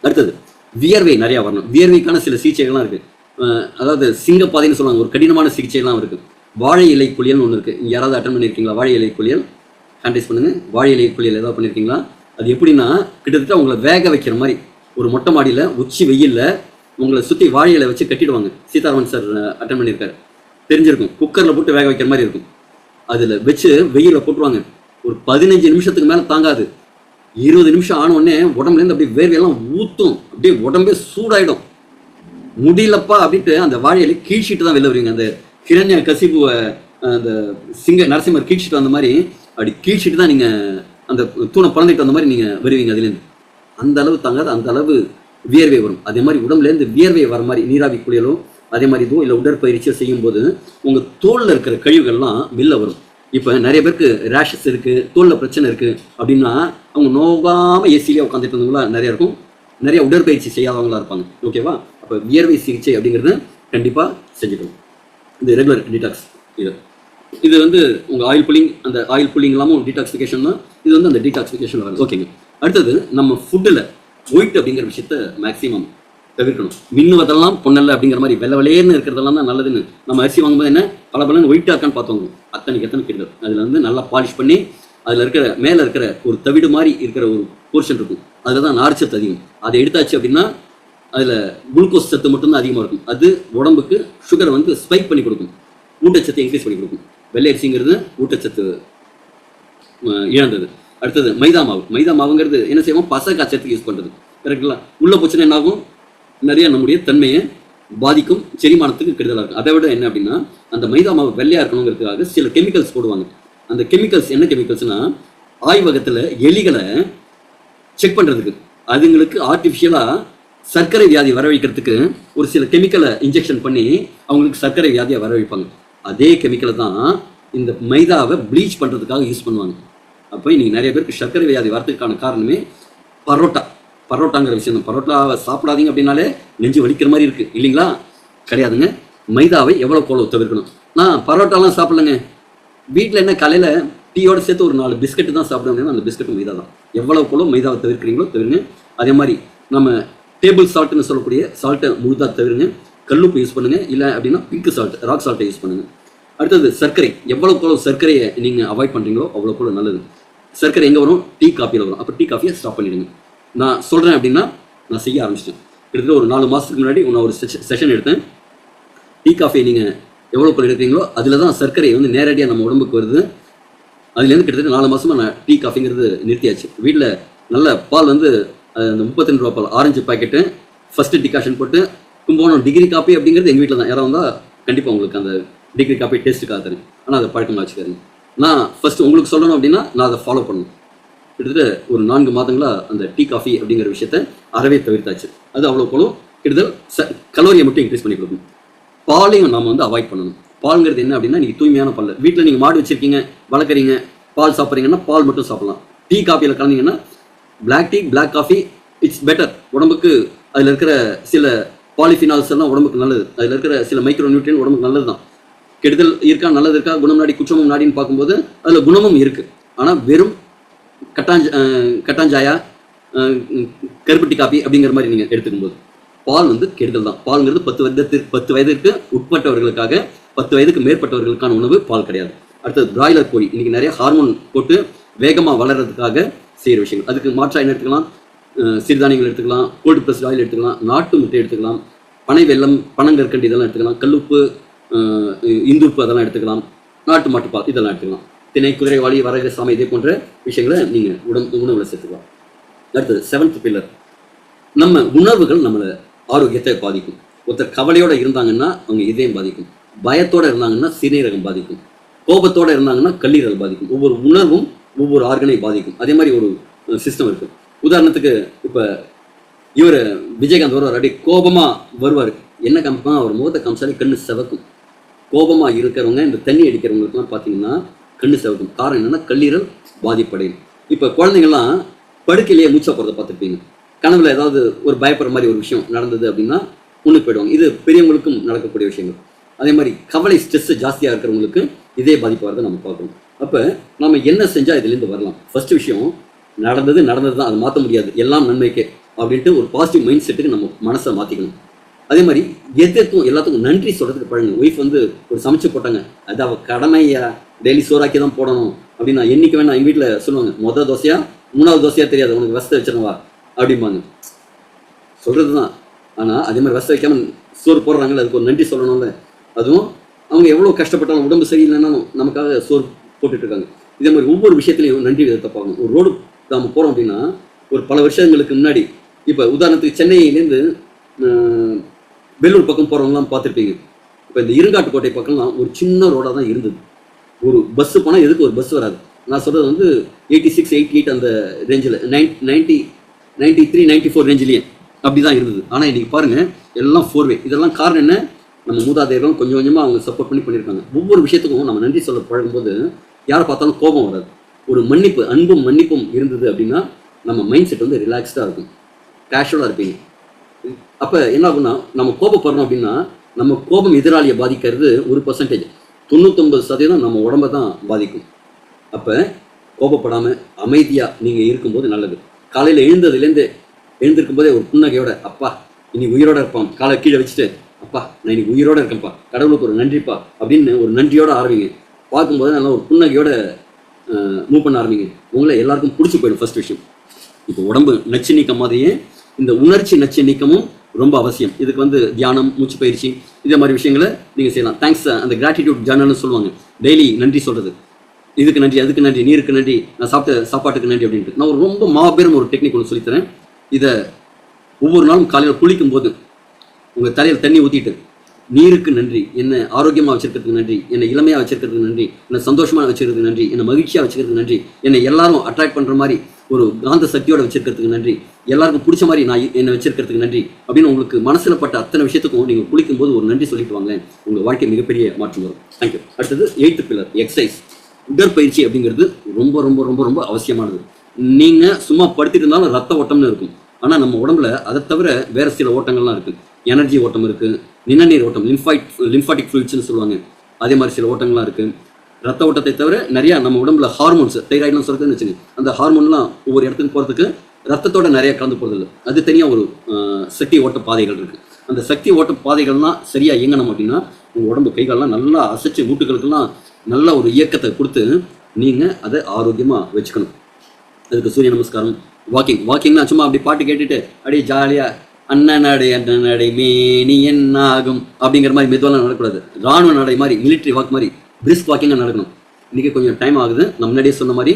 அடுத்தது வியர்வை நிறையா வரணும். வியர்வைக்கான சில சிகிச்சைகள்லாம் இருக்குது. அதாவது சிங்கப்பாதைன்னு சொல்லுவாங்க, ஒரு கடினமான சிகிச்சைலாம் இருக்குது. வாழை இலை குளியல்னு ஒன்று இருக்குது. இங்கே யாராவது அட்டன் பண்ணியிருக்கீங்களா? வாழை இலை குளியல் ஹேண்ட்ரைஸ் பண்ணுங்கள். வாழை இலை குளியல் ஏதாவது பண்ணியிருக்கீங்களா? அது எப்படின்னா, கிட்டத்தட்ட உங்களை வேக வைக்கிற மாதிரி ஒரு மொட்டை மாடியில் உச்சி வெயிலில் உங்களை சுற்றி வாழை இலை வச்சு கட்டிடுவாங்க. சீதாராமன் சார் அட்டன் பண்ணியிருக்காரு, தெரிஞ்சிருக்கும். குக்கரில் போட்டு வேக வைக்கிற மாதிரி இருக்கும். அதில் வச்சு வெயிலில் போட்டுருவாங்க. ஒரு 15 நிமிஷத்துக்கு மேலே தாங்காது. 20 நிமிஷம் ஆனோடனே உடம்புலேருந்து அப்படியே வேர்வையெல்லாம் ஊற்றும், அப்படியே உடம்பே சூடாயிடும். முடியலப்பா அப்படின்ட்டு அந்த வாழையில கீழ்ச்சிட்டு தான் வெளில வருவீங்க. அந்த ஹிரண்ய கசிபுவை அந்த நரசிம்மர் கீழ்ச்சிட்டு வந்த மாதிரி அப்படி கீழ்ச்சிட்டு தான் நீங்கள் அந்த தூணை பறந்துட்டு வந்த மாதிரி நீங்கள் வருவீங்க. அதுலேருந்து அந்த அளவு தாங்காது, அந்த அளவு வியர்வை வரும். அதே மாதிரி உடம்புலேருந்து வியர்வை வர மாதிரி நீராவி குளியலோ அதே மாதிரி இதுவும் இல்லை உடற்பயிற்சியோ செய்யும்போது உங்கள் தோலில் இருக்கிற கழிவுகள்லாம் வெளில வரும். இப்போ நிறைய பேருக்கு ரேஷஸ் இருக்குது, தோலில் பிரச்சனை இருக்குது அப்படின்னா அவங்க நோகாமல் ஏசியிலே உட்காந்துட்டு இருந்தவங்களா நிறையா இருக்கும். நிறைய உடற்பயிற்சி செய்யாதவங்களா இருப்பாங்க. ஓகேவா? அப்போ வியர்வை சிகிச்சை அப்படிங்கிறது கண்டிப்பாக செஞ்சுக்கணும். இந்த ரெகுலர் டீடாக்ஸ் இது வந்து உங்கள் ஆயில் புல்லிங், அந்த ஆயில் புல்லிங் இல்லாமல் டீடாக்சிஃபிகேஷன் தான். இது வந்து அந்த டீடாக்சிஃபிகேஷன் வருது. ஓகேங்க. அடுத்தது நம்ம ஃபுட்டில் ஒயிட் அப்படிங்கிற விஷயத்த மேக்ஸிமம் தவிர்க்கணும். மின்னுவதெல்லாம் பொண்ணல்ல அப்படிங்கிற மாதிரி வெள்ளை வெளையர்னு இருக்கிறதெல்லாம் தான் நல்லதுன்னு நம்ம அரிசி வாங்கும்போது என்ன பல பலன்னு ஒயிட்டாக இருக்கான்னு பார்த்தோங்க. அத்தனைக்கு எத்தனை கிட்டது அதில் வந்து நல்லா பாலிஷ் பண்ணி அதில் இருக்கிற மேலே இருக்கிற ஒரு தவிடு மாதிரி இருக்கிற ஒரு போர்ஷன் இருக்கும். அதில் தான் நார்ச்சத்து அதிகம். அதை எடுத்தாச்சு அப்படின்னா அதில் குளுக்கோஸ் சத்து மட்டும்தான் அதிகமாக இருக்கும். அது உடம்புக்கு சுகரை வந்து ஸ்பைக் பண்ணி கொடுக்கும், ஊட்டச்சத்தை இன்க்ரீஸ் பண்ணி கொடுக்கும். வெள்ளை அரிசிங்கிறது ஊட்டச்சத்து இழந்தது. அடுத்தது மைதா மாவு. மைதா மாவுங்கிறது என்ன செய்வோம், பசை காய்ச்சத்துக்கு யூஸ் பண்ணுறது. கரெக்டுங்களா? உள்ள போச்சுன்னா என்ன ஆகும், நிறைய நம்முடைய தன்மையை பாதிக்கும், செரிமானத்துக்கு கெடுதலாக இருக்கும். அதை விட என்ன அப்படின்னா, அந்த மைதா மாவு வெள்ளையாக இருக்கணுங்கிறதுக்காக சில கெமிக்கல்ஸ் போடுவாங்க. அந்த கெமிக்கல்ஸ் என்ன கெமிக்கல்ஸ்னால், ஆய்வகத்தில் எலிகளை செக் பண்ணுறதுக்கு அதுங்களுக்கு ஆர்டிஃபிஷியலாக சர்க்கரை வியாதி வர வைக்கிறதுக்கு ஒரு சில கெமிக்கலை இன்ஜெக்ஷன் பண்ணி அவங்களுக்கு சர்க்கரை வியாதியை வர வைப்பாங்க. அதே கெமிக்கலை தான் இந்த மைதாவை ப்ளீச் பண்ணுறதுக்காக யூஸ் பண்ணுவாங்க. அப்போ இன்றைக்கி நிறைய பேருக்கு சர்க்கரை வியாதி வரதுக்கான காரணமே பரோட்டாங்கிற விஷயம் தான். பரோட்டாவை சாப்பிடாதீங்க அப்படின்னாலே நெஞ்சு வலிக்கிற மாதிரி இருக்குது இல்லைங்களா? கிடையாதுங்க. மைதாவை எவ்வளோ தவிர்க்கணும். நான் பரோட்டாலாம் சாப்பிட்லங்க, வீட்டில் என்ன காலையில் டீயோடு சேர்த்து ஒரு 4 பிஸ்கெட்டு தான் சாப்பிடுவோம். அந்த பிஸ்கெட்டும் மைதா தான். எவ்வளோ மைதாவை தவிர்க்கிறீங்களோ தவிருங்க. அதே மாதிரி நம்ம டேபிள் சால்ட்டுன்னு சொல்லக்கூடிய சால்ட்டை முழுதாக தவிருங்க. கல்லுப்பு யூஸ் பண்ணுங்கள், இல்லை அப்படின்னா பிங்க் சால்ட், ராக் சால்ட்டை யூஸ் பண்ணுங்கள். அடுத்தது சர்க்கரை, எவ்வளோ சர்க்கரையை நீங்கள் அவாய்ட் பண்ணுறீங்களோ அவ்வளோ நல்லது. சர்க்கரை எங்கே வரும்? டீ காஃபியில் வரும். அப்போ டீ காஃபியை ஸ்டாப் பண்ணிவிடுங்க. நான் சொல்கிறேன் அப்படின்னா நான் செய்ய ஆரம்பிச்சிட்டேன். கிட்டத்தட்ட ஒரு 4 மாதத்துக்கு முன்னாடி நான் ஒரு செஷன் எடுத்தேன். டீ காஃபியை நீங்கள் எவ்வளோ எடுக்கிறீங்களோ அதில் தான் சர்க்கரை வந்து நேரடியாக நம்ம உடம்புக்கு வருது. அதுலேருந்து கிட்டத்தட்ட 4 மாதமாக நான் டீ காஃபிங்கிறது நிறுத்தியாச்சு. வீட்டில் நல்ல பால் வந்து அந்த 32 ரூபா பால் ஆரஞ்சு பாக்கெட்டு ஃபஸ்ட்டு டிகாஷன் போட்டு கும்போணம் டிகிரி காப்பி அப்படிங்கிறது எங்கள் வீட்டில் தான். யாராவது வந்தால் கண்டிப்பாக உங்களுக்கு அந்த டிகிரி காப்பி டேஸ்ட்டுக்காக தரேன். ஆனால் அதை பழக்கமாக வச்சுக்காருங்க. நான் ஃபஸ்ட்டு உங்களுக்கு சொல்லணும் அப்படின்னா நான் அதை ஃபாலோ பண்ணணும். கிட்டத்தட்ட ஒரு 4 மாதங்களாக அந்த டீ காஃபி அப்படிங்கிற விஷயத்த அறவே தவிர்த்தாச்சு. அது அவ்வளோ கிட்டத்தட்ட கலோரியை மட்டும் இன்க்ரீஸ் பண்ணி கொடுக்கணும். பாலையும் நாம் வந்து அவாய்ட் பண்ணணும். பால்ங்கிறது என்ன அப்படின்னா நீங்கள் தூய்மையான பால். வீட்டில் நீங்கள் மாடு வச்சுருக்கீங்க, வளர்க்குறீங்க, பால் சாப்பிட்றீங்கன்னா பால் மட்டும் சாப்பிட்லாம். டீ காஃபியில் கலந்தீங்கன்னா black tea, black coffee it's better. உடம்புக்கு அதில் இருக்கிற சில பாலிஃபினால்ஸ் எல்லாம் உடம்புக்கு நல்லது. அதில் இருக்கிற சில மைக்ரோ நியூட்ரியன் உடம்புக்கு நல்லது தான். கெடுதல் இருக்கா, நல்லது இருக்கா, குணம் நாடி குற்றமும் நாடின்னு பார்க்கும்போது அதில் குணமும் இருக்குது. ஆனால் வெறும் கட்டாஞ்சாயா, கருப்பட்டி காப்பி அப்படிங்கிற மாதிரி நீங்கள் எடுத்துக்கும்போது பால் வந்து கெடுதல் தான். பால்ங்கிறது 10 வயதிற்கு உட்பட்டவர்களுக்காக, 10 வயதுக்கு மேற்பட்டவர்களுக்கான உணவு பால் கிடையாது. அடுத்தது பிராய்லர் கோழி. இன்றைக்கி நிறைய ஹார்மோன் போட்டு வேகமாக வளர்கிறதுக்காக செய்கிற விஷயங்கள். அதுக்கு மாற்றாக என்ன எடுத்துக்கலாம்? சிறுதானியங்கள் எடுத்துக்கலாம், கோல்டு ப்ரெஸ்ட் ஆயில் எடுத்துக்கலாம், நாட்டு முட்டை எடுத்துக்கலாம், பனை வெல்லம், பனங்கற்கண்டு இதெல்லாம் எடுத்துக்கலாம், கல்லுப்பு, இந்துப்பு அதெல்லாம் எடுத்துக்கலாம், நாட்டு மாட்டுப்பால் இதெல்லாம் எடுத்துக்கலாம், திணை, குதிரைவாளி, வரகு, சாமை இதே போன்ற விஷயங்களை நீங்கள் உணவில் சேர்த்துக்கலாம். அடுத்தது 7th பில்லர், நம்ம உணர்வுகள் நம்மளை ஆரோக்கியத்தை பாதிக்கும். ஒருத்தர் கவலையோடு இருந்தாங்கன்னா அவங்க இதயம் பாதிக்கும், பயத்தோடு இருந்தாங்கன்னா சிறுநீரகம் பாதிக்கும், கோபத்தோடு இருந்தாங்கன்னா கல்லீரல் பாதிக்கும். ஒவ்வொரு உணர்வும் ஒவ்வொரு ஆர்கனை பாதிக்கும். அதே மாதிரி ஒரு சிஸ்டம் இருக்குது. உதாரணத்துக்கு இப்போ இவர் விஜயகாந்த் வருவார், அப்படி கோபமாக வருவார். என்ன காமிப்பா? அவர் முகத்தை காமிச்சாலே கண்ணு செவக்கும். கோபமாக இருக்கிறவங்க, இந்த தண்ணி அடிக்கிறவங்களுக்குலாம் பார்த்தீங்கன்னா கண்ணு செவக்கும். காரணம் என்னென்னா கல்லீரல் பாதிப்படையும். இப்போ குழந்தைங்கள்லாம் படுக்கையிலேயே மூச்சா போகிறத பார்த்துருப்பீங்க. கனவுல ஏதாவது ஒரு பயப்படுற மாதிரி ஒரு விஷயம் நடந்தது அப்படின்னா முன்னுக்கு போயிடுவாங்க. இது பெரியவங்களுக்கும் நடக்கக்கூடிய விஷயங்கள். அதே மாதிரி கவலை, ஸ்ட்ரெஸ் ஜாஸ்தியாக இருக்கிறவங்களுக்கு இதே பாதிப்பு வரதை நம்ம பார்க்கணும். அப்போ நம்ம என்ன செஞ்சால் இதுலேருந்து வரலாம்? ஃபர்ஸ்ட் விஷயம், நடந்தது தான், அதை மாற்ற முடியாது, எல்லாம் நன்மைக்கே அப்படின்ட்டு ஒரு பாசிட்டிவ் மைண்ட் செட்டுக்கு நம்ம மனசை மாற்றிக்கணும். அதே மாதிரி எல்லாத்துக்கும் நன்றி சொல்கிறதுக்கு பழங்க. ஒய்ஃப் வந்து ஒரு சமைச்சு போட்டாங்க, அது அவள் கடமையா, டெய்லி சோறாக்கி தான் போடணும் அப்படின்னு நான் என்றைக்கு வேணா எங்கள் வீட்டில் சொல்லுவாங்க. மொதல் தோசையா 3வது தோசையா தெரியாது, உனக்கு வசத்தை வச்சிருவா அப்படிம்பாங்க. சொல்கிறது தான். ஆனால் அதே மாதிரி வசதி வைக்காமல் சோறு போடுறாங்கல்ல, அதுக்கு ஒரு நன்றி சொல்லணும்ல. அதுவும் அவங்க எவ்வளோ கஷ்டப்பட்டாலும், உடம்பு சரியில்லைன்னாலும் நமக்காக சோறு போட்டுட்ருக்காங்க. இதே மாதிரி ஒவ்வொரு விஷயத்துலையும் நன்றி விதத்தை பார்க்கணும். ஒரு ரோடு நம்ம போகிறோம் அப்படின்னா ஒரு பல வருஷங்களுக்கு முன்னாடி, இப்போ உதாரணத்துக்கு சென்னையிலேருந்து வேலூர் பக்கம் போகிறவங்களாம் பார்த்துருப்பீங்க. இப்போ இந்த இருங்காட்டுக்கோட்டை பக்கம்லாம் ஒரு சின்ன ரோடாக தான் இருந்தது. ஒரு பஸ்ஸு போனால் எதுக்கு ஒரு பஸ் வராது. நான் சொல்கிறது வந்து 86, 88 அந்த ரேஞ்சில், 90, 93, 94 ரேஞ்சிலேயே அப்படி தான் இருந்தது. ஆனால் இன்றைக்கி பாருங்கள் எல்லாம் 4-வே. இதெல்லாம் காரணம் என்ன? நம்ம மூதாதையர்களும் கொஞ்சம் கொஞ்சமாக அவங்க சப்போர்ட் பண்ணியிருக்காங்க. ஒவ்வொரு விஷயத்துக்கும் நம்ம நன்றி சொல்ல பழகும்போது யாரை பார்த்தாலும் கோபம் வராது. ஒரு மன்னிப்பு, அன்பும் மன்னிப்பும் இருந்தது அப்படின்னா நம்ம மைண்ட் செட் வந்து ரிலாக்ஸ்டாக இருக்கும், கேஷுவலாக இருப்பீங்க. அப்போ என்ன ஆகுன்னா, நம்ம கோபப்படுறோம் அப்படின்னா நம்ம கோபம் எதிராளியை பாதிக்கிறது 1%, 99% நம்ம உடம்பை தான் பாதிக்கும். அப்போ கோபப்படாமல் அமைதியாக நீங்கள் இருக்கும்போது நல்லது. காலையில் எழுந்திருக்கும் போதே ஒரு புன்னகையோட, அப்பா இன்னைக்கு உயிரோடு இருப்பான், காலை கீழே வச்சுட்டு, அப்பா நான் இன்னைக்கு உயிரோடு இருக்கேன்ப்பா, கடவுளுக்கு ஒரு நன்றிப்பா அப்படின்னு ஒரு நன்றியோடு ஆரம்பிங்க. பார்க்கும்போது நல்லா ஒரு புன்னகையோட மூவ் பண்ண ஆரம்பிங்க. உங்களை எல்லாருக்கும் பிடிச்சி போயிடும். ஃபர்ஸ்ட் விஷயம். இப்போ உடம்பு நச்சு நீக்கம் மாதிரியே இந்த உணர்ச்சி நச்சு நீக்கமும் ரொம்ப அவசியம். இதுக்கு வந்து தியானம், மூச்சு பயிற்சி இதே மாதிரி விஷயங்களை நீங்கள் செய்யலாம். தேங்க்ஸ், அந்த கிராட்டிடியூட் ஜர்னல்னு சொல்லுவாங்க. டெய்லி நன்றி சொல்கிறது, இதுக்கு நன்றி, அதுக்கு நன்றி, நீருக்கு நன்றி, நான் சாப்பிட்ட சாப்பாட்டுக்கு நன்றி அப்படின்ட்டு. நான் ஒரு ரொம்ப மாபெரும் ஒரு டெக்னிக் ஒன்று சொல்லித்தரேன். இதை ஒவ்வொரு நாளும் காலையில் குளிக்கும் போது உங்கள் தலையில் தண்ணி ஊற்றிட்டு, நீருக்கு நன்றி, என்னை ஆரோக்கியமாக வச்சுருக்கிறதுக்கு நன்றி, என்னை இளமையாக வச்சுருக்கிறதுக்கு நன்றி, என்னை சந்தோஷமாக வச்சுக்கிறதுக்கு நன்றி, என்னை மகிழ்ச்சியாக வச்சுக்கிறதுக்கு நன்றி, என்னை எல்லாரும் அட்ராக்ட் பண்ணுற மாதிரி ஒரு காந்த சக்தியோட வச்சிருக்கிறதுக்கு நன்றி, எல்லாருக்கும் பிடிச்ச மாதிரி நான் என்னை வச்சிருக்கிறதுக்கு நன்றி அப்படின்னு உங்களுக்கு மனசில் பட்ட அத்தனை விஷயத்துக்கும் நீங்கள் குளிக்கும்போது ஒரு நன்றி சொல்லிட்டு வாங்களேன், உங்கள் வாழ்க்கை மிகப்பெரிய மாற்றம் வரும். தேங்க்யூ. அடுத்தது 8th பில்லர் எக்ஸசைஸ். உடற்பயிற்சி அப்படிங்கிறது ரொம்ப ரொம்ப ரொம்ப ரொம்ப அவசியமானது. நீங்கள் சும்மா படுத்திட்டு இருந்தாலும் ரத்த ஓட்டம்னு இருக்கும், ஆனால் நம்ம உடம்புல அதை தவிர வேறு சில ஓட்டங்கள்லாம் இருக்குது. எனர்ஜி ஓட்டம் இருக்குது, நிணநீர் ஓட்டம், லிம்ஃபாட்டிக் ஃப்ளூயிட்ஸ்னு சொல்லுவாங்க, அதே மாதிரி சில ஓட்டங்கள்லாம் இருக்குது. ரத்த ஓட்டத்தை தவிர நிறையா நம்ம உடம்புல ஹார்மோன்ஸ், தைராய்டுலாம் சொல்கிறதுன்னு வச்சுங்க, அந்த ஹார்மோன்லாம் ஒவ்வொரு இடத்துக்கு போகிறதுக்கு ரத்தத்தோட நிறையா கலந்து போகிறது. அது தனியாக ஒரு சக்தி ஓட்ட பாதைகள் இருக்குது. அந்த சக்தி ஓட்ட பாதைகள்லாம் சரியாக இயங்கணும் அப்படின்னா உங்கள் உடம்பு கைகாலெலாம் நல்லா அசைச்சு மூட்டுகளுக்கெல்லாம் நல்ல ஒரு இயக்கத்தை கொடுத்து நீங்கள் அதை ஆரோக்கியமாக வச்சுக்கணும். அதுக்கு சூரிய நமஸ்காரம், வாக்கிங்னா சும்மா அப்படி பாட்டு கேட்டுட்டு அப்படியே ஜாலியாக அண்ணன் நடை மேனி என்ன ஆகும் அப்படிங்கிற மாதிரி மெதுவெல்லாம் நடக்கூடாது. ராணுவ நடை மாதிரி, மிலிட்ரி வாக் மாதிரி பிரிஸ்க் வாக்கிங்காக நடக்கணும். இன்றைக்கி கொஞ்சம் டைம் ஆகுது, நான் முன்னாடியே சொன்ன மாதிரி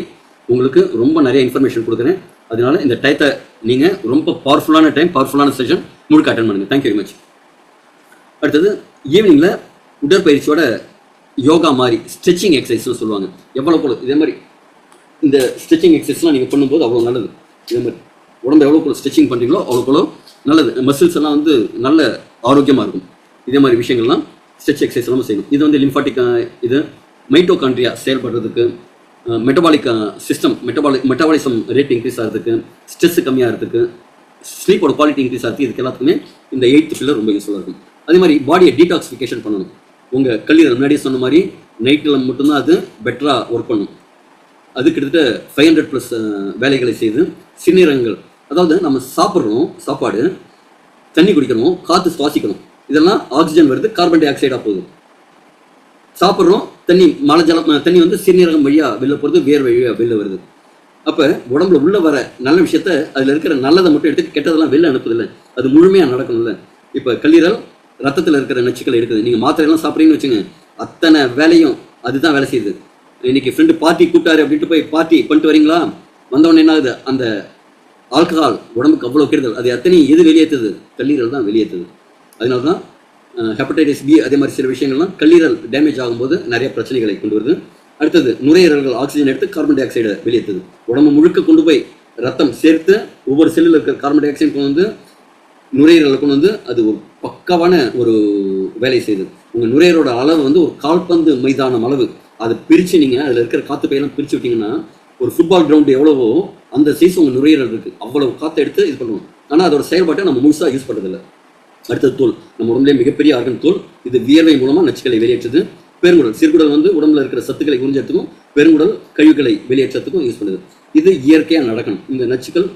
உங்களுக்கு ரொம்ப நிறைய இன்ஃபர்மேஷன் கொடுக்குறேன். அதனால இந்த டயத்தை நீங்கள் ரொம்ப பவர்ஃபுல்லான செஷன் முழுக்க அட்டன் பண்ணுங்கள். Thank you very much. அடுத்தது ஈவினிங்கில் உடற்பயிற்சியோட யோகா மாதிரி ஸ்ட்ரெச்சிங் எக்ஸசைஸ்னு சொல்லுவாங்க. எவ்வளோ இதே மாதிரி இந்த ஸ்ட்ரெச்சிங் எக்ஸசைஸ்லாம் நீங்கள் பண்ணும்போது அவ்வளோ நல்லது. இதே மாதிரி உடம்பு எவ்வளோ ஸ்ட்ரெச்சிங் பண்ணுறீங்களோ அவ்வளோ நல்லது. மசில்ஸ் எல்லாம் வந்து நல்ல ஆரோக்கியமாக இருக்கும். இதே மாதிரி விஷயங்கள்லாம் ஸ்ட்ரெச் எக்ஸசைஸ் எல்லாம் செய்யணும். இது வந்து லிம்ஃபாட்டிக், இது மைட்டோகாண்ட்ரியா செயல்படுறதுக்கு, metabolic system, metabolism rate increase ஆகிறதுக்கு, ஸ்ட்ரெஸ் கம்மியாகிறதுக்கு, ஸ்லீப்போட குவாலிட்டி இன்க்ரீஸ் ஆகிறதுக்கு, இதுக்கு எல்லாத்துக்குமே இந்த 8th பில்லர் ரொம்ப யூஸ்ஃபுல்லாக இருக்கும். அதே மாதிரி பாடியை டீடாக்சிஃபிகேஷன் பண்ணணும். உங்கள் கல்லீரல் முன்னாடியே சொன்ன மாதிரி நைட்டில் மட்டும்தான் அது பெட்டராக ஒர்க் பண்ணும். அது கிட்டத்தட்ட 500+ வேலைகளை செய்து சிறுநீரகங்கள், அதாவது நம்ம சாப்பிட்றோம் சாப்பாடு, தண்ணி குடிக்கணும், காற்று சுவாசிக்கணும், இதெல்லாம் ஆக்சிஜன் வருது, கார்பன் டை ஆக்சைடாக போகுது. சாப்பிட்றோம், தண்ணி வந்து சிறுநீரகம் வழியாக வெளில போகிறது, வேர் வழியாக வெளில வருது. அப்போ உடம்புல உள்ளே வர நல்ல விஷயத்த, அதில் இருக்கிற நல்லதை மட்டும் எடுத்து கெட்டதெல்லாம் வெளில அனுப்புதில்லை. அது முழுமையாக நடக்கணும்ல. இப்போ கல்லீரல் ரத்தத்தில் இருக்கிற நச்சுக்களை எடுக்குது. நீங்கள் மாத்திரையெல்லாம் சாப்பிட்றீங்கன்னு வச்சுங்க, அத்தனை வேலையும் அதுதான் வேலை செய்யுது. இன்னைக்கு ஃப்ரெண்டு பார்ட்டி கூப்பிட்டாரு அப்படின்ட்டு போய் பார்ட்டி பண்ணிட்டு வரீங்களா, வந்தவொடனே என்ன ஆகுது, அந்த ஆல்கஹால் உடம்புக்கு அவ்வளோ கெடுதல். அது அத்தனையும் எது வெளியேற்றுது, கல்லீரல் தான் வெளியேற்றுது. அதனால தான் ஹெப்படைட்டிஸ் பி அதே மாதிரி சில விஷயங்கள்லாம் கல்லீரல் டேமேஜ் ஆகும்போது நிறைய பிரச்சனைகளை கொண்டு வருது. அடுத்தது நுரையீரல்கள் ஆக்சிஜன் எடுத்து கார்பன் டை ஆக்சைடை வெளியேற்றுது. உடம்பு முழுக்க கொண்டு போய் ரத்தம் சேர்த்து ஒவ்வொரு செல்லில் இருக்கிற கார்பன் டை ஆக்சைடு கொண்டு வந்து நுரையீரலை கொண்டு வந்து அது ஒரு பக்காவான ஒரு வேலை செய்யுது. உங்கள் நுரையீரலோட அளவு வந்து ஒரு கால்பந்து மைதானம் அளவு. அதை பிரித்து நீங்கள் அதில் இருக்கிற காற்று பையெல்லாம் பிரித்து விட்டிங்கன்னா ஒரு ஃபுட்பால் கிரவுண்டு எவ்வளவோ அந்த சைஸ் உங்கள் நுரையீரல் இருக்குது. அவ்வளோ காற்றை எடுத்து இது பண்ணுவோம். ஆனால் அதோட செயல்பாட்டை நம்ம முழுசாக யூஸ் பண்ணுறதில்லை. அடுத்தது தோல். நம்ம உடம்புலேயே மிகப்பெரிய ஆர்கன் தோல். இது வியர்வை மூலமாக நச்சுக்களை வெளியேற்றுது. பெருங்குடல், சிறுகுடல் வந்து உடம்புல இருக்கிற சத்துக்களை உறிஞ்சத்துக்கும், பெருங்குடல் கழிவுகளை வெளியேற்றத்துக்கும் யூஸ் பண்ணுது. இது இயற்கையாக நடக்கணும். இந்த நச்சுக்கள்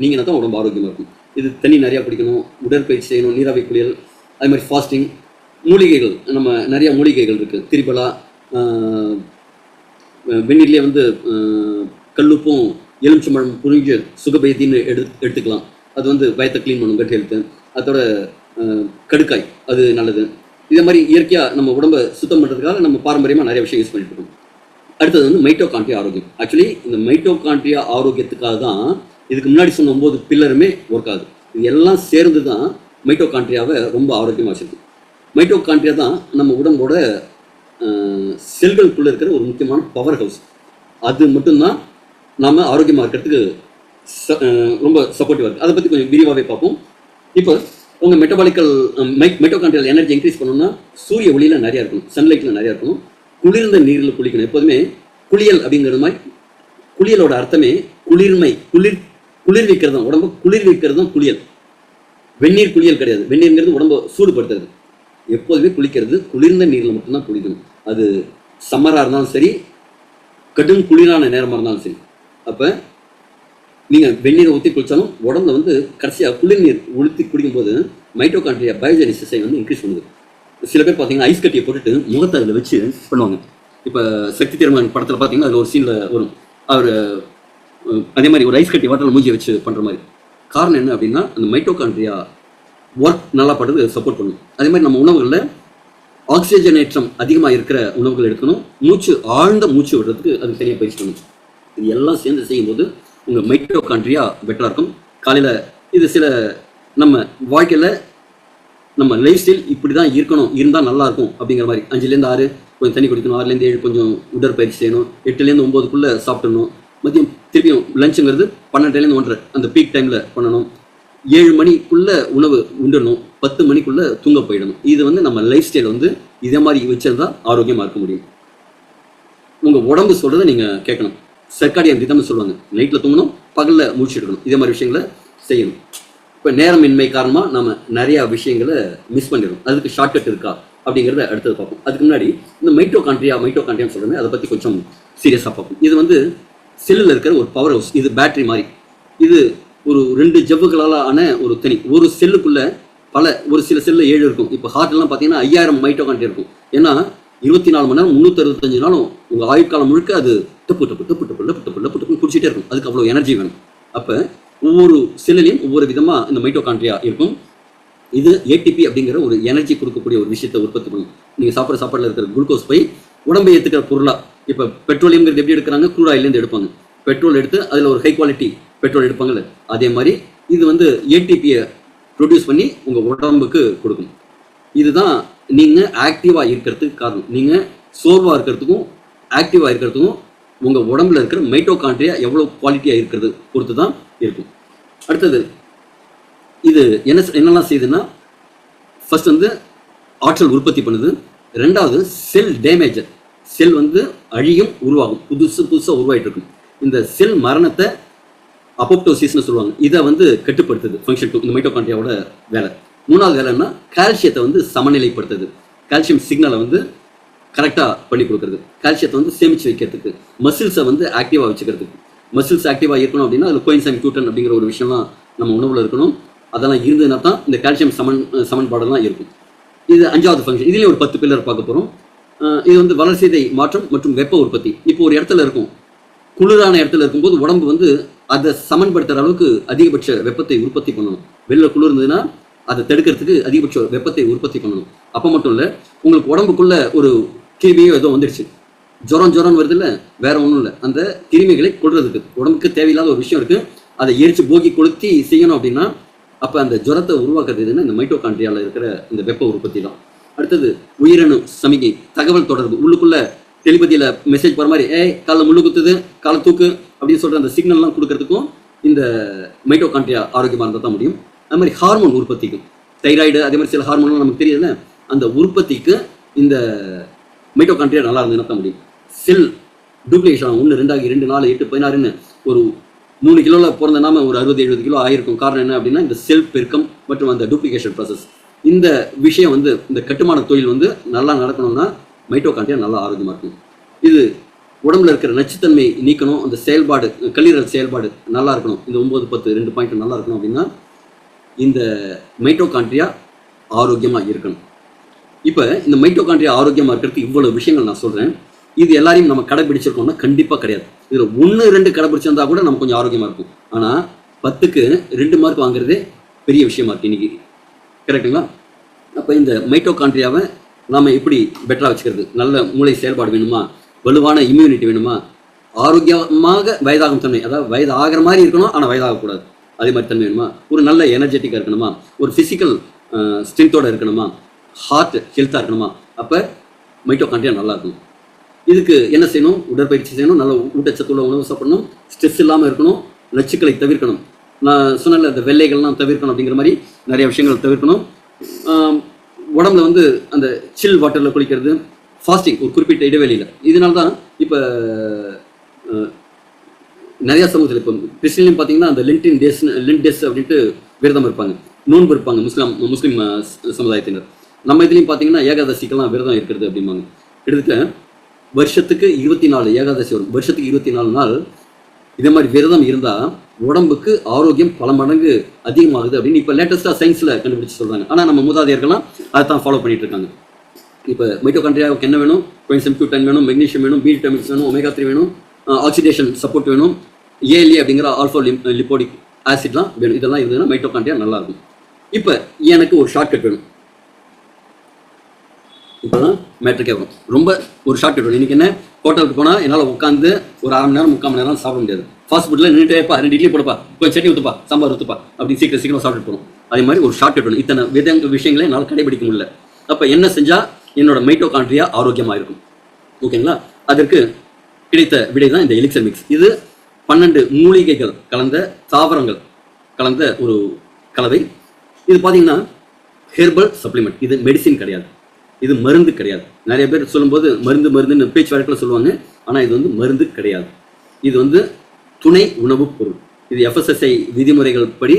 நீங்கன்னா தான் உடம்பு ஆரோக்கியமாக இருக்கும். இது தண்ணி நிறையா குடிக்கணும், உடற்பயிற்சி செய்யணும், நீராவி குளியல், அது மாதிரி ஃபாஸ்டிங், மூலிகைகள். நம்ம நிறையா மூலிகைகள் இருக்குது. திரிபலா, வெந்நீர்லேயே வந்து கல்லுப்பும் எலுமிச்சம்பழம் புரிஞ்சு சுகபேதின்னு எடுத்துக்கலாம். அது வந்து வயத்தை க்ளீன் பண்ணும், கட் ஹெல்த்து. அதோட கடுக்காய் அது நல்லது. இதே மாதிரி இயற்கையாக நம்ம உடம்பை சுத்தம் பண்ணுறதுக்காக நம்ம பாரம்பரியமாக நிறைய விஷயம் யூஸ் பண்ணிட்டு இருக்கோம். அடுத்தது வந்து மைட்டோகாண்ட்ரியா ஆரோக்கியம். ஆக்சுவலி இந்த மைட்டோகாண்ட்ரியா ஆரோக்கியத்துக்காக தான் இதுக்கு முன்னாடி சொன்ன 9 பில்லருமே ஒர்க் ஆகுது. இது எல்லாம் சேர்ந்து தான் மைட்டோகாண்ட்ரியாவை ரொம்ப ஆரோக்கியமாக வச்சுருக்கு. மைட்டோகாண்ட்ரியா தான் நம்ம உடம்போட செல்களுக்குள்ளே இருக்கிற ஒரு முக்கியமான பவர் ஹவுஸ். அது மட்டும்தான் நாம் ஆரோக்கியமாக இருக்கிறதுக்கு ரொம்ப சப்போர்ட்டிவாக இருக்குது. அதை பற்றி கொஞ்சம் விரிவாகவே பார்ப்போம். இப்போ உங்கள் மைட்டோகாண்ட்ரியல் எனர்ஜி இன்க்ரீஸ் பண்ணணும்னா சூரிய ஒளியில் நிறையா இருக்கணும், சன்லைட்டில் நிறையா இருக்கணும், குளிர்ந்த நீரில் குளிக்கணும். எப்போதுமே குளியல் அப்படிங்கிற மாதிரி, குளியலோட அர்த்தமே குளிர்மை, குளிர்விக்கிறது தான், உடம்பு குளிர்விக்கிறது தான் குளியல். வெந்நீர் குளியல் கிடையாது. வெந்நீருங்கிறது உடம்பை சூடுபடுத்துறது. எப்போதுமே குளிக்கிறது குளிர்ந்த நீரில் மட்டும்தான் குளிக்கணும். அது சம்மராக இருந்தாலும் சரி, கடும் குளிரான நேரமாக இருந்தாலும் சரி. அப்போ நீங்கள் வெந்நீரை ஊற்றி குளித்தாலும் உடம்புல வந்து கடைசியாக குளிர் நீர் ஊற்றி குடிக்கும்போது மைட்டோகாண்ட்ரியா பயோஜெனிசிஸை வந்து இன்க்ரீஸ் பண்ணுது. சில பேர் பார்த்தீங்கன்னா ஐஸ் கட்டியை போட்டுட்டு முகத்தை அதில் வச்சு பண்ணுவாங்க. இப்போ சக்தி திருமகன் படத்தில் பார்த்தீங்கன்னா அதில் ஒரு சீனில் வரும், அவர் அதே மாதிரி ஒரு ஐஸ் கட்டி வாட்டரில் மூஞ்சியை வச்சு பண்ணுற மாதிரி. காரணம் என்ன அப்படின்னா, அந்த மைட்டோகாண்ட்ரியா ஒர்க் நல்லா பண்ணுறது சப்போர்ட் பண்ணும். அதே மாதிரி நம்ம உணவுகளில் ஆக்சிஜனேற்றம் அதிகமாக இருக்கிற உணவுகள் எடுக்கணும். ஆழ்ந்த மூச்சு விடுறதுக்கு அது தனியாக பயிற்சி பண்ணணும். இது எல்லாம் சேர்ந்து செய்யும்போது உங்கள் மைட்டோகாண்ட்ரியா பெட்டராக இருக்கும். காலையில் இது சில நம்ம வாழ்க்கையில் நம்ம லைஃப் ஸ்டைல் இப்படி தான் இருக்கணும், இருந்தால் நல்லாயிருக்கும் அப்படிங்கிற மாதிரி 5லேருந்து 6 கொஞ்சம் தண்ணி குடிக்கணும், 6லேருந்து 7 கொஞ்சம் உடற்பயிற்சி செய்யணும், 8லேருந்து 9க்குள்ளே சாப்பிடணும், மதியம் திருப்பியும் லஞ்சுங்கிறது 12லேருந்து 1:30 அந்த பீக் டைமில் பண்ணணும். 7 மணிக்குள்ள உணவு உண்டணும், 10 மணிக்குள்ள தூங்க போயிடணும். இது வந்து நம்ம லைஃப் ஸ்டைல் வந்து இதே மாதிரி வச்சிருந்தா ஆரோக்கியமாக இருக்க முடியும். உங்கள் உடம்பு சொல்கிறத நீங்கள் கேட்கணும். சர்க்காடியன் ரிதம்னு சொல்லுவாங்க, நைட்டில் தூங்கணும், பகலில் முடிச்சுட்டு இதே மாதிரி விஷயங்களை செய்யணும். இப்போ நேரமின்மை காரணமாக நம்ம நிறையா விஷயங்களை மிஸ் பண்ணிடுறோம். அதுக்கு ஷார்ட்கட் இருக்கா அப்படிங்கிறத அடுத்தது பார்ப்போம். அதுக்கு முன்னாடி இந்த மைட்டோகாண்ட்ரியான்னு சொல்கிறேன், அதை பற்றி கொஞ்சம் சீரியஸாக பார்ப்போம். இது வந்து செல்லில் இருக்கிற ஒரு பவர் ஹவுஸ். இது பேட்டரி மாதிரி. இது ஒரு 2 ஜவ்வுகளால் ஆன ஒரு தனி. ஒரு செல்லுக்குள்ளே ஒரு சில செல்லில் 7 இருக்கும். இப்போ ஹார்ட்லாம் பார்த்தீங்கன்னா 5000 மைட்டோகாண்ட்ரியா இருக்கும். ஏன்னா 24 மணி நேரம் 365 நாளும் உங்கள் ஆயுட்காலம் முழுக்க அது டப்பு டப்பு டப்பு டப்பு டப்பு டப்பு டப்பு டப்பு குடிச்சிட்டே இருக்கும். அதுக்கு அவ்வளோ எனர்ஜி வேணும். அப்போ ஒவ்வொரு செல்லுலையும் ஒவ்வொரு விதமாக இந்த மைட்டோகாண்ட்ரியா இருக்கும். இது ஏடிபி அப்படிங்கிற ஒரு எனர்ஜி கொடுக்கக்கூடிய ஒரு விஷயத்தை உற்பத்தி பண்ணும். நீங்கள் சாப்பிட்ற சாப்பாட்டில் இருக்கிற குளுக்கோஸ் போய் உடம்பை ஏற்றுக்கிற பொருளாக, இப்போ பெட்ரோலியம்ங்கிறது எப்படி எடுக்கிறாங்க, க்ரூட் ஆயிலேருந்து எடுப்பாங்க. பெட்ரோல் எடுத்து அதில் ஒரு ஹை குவாலிட்டி பெட்ரோல் எடுப்பாங்கல்ல, அதே மாதிரி இது வந்து ஏடிபியை ப்ரொடியூஸ் பண்ணி உங்கள் உடம்புக்கு கொடுக்கும். இதுதான் நீங்கள் ஆக்டிவாக இருக்கிறதுக்கு காரணம். நீங்கள் சோர்வாக இருக்கிறதுக்கும் ஆக்டிவாக இருக்கிறதுக்கும் உங்கள் உடம்புல இருக்கிற மைட்டோகாண்ட்ரியா எவ்வளோ குவாலிட்டியாக இருக்கிறது பொறுத்து தான் இருக்கும். அடுத்தது இது என்னெல்லாம் செய்யுதுன்னா, ஃபர்ஸ்ட் வந்து ஆற்றல் உற்பத்தி பண்ணுது. 2வது செல் டேமேஜர். செல் வந்து அழியும், உருவாகும், புதுசாக உருவாகிட்டு இருக்கும். இந்த செல் மரணத்தை அப்போப்டோசிஸ்னு சொல்லுவாங்க. இதை வந்து கட்டுப்படுத்துது. ஃபங்க்ஷன் 2 இந்த மைட்டோகாண்ட்ரியாவோட வேலை. 3வது வேலைன்னா கால்சியத்தை வந்து சமநிலைப்படுத்துது. கால்சியம் சிக்னலை வந்து கரெக்டாக பண்ணி கொடுக்குறது. கால்சியத்தை வந்து சேமித்து வைக்கிறதுக்கு, மசில்ஸை வந்து ஆக்டிவாக வச்சுக்கிறதுக்கு. மசில்ஸ் ஆக்டிவாக இருக்கணும் அப்படின்னா அதில் கோயின்சைம் Q10 அப்படிங்கிற ஒரு விஷயம்லாம் நம்ம உணவில் இருக்கணும். அதெல்லாம் இருந்ததுன்னா தான் இந்த கால்சியம் சமன்பாடெல்லாம் இருக்கும். இது 5வது ஃபங்க்ஷன். இதுலேயும் ஒரு 10 பில்லர் பார்க்க போகிறோம். இது வந்து வளர்சிதை மாற்றம் மற்றும் வெப்ப உற்பத்தி. இப்போ ஒரு இடத்துல இருக்கும், குளிரான இடத்துல இருக்கும்போது உடம்பு வந்து அதை சமன்படுத்துகிற அளவுக்கு அதிகபட்ச வெப்பத்தை உற்பத்தி பண்ணணும். வெளில குளிர் இருந்ததுன்னா அதை தடுக்கிறதுக்கு அதிகபட்ச வெப்பத்தை உற்பத்தி பண்ணணும். அப்போ மட்டும் இல்லை, உங்களுக்கு உடம்புக்குள்ள ஒரு கிருமியோ ஏதோ வந்துடுச்சு, ஜுரம் வருது இல்லை, வேற ஒன்றும் இல்லை, அந்த கிருமிகளை கொள்றதுக்கு உடம்புக்கு தேவையில்லாத ஒரு விஷயம் இருக்குது, அதை எரிச்சு போக்கி கொளுத்தி செய்யணும் அப்படின்னா அப்போ அந்த ஜுரத்தை உருவாக்குறது எதுன்னா இந்த மைட்டோகாண்ட்ரியாவில் இருக்கிற இந்த வெப்ப உற்பத்தி தான். அடுத்தது உயிரணு சமிகை, தகவல் தொடர்பு. உள்ளுக்குள்ள டெலிபதியில் மெசேஜ் போகிற மாதிரி காலை முள்ளு குத்துது, காலை தூக்கு அப்படின்னு சொல்கிற அந்த சிக்னல்லாம் கொடுக்கறதுக்கும் இந்த மைட்டோகாண்ட்ரியா ஆரோக்கியமாக இருந்தால் தான் முடியும். அது மாதிரி ஹார்மோன் உற்பத்திக்கும், தைராய்டு அதே மாதிரி சில ஹார்மோன்லாம் நமக்கு தெரியல, அந்த உற்பத்திக்கு இந்த மைட்டோகாண்ட்ரியா நல்லா இருந்ததுன்னா தான் முடியும். செல் டூப்ளிகேஷன் 1 2 ஆகி 2 4 8 16ன்னு ஒரு 3 கிலோவில் பிறந்த நாம ஒரு 60-70 கிலோ ஆகிருக்கும். காரணம் என்ன அப்படின்னா இந்த செல் பெருக்கம் மற்றும் அந்த டூப்ளிகேஷன் ப்ராசஸ். இந்த விஷயம் வந்து இந்த கட்டுமான தொழில் வந்து நல்லா நடக்கணும்னா மைட்டோகாண்ட்ரியா நல்லா ஆரோக்கியமாக இருக்கும். இது உடம்புல இருக்கிற நச்சுத்தன்மை நீக்கணும், அந்த செயல்பாடு கல்லீரல் செயல்பாடு நல்லா இருக்கணும், இந்த 9 10 2 பாயிண்ட் நல்லா இருக்கணும் அப்படின்னா இந்த மைட்டோகாண்ட்ரியா ஆரோக்கியமாக இருக்கணும். இப்போ இந்த மைட்டோகாண்ட்ரியா ஆரோக்கியமாக இருக்கிறதுக்கு இவ்வளோ விஷயங்கள் நான் சொல்கிறேன். இது எல்லாரையும் நம்ம கடைபிடிச்சிருக்கோம்னா கண்டிப்பாக கிடையாது. இதில் 1 2 கடைபிடிச்சிருந்தா கூட நம்ம கொஞ்சம் ஆரோக்கியமாக இருக்கும். ஆனால் 10க்கு 2 மார்க் வாங்குறதே பெரிய விஷயமா இருக்கு இன்னைக்கு. கரெக்டுங்களா? அப்போ இந்த மைட்டோகாண்ட்ரியாவை நாம் எப்படி பெட்டராக வச்சுக்கிறது? நல்ல மூளை செயல்பாடு வேணுமா, வலுவான இம்யூனிட்டி வேணுமா, ஆரோக்கியமாக வயதாகும் தன்மை, அதாவது வயது ஆகிற மாதிரி இருக்கணும் ஆனால் வயதாகக்கூடாது, அதே மாதிரி தன்மை வேணுமா, ஒரு நல்ல எனர்ஜெட்டிக்காக இருக்கணுமா, ஒரு ஃபிசிக்கல் ஸ்ட்ரென்த்தோடு இருக்கணுமா, ஹார்ட் ஹெல்த்தாக இருக்கணுமா, அப்போ மைட்டோகாண்ட்ரியா நல்லா இருக்கணும். இதுக்கு என்ன செய்யணும்? உடற்பயிற்சி செய்யணும், நல்ல ஊட்டச்சத்துள்ள உணவு சாப்பிடணும், ஸ்ட்ரெஸ் இல்லாமல் இருக்கணும், நச்சுக்களை தவிர்க்கணும். நான் சொன்னல இந்த வெள்ளைகள்லாம் தவிர்க்கணும், அப்படிங்கிற மாதிரி நிறைய விஷயங்கள் தவிர்க்கணும். உடம்புல வந்து அந்த சில் வாட்டரில் குளிக்கிறது, ஃபாஸ்டிங் ஒரு குறிப்பிட்ட இடைவெளியில். இதனால தான் இப்போ நிறையா சமூகத்தில் இப்போ கிறிஸ்டின்லையும் பார்த்தீங்கன்னா அந்த லென்ட் டேஸ் அப்படின்ட்டு விரதம் இருப்பாங்க, நோன்பு இருப்பாங்க முஸ்லீம் சமுதாயத்தினர். நம்ம இதுலேயும் பார்த்தீங்கன்னா ஏகாதசிக்கெல்லாம் விரதம் இருக்கிறது அப்படிம்பாங்க. கிட்டத்தட்ட வருஷத்துக்கு 24 ஏகாதசி வரும். வருஷத்துக்கு 24 நாள் இதே மாதிரி விரதம் இருந்தால் உடம்புக்கு ஆரோக்கியம் பல மடங்கு அதிகமாகுது அப்படின்னு இப்போ லேட்டஸ்ட்டாக சயின்ஸில் கண்டுபிடிச்சு சொல்கிறாங்க. ஆனால் நம்ம மூதாதையர்கள்லாம் அதை தான் ஃபாலோ பண்ணிட்டு இருக்காங்க. இப்போ மைட்டோகாண்ட்ரியாவுக்கு என்ன வேணும்? கோயின்சைம் Q10 வேணும், மெக்னீஷியம் வேணும், பி விட்டமின்ஸ் வேணும், ஒமேகா 3 வேணும், ஆக்சிடேஷன் சப்போர்ட் வேணும், ALA அப்படிங்கிற ஆல்ஃபா லிப்போடிக் ஆசிட்லாம் வேணும். இதெல்லாம் இருந்ததுன்னா மைட்டோகாண்ட்ரியா நல்லாயிருக்கும். இப்போ எனக்கு ஒரு ஷார்ட்கட் வேணும். இப்போ தான் மேட்ருக்கே வரும். ரொம்ப ஒரு ஷார்ட்கட் வேணும். இன்றைக்கி என்ன, ஹோட்டலுக்கு போனால் என்னால் உட்காந்து ஒரு 1/2 மணி நேரம் 3/4 மணி நேரம் சாப்பிட முடியாது. ஃபாஸ்ட் ஃபுட்டில் நின்றுட்டேப்பா 2 இட்லி போடுப்பா, கொஞ்சம் சட்னி ஊற்றுப்பா, சாம்பார் ஊற்றுப்பா அப்படின்னு சீக்கிரம் சாப்பிட்டு போகிறோம். அதே மாதிரி ஒரு ஷார்ட்கட் வேணும். இத்தனை விஷயங்களே என்னால் கடைபிடிக்க முடியல. அப்போ என்ன செஞ்சால் என்னோட மைட்டோகாண்ட்ரியா ஆரோக்கியமாக இருக்கும்? ஓகேங்களா? அதற்கு கிடைத்த விடை தான் இந்த எலிக்சர் மிக்ஸ். இது 12 மூலிகைகள் கலந்த தாவரங்கள் கலந்த ஒரு கலவை. இது பார்த்தீங்கன்னா ஹெர்பல் சப்ளிமெண்ட். இது மெடிசின் கிடையாது, இது மருந்து கிடையாது. நிறைய பேர் சொல்லும்போது மருந்துன்னு பேச்சு வழக்கில் சொல்லுவாங்க. ஆனால் இது வந்து மருந்து கிடையாது, இது வந்து துணை உணவுப் பொருள். இது FSSAI விதிமுறைகள் படி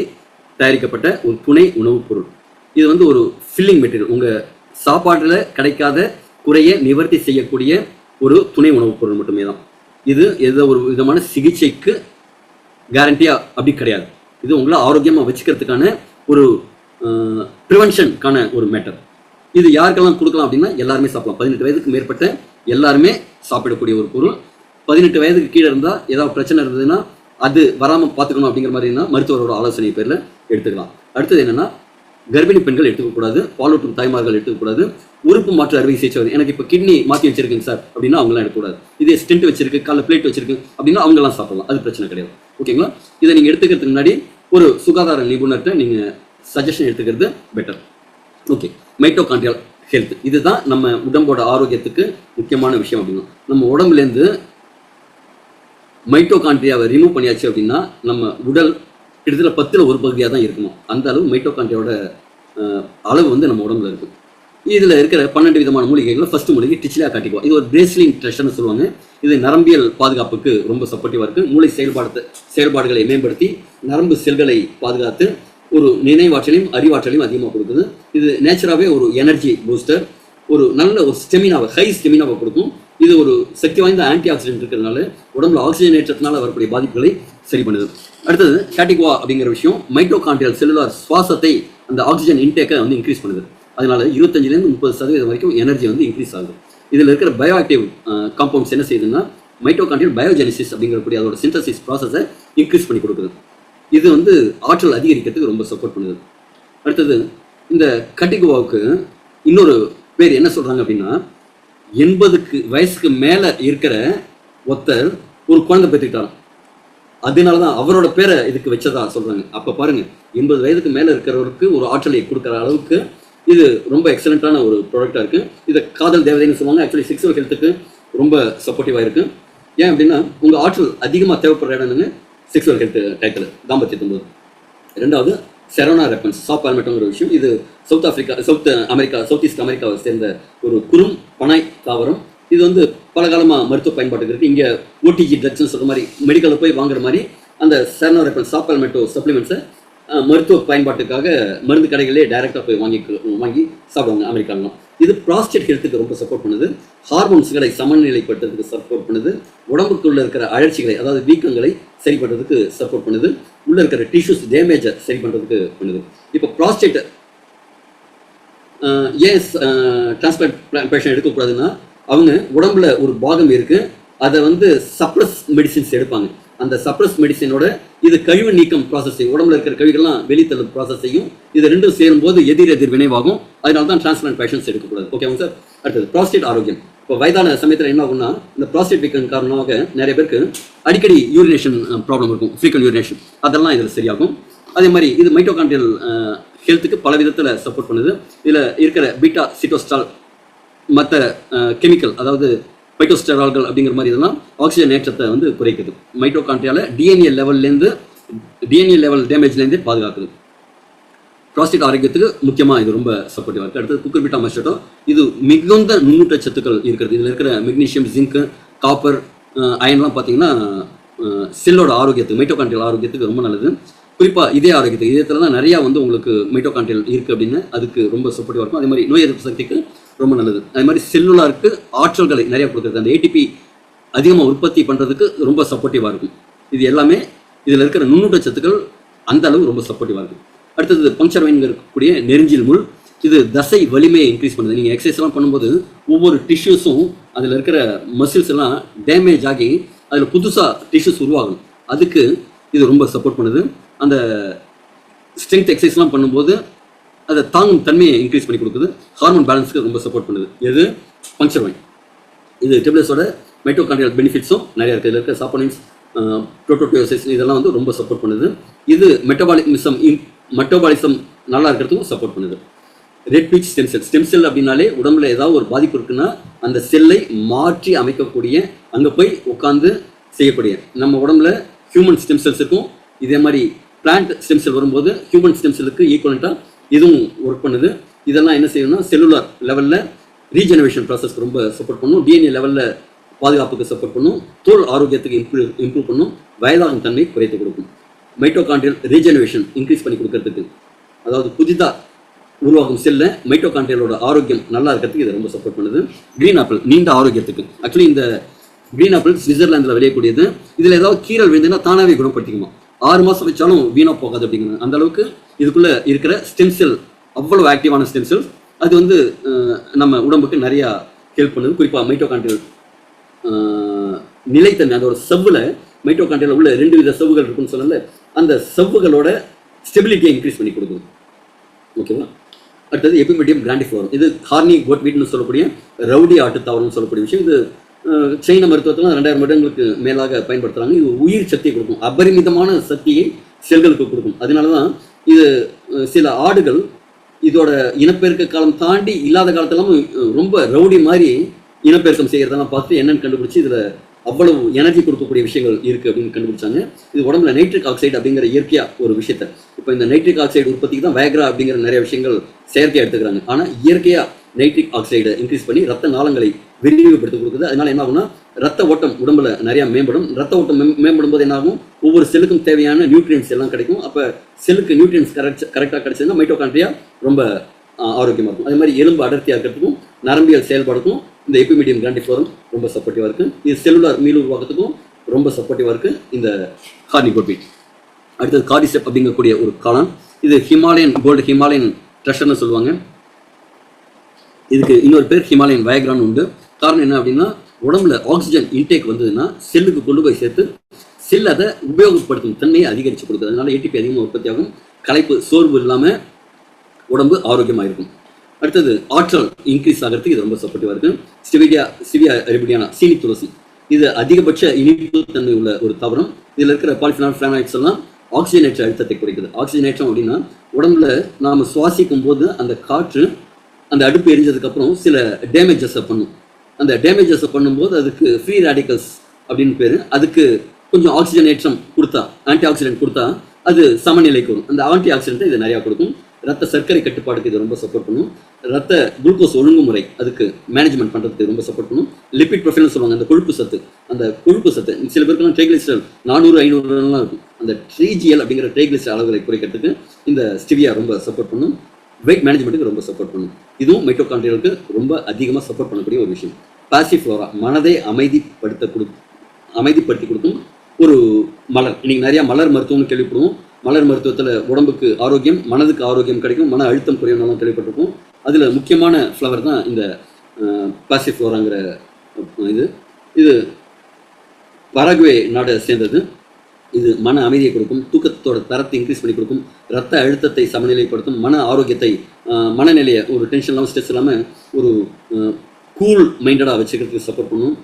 தயாரிக்கப்பட்ட ஒரு துணை உணவுப் பொருள். இது வந்து ஒரு ஃபில்லிங் மெட்டீரியல். உங்கள் சாப்பாட்டில் கிடைக்காத குறையை நிவர்த்தி செய்யக்கூடிய ஒரு துணை உணவுப் பொருள் மட்டுமே தான். இது ஏதோ ஒரு விதமான சிகிச்சைக்கு கேரண்டியா அப்படி கிடையாது. இது உங்களை ஆரோக்கியமாக வச்சுக்கிறதுக்கான ஒரு ப்ரிவென்ஷனுக்கான ஒரு மேட்டர். இது யாருக்கெல்லாம் கொடுக்கலாம் அப்படின்னா எல்லாருமே சாப்பிடலாம். 18 வயதுக்கு மேற்பட்ட எல்லாருமே சாப்பிடக்கூடிய ஒரு பொருள். 18 வயதுக்கு கீழே இருந்தால் ஏதாவது பிரச்சனை இருந்ததுன்னா அது வராமல் பார்த்துக்கணும் அப்படிங்கிற மாதிரினா மருத்துவரோட ஆலோசனை பேரில் எடுத்துக்கலாம். அடுத்தது என்னென்னா, கர்ப்பிணி பெண்கள் எடுத்துக்கக்கூடாது, பாலூட்டும் தாய்மார்கள் எடுத்துக்கக்கூடாது, உறுப்பு மாற்று அறுவை சிகிச்சை வருது. எனக்கு இப்போ கிட்னி மாற்றி வச்சிருக்குங்க சார் அப்படின்னா அவங்களாம் எடுக்கக்கூடாது. இதே ஸ்டென்ட் வச்சிருக்கு, காலில் பிளேட் வச்சிருக்கு அப்படின்னா அவங்களாம் சாப்பிடலாம், அது பிரச்சனை கிடையாது. ஓகேங்களா? இதை நீங்கள் எடுத்துக்கிறதுக்கு முன்னாடி ஒரு சுகாதார நிபுணர்கிட்ட நீங்கள் சஜஷன் எடுத்துக்கிறது பெட்டர். ஓகே, மைட்டோகாண்ட்ரியல் ஹெல்த் இதுதான் நம்ம உடம்போட ஆரோக்கியத்துக்கு முக்கியமான விஷயம். அப்படின்னா நம்ம உடம்புலேருந்து மைட்டோகாண்ட்ரியாவை ரிமூவ் பண்ணியாச்சு அப்படின்னா நம்ம உடல் கிட்டத்தட்ட 10ல் 1 பகுதியாக தான் இருக்கணும். அந்த அளவு மைட்டோகாண்ட்ரியாவோட அளவு வந்து நம்ம உடம்புல இருக்குது. இதில் இருக்கிற 12 விதமான மூலிகைகள் ஃபர்ஸ்ட் மூலிகை டிச்சிலியா காட்டிக்குவா. இது ஒரு பிரேஸ்லிங் ட்ரெஷர்னு சொல்லுவாங்க. இது நரம்பியல் பாதுகாப்புக்கு ரொம்ப சப்போர்ட்டிவாக இருக்குது. மூளை செயல்பாடுகளை மேம்படுத்தி நரம்பு செல்களை பாதுகாத்து ஒரு நினைவாற்றலையும் அறிவாற்றலையும் அதிகமாக கொடுக்குது. இது நேச்சராகவே ஒரு எனர்ஜி பூஸ்டர், ஒரு நல்ல ஒரு ஸ்டெமினாவை, ஹை ஸ்டெமினாவை கொடுக்கும். இது ஒரு சக்தி வாய்ந்த ஆன்டி ஆக்சிடென்ட் இருக்கிறதுனால உடம்புல ஆக்சிஜன் ஏற்றத்தினால வரக்கூடிய பாதிப்புகளை சரி பண்ணுது. அடுத்தது கேட்டிகுவா அப்படிங்கிற விஷயம் மைட்டோகாண்ட்ரியல் செல்லுலார் சுவாசத்தை, அந்த ஆக்சிஜன் இன்டேக்கை வந்து இன்க்ரீஸ் பண்ணுது. அதனால 25லேருந்து 30% வரைக்கும் எனர்ஜி வந்து இன்க்ரீஸ் ஆகுது. இதில் இருக்கிற பயோ ஆக்டிவ் காம்பவுண்ட்ஸ் என்ன செய்யுதுன்னா மைட்டோகாண்ட்ரியல் பயோஜெனிசிஸ் அப்படிங்கக்கூடிய அதோட சிந்தசிஸ் ப்ராசஸை இன்க்ரீஸ் பண்ணி கொடுக்குது. இது வந்து ஆற்றல் அதிகரிக்கிறதுக்கு ரொம்ப சப்போர்ட் பண்ணுது. அடுத்தது இந்த கட்டிகுவாவுக்கு இன்னொரு பேர் என்ன சொல்கிறாங்க அப்படின்னா, 80 வயசுக்கு மேலே இருக்கிற ஒருத்தர் ஒரு குழந்தை பெற்றுக்கிட்டாராம். அதனால தான் அவரோட பேரை இதுக்கு வச்சதா சொல்கிறாங்க. அப்போ பாருங்கள், 80 வயதுக்கு மேலே இருக்கிறவருக்கு ஒரு ஆற்றலை கொடுக்குற அளவுக்கு இது ரொம்ப எக்ஸலண்ட்டான ஒரு ப்ராடக்டாக இருக்குது. இதை காதல் தேவதைன்னு சொல்லுவாங்க. ஆக்சுவலி செக்ஸுவல் ஹெல்த்துக்கு ரொம்ப சப்போர்ட்டிவாக இருக்குது. ஏன் அப்படின்னா உங்கள் ஆற்றல் அதிகமாக தேவைப்படுற இடம்னு செக்ஸுவல் ஹெல்த் டைட்டில் தாம்பத்தியத்தும் போது. ரெண்டாவது செரோனா ரெப்பன்ஸ் சாப் ஆல்மெட்டோங்கிற விஷயம். இது சவுத் ஈஸ்ட் அமெரிக்காவை சேர்ந்த ஒரு குறும் பனாய் தாவரம். இது வந்து பல காலமாக மருத்துவ பயன்பாட்டுக்கு இருக்குது. இங்கே ஓடிஜி ட்ரக்ஸ்னு சொல்கிற மாதிரி மெடிக்கலில் போய் வாங்குற மாதிரி அந்த செரோனா ரெப்பன்ஸ் சாப் ஆல்மெட்டோ சப்ளிமெண்ட்ஸை மருத்துவ பயன்பாட்டுக்காக மருந்து கடைகளே டைரெக்டாக போய் வாங்கி சாப்பிடுவாங்க அமெரிக்காலாம். இது ப்ராஸ்டேட் ஹெல்த்துக்கு ரொம்ப சப்போர்ட் பண்ணுது. ஹார்மோன்ஸ்களை சமநிலைப்படுத்துறதுக்கு சப்போர்ட் பண்ணுது. உடம்புக்குள்ளே இருக்கிற அழற்சிகளை, அதாவது வீக்கங்களை சரி பண்ணுறதுக்கு சப்போர்ட் பண்ணுது. உள்ளே இருக்கிற டிஷ்யூஸ் டேமேஜை சரி பண்ணுறதுக்கு பண்ணுது. இப்போ ப்ராஸ்டேட் ஏன் டிரான்ஸ்பிளான்ட் பேஷண்ட் எடுக்கக்கூடாதுன்னா, அவங்க உடம்புல ஒரு பாகம் இருக்குது, அதை வந்து சப்ரஸ் மெடிசின்ஸ் எடுப்பாங்க. அந்த சப்ரஸ் மெடிசினோட இது கழிவு நீக்கம் ப்ராசஸையும், உடம்புல இருக்கிற கழிவுகள்லாம் வெளித்தள்ளும் ப்ராசஸையும், இது ரெண்டும் சேரும்போது எதிர் வினைவாகும். அதனால தான் டிரான்ஸ்பிளான்ட் பேஷண்ட்ஸ் எடுக்கக்கூடாது. ஓகேவா சார்? அடுத்தது ப்ராஸ்டேட் ஆரோக்கியம். இப்போ வயதான சமயத்தில் என்ன ஆகும்னா, இந்த ப்ராஸ்டேட் வீக்கம் காரணமாக நிறைய பேருக்கு அடிக்கடி யூரினேஷன் ப்ராப்ளம் இருக்கும், ஃப்ரீக்வென்ட் யூரினேஷன். அதெல்லாம் இதில் சரியாகும். அதே மாதிரி இது மைட்டோகாண்ட்ரியல் ஹெல்த்துக்கு பல விதத்தில் சப்போர்ட் பண்ணுது. இதில் இருக்கிற பீட்டா சிட்டோஸ்டால் மற்ற கெமிக்கல், அதாவது பைட்டோஸ்டெரால்கள் அப்படிங்கிற மாதிரி இதெல்லாம் ஆக்சிஜன் ஏற்றத்தை வந்து குறைக்குது. மைட்டோகாண்ட்ரியால டிஎன்ஏ லெவல் டேமேஜ்லேருந்தே பாதுகாக்குது. ப்ராஸ்டேட் ஆரோக்கியத்துக்கு முக்கியமாக இது ரொம்ப சப்போர்ட்டிவாக இருக்குது. அடுத்தது குக்குர்பிட்டா மஸ்டோ. இது மிகுந்த நுண்ணூட்ட சத்துக்கள் இருக்கிறது. இதில் இருக்கிற மெக்னீஷியம், ஜிங்க், காப்பர், அயன்லாம் பார்த்தீங்கன்னா செல்லோட ஆரோக்கியத்துக்கு, மைட்டோகாண்ட்ரியல் ஆரோக்கியத்துக்கு ரொம்ப நல்லது. குறிப்பாக இதய ஆரோக்கியத்துக்கு, இதயத்தில் தான் நிறையா வந்து உங்களுக்கு மைட்டோகாண்ட்ரியல் இருக்குது அப்படின்னு அதுக்கு ரொம்ப சப்போர்ட்டிவாக இருக்கும். அதே மாதிரி நோய் எதிர்ப்பு சக்திக்கு ரொம்ப நல்லது. அதே மாதிரி செல்லுலாருக்கு ஆற்றல்களை நிறையா கொடுக்குறது, அந்த ATP அதிகமாக உற்பத்தி பண்ணுறதுக்கு ரொம்ப சப்போர்ட்டிவாக இருக்கும். இது எல்லாமே இதில் இருக்கிற நுண்ணூட்ட சத்துக்கள் அந்த அளவு ரொம்ப சப்போர்ட்டிவாக இருக்கும். அடுத்தது பங்க்சர் வைன்ங்க இருக்கக்கூடிய நெருஞ்சில் முள். இது தசை வலிமையை இன்க்ரீஸ் பண்ணுது. நீங்கள் எக்ஸசைஸ்லாம் பண்ணும்போது ஒவ்வொரு டிஷ்யூஸும் அதில் இருக்கிற மசில்ஸ் எல்லாம் டேமேஜ் ஆகி அதில் புதுசாக டிஷ்யூஸ் உருவாகும். அதுக்கு இது ரொம்ப சப்போர்ட் பண்ணுது. அந்த ஸ்ட்ரென்த் எக்ஸசைஸ்லாம் பண்ணும்போது அதை தாங்கும் தன்மையை இன்க்ரீஸ் பண்ணி கொடுக்குது. ஹார்மோன் பேலன்ஸுக்கு ரொம்ப சப்போர்ட் பண்ணுது. எது? Puncture vine. இது டெப்லெட்ஸோட மைட்டோகாண்ட்ரியல் பெனிஃபிட்ஸும் நிறையா இருக்குது. இதில் இருக்கிற சாப்போனின்ஸ், புரோட்டோபியோசிஸ் இதெல்லாம் வந்து ரொம்ப சப்போர்ட் பண்ணுது. இது மெட்டபாலிசம் நல்லா இருக்கிறதுக்கும் சப்போர்ட் பண்ணுது. ரெட் பீச் ஸ்டெம் செல் அப்படின்னாலே உடம்புல ஏதாவது ஒரு பாதிப்பு இருக்குன்னா அந்த செல்லை மாற்றி அமைக்கக்கூடிய, அங்கே போய் உட்காந்து செய்யக்கூடிய, நம்ம உடம்புல ஹியூமன் ஸ்டெம் செல்ஸ் இருக்கும். இதே மாதிரி பிளான்ட் ஸ்டெம் செல் வரும்போது ஹியூமன் ஸ்டெம் செல்லுக்கு ஈக்குவலண்ட்டாக இதுவும் ஒர்க் பண்ணுது. இதெல்லாம் என்ன செய்யணும்னா செல்லுலார் லெவலில் ரீஜெனரேஷன் ப்ராசஸ்க்கு ரொம்ப சப்போர்ட் பண்ணும், டிஎன்ஏ லெவலில் பாதுகாப்புக்கு சப்போர்ட் பண்ணும், தோல் ஆரோக்கியத்துக்கு இம்ப்ரூவ் பண்ணும், வயதாகும் தன்மை குறைத்து கொடுக்கும். மைட்டோகாண்ட்ரியல் ரீஜெனரேஷன் இன்க்ரீஸ் பண்ணி கொடுக்கறதுக்கு, அதாவது புதிதாக உருவாகும் செல்ல மைட்டோகாண்ட்ரியலோட ஆரோக்கியம் நல்லா இருக்கிறதுக்கு இது ரொம்ப சப்போர்ட் பண்ணுது. கிரீன் ஆப்பிள் நீண்ட ஆரோக்கியத்துக்கு. ஆக்சுவலி இந்த கிரீன் ஆப்பிள் சுவிட்சர்லாந்தில் விளையக்கூடியது. இதில் ஏதாவது கீரல் விழுந்துன்னா தானாகவே குணப்படுத்திக்குமா, 6 மாதம் வச்சாலும் வீணாக போகாது அப்படிங்கிறது. அந்த அளவுக்கு இதுக்குள்ளே இருக்கிற ஸ்டெம் செல் அவ்வளோ ஆக்டிவான ஸ்டெம் செல்ஸ். அது வந்து நம்ம உடம்புக்கு நிறையா ஹெல்ப் பண்ணுது. குறிப்பாக மைட்டோகாண்ட்ரியல் நிலைத்தன்மை, அதோட செவ்வில் மைட்டோகாண்ட்ரியல் உள்ள 2 வித செவ்வுகள் இருக்குன்னு சொல்லல, அந்த செவ்வுகளோட ஸ்டெபிலிட்டியை இன்க்ரீஸ் பண்ணி கொடுக்குது. ஓகேவா? அடுத்தது எபிமெடியம் கிராண்டிஃப்ளோரம். இது ஹார்னி கோட்வீட்னு சொல்லக்கூடிய ரவுடி ஆட்டுத்தாவரம்னு சொல்லக்கூடிய விஷயம். இது சைன மருத்துவத்தில் 2000 வருடங்களுக்கு மேலாக பயன்படுத்துகிறாங்க. இது உயிர் சக்தியை கொடுக்கும், அபரிமிதமான சக்தியை செல்களுக்கு கொடுக்கும். அதனால தான் இது சில ஆடுகள் இதோட இனப்பெருக்க காலம் தாண்டி இல்லாத காலத்தெல்லாம் ரொம்ப ரவுடி மாதிரி இனப்பெருக்கம் செய்கிறதெல்லாம் பார்த்து என்னென்னு கண்டுபிடிச்சி இதில் அவ்வளவு எனர்ஜி கொடுக்கக்கூடிய விஷயங்கள் இருக்குது அப்படின்னு கண்டுபிடிச்சாங்க. இது உடம்புல நைட்ரிக் ஆக்சைடு அப்படிங்கிற இயற்கையாக ஒரு விஷயத்தை, இப்போ இந்த நைட்ரிக் ஆக்சைடு உற்பத்திக்கு தான் வயக்ரா அப்படிங்கிற நிறைய விஷயங்கள் செயற்கையாக எடுத்துக்கிறாங்க. ஆனால் இயற்கையாக நைட்ரிக் ஆக்சைடை இன்க்ரீஸ் பண்ணி ரத்த நாளங்களை விரிவுபடுத்தி கொடுக்குது. அதனால என்ன ஆகும்னா ரத்த ஓட்டம் உடம்புல நிறையா மேம்படும். ரத்த ஓட்டம் மேம்படும் போது என்ன ஆகும், ஒவ்வொரு செல்லுக்கும் தேவையான நியூட்ரியன்ஸ் எல்லாம் கிடைக்கும். அப்போ செல்லுக்கு நியூட்ரியன்ஸ் கரெக்டாக கிடைச்சதுன்னா மைட்டோகாண்ட்ரியா ரொம்ப ஆரோக்கியமாக இருக்கும். அதே மாதிரி எலும்பு அடர்த்தியாக இருக்கிறதுக்கும் நரம்பியல் செயல்பாடுக்கும் இந்த எபிமெடியம் கிராண்டிஃப்ளோரம் ரொம்ப சப்போர்ட்டிவாக இருக்குது. இது செல்லுலார் மீள் உருவாக்கத்துக்கும் ரொம்ப சப்போர்ட்டிவாக இருக்குது இந்த ஹார்னி கோட்வீட். அடுத்தது கார்டிசெப் அப்படிங்கக்கூடிய ஒரு காளான். இது ஹிமாலயன் கோல்டு, ஹிமாலயன் ட்ரெஷர்னு சொல்லுவாங்க. இதுக்கு இன்னொரு பேர் ஹிமாலயன் வயக்ரான்னு உண்டு. காரணம் என்ன அப்படின்னா, உடம்புல ஆக்சிஜன் இன்டேக் வந்ததுன்னா செல்லுக்கு கொண்டு போய் சேர்த்து செல் அதை உபயோகப்படுத்தும் தன்மையை அதிகரித்து கொடுக்குது. அதனால ஏடிபி அதிகமாக உற்பத்தி ஆகும், களைப்பு சோர்வு இல்லாமல் உடம்பு ஆரோக்கியமாக இருக்கும். அடுத்தது ஆற்றல் இன்க்ரீஸ் ஆகிறதுக்கு இது ரொம்ப சப்போர்ட்டிவாக இருக்குது. ஸ்டிவியா ரெபிடியானா, சீனி துளசி. இது அதிகபட்ச இனிப்பு தன்மை உள்ள ஒரு தாவரம். இதில் இருக்கிற பாலிஃபினால் ஃப்ளானாய்ட்ஸ் எல்லாம் ஆக்சிஜனேற்ற அழுத்தத்தை குறைக்குது. ஆக்சிஜனேற்றம் அப்படின்னா உடம்புல நாம் சுவாசிக்கும் போது அந்த காற்று அந்த அடுப்பு எரிஞ்சதுக்கப்புறம் சில டேமேஜஸை பண்ணும். அந்த டேமேஜஸை பண்ணும்போது அதுக்கு ஃப்ரீ ரேடிக்கல்ஸ் அப்படின்னு பேர். அதுக்கு கொஞ்சம் ஆக்சிஜனேற்றம் கொடுத்தா, ஆன்டி ஆக்சிடென்ட் கொடுத்தா அது சமநிலைக்கு வரும். அந்த ஆன்டி ஆக்சிடென்ட்டை இது நிறையா கொடுக்கும். ரத்த சர்க்கரை கட்டுப்பாடுக்கு இது ரொம்ப சப்போர்ட் பண்ணும். ரத்த குளுக்கோஸ் ஒழுங்குமுறை அதுக்கு மேனேஜ்மெண்ட் பண்ணுறதுக்கு ரொம்ப சப்போர்ட் பண்ணும். லிபிட் ப்ரொஃபைல்னு சொல்லுவாங்க, அந்த கொழுப்பு சத்து. அந்த கொழுப்பு சத்து சில பேருக்குலாம் ட்ரைக்ளிசரைட் 400-500 இருக்கும். அந்த 3GL அப்படிங்கிற ட்ரைக்ளிசரைட் அளவுகளை குறைக்கிறதுக்கு இந்த ஸ்டிவியா ரொம்ப சப்போர்ட் பண்ணும். வெயிட் மேனேஜ்மெண்ட்டுக்கு ரொம்ப சப்போர்ட் பண்ணும். இதுவும் மைட்டோகாண்ட்ரியலுக்கு ரொம்ப அதிகமாக சப்போர்ட் பண்ணக்கூடிய ஒரு விஷயம். பாசிஃப்ளோரா, மனதை அமைதிப்படுத்தி கொடுக்கும் ஒரு மலர். இன்னைக்கு நிறையா மலர் மருத்துவம்னு கேள்விப்படுவோம். மலர் மருத்துவத்தில் உடம்புக்கு ஆரோக்கியம், மனதுக்கு ஆரோக்கியம் கிடைக்கும், மன அழுத்தம் குறையணும்லாம் கேள்விப்பட்டிருக்கும். அதில் முக்கியமான ஃப்ளவர் தான் இந்த பாசிஃப்ளோராங்கிற இது பராகுவே நாடை சேர்ந்தது. இது மன அமைதியை கொடுக்கும், தூக்கத்தோட தரத்தை இன்க்ரீஸ் பண்ணி கொடுக்கும், ரத்த அழுத்தத்தை சமநிலைப்படுத்தும், மன ஆரோக்கியத்தை, மனநிலையை ஒரு டென்ஷன் இல்லாமல் ஸ்ட்ரெஸ் இல்லாமல் ஒரு கூல் மைண்டடாக வச்சுக்கிறதுக்கு சப்போர்ட் பண்ணும்.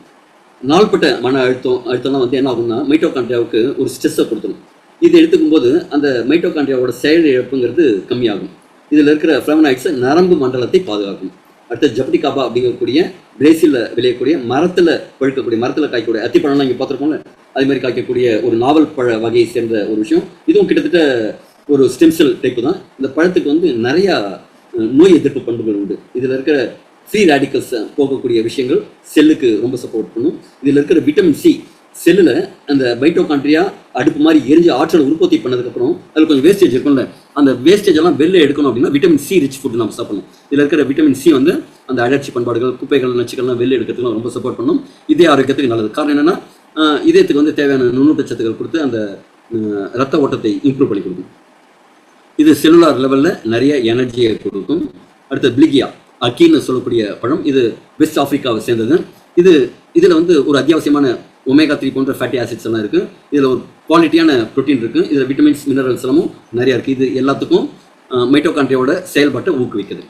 நாள்பட்ட மன அழுத்தம்லாம் வந்து என்ன ஆகும்னா மைட்டோகாண்ட்ரியாவுக்கு ஒரு ஸ்ட்ரெஸ்ஸை கொடுத்துரும். இது எடுத்துக்கும் போது அந்த மைட்டோகாண்ட்ரியாவோட செயல் இழப்புங்கிறது கம்மியாகும். இதில் இருக்கிற ஃப்ளவனாய்ட்ஸ் நரம்பு மண்டலத்தை பாதுகாக்கும். அடுத்த ஜப்டிகாபா அப்படிங்கக்கூடிய பிரேசிலில் விளையக்கூடிய மரத்தில் காய்க்கக்கூடிய அத்திப்பழம்லாம் இங்கே பார்த்துருக்கோம்ல, அது மாதிரி காய்க்கக்கூடிய ஒரு நாவல் பழ வகையை சேர்ந்த ஒரு விஷயம். இதுவும் கிட்டத்தட்ட ஒரு ஸ்டெம் செல் டைப்பு தான். இந்த பழத்துக்கு வந்து நிறையா நோய் எதிர்ப்பு பண்புகள் உண்டு. இதில் இருக்கிற ஃப்ரீ ரேடிக்கல்ஸ் போகக்கூடிய விஷயங்கள் செல்லுக்கு ரொம்ப சப்போர்ட் பண்ணும். இதில் இருக்கிற விட்டமின் சி செல்லில் அந்த மைட்டோகாண்ட்ரியா அடுப்பு மாதிரி எரிஞ்சு ஆற்றல் உற்பத்தி பண்ணதுக்கப்புறம் அதில் கொஞ்சம் வேஸ்டேஜ் இருக்கும்ல, அந்த வேஸ்டேஜ் எல்லாம் வெளில எடுக்கணும் அப்படின்னா விட்டமின் சி ரிச் ஃபுட் நம்ம சாப்பிடணும். இதில் இருக்கிற விட்டமின் சி வந்து அந்த அழற்சி பண்பாடுகள், குப்பைகள், நச்சுக்கள்லாம் வெளில எடுக்கிறதுக்கு ரொம்ப சப்போர்ட் பண்ணும். இதே ஆரோக்கியத்துக்கு நல்லது. காரணம் என்னென்னா இதயத்துக்கு வந்து தேவையான நுண்ணூட்டச்சத்துக்கள் கொடுத்து அந்த ரத்த ஓட்டத்தை இம்ப்ரூவ் பண்ணி கொடுக்கும். இது செல்லுலார் லெவலில் நிறைய எனர்ஜியை கொடுக்கும். அடுத்து பிளிகியா அக்கீன்னு சொல்லக்கூடிய பழம். இது வெஸ்ட் ஆஃப்ரிக்காவை சேர்ந்தது. இதில் வந்து ஒரு அத்தியாவசியமான ஒமேகா 3 போன்ற ஃபேட்டி ஆசிட்ஸ் எல்லாம் இருக்குது. இதில் ஒரு குவாலிட்டியான ப்ரோட்டீன் இருக்குது. இதில் விட்டமின்ஸ், மினரல்ஸ் எல்லாமும் நிறையா இருக்குது. இது எல்லாத்துக்கும் மைட்டோகாண்ட்ரியாவோட செயல்பாட்டை ஊக்குவிக்குது.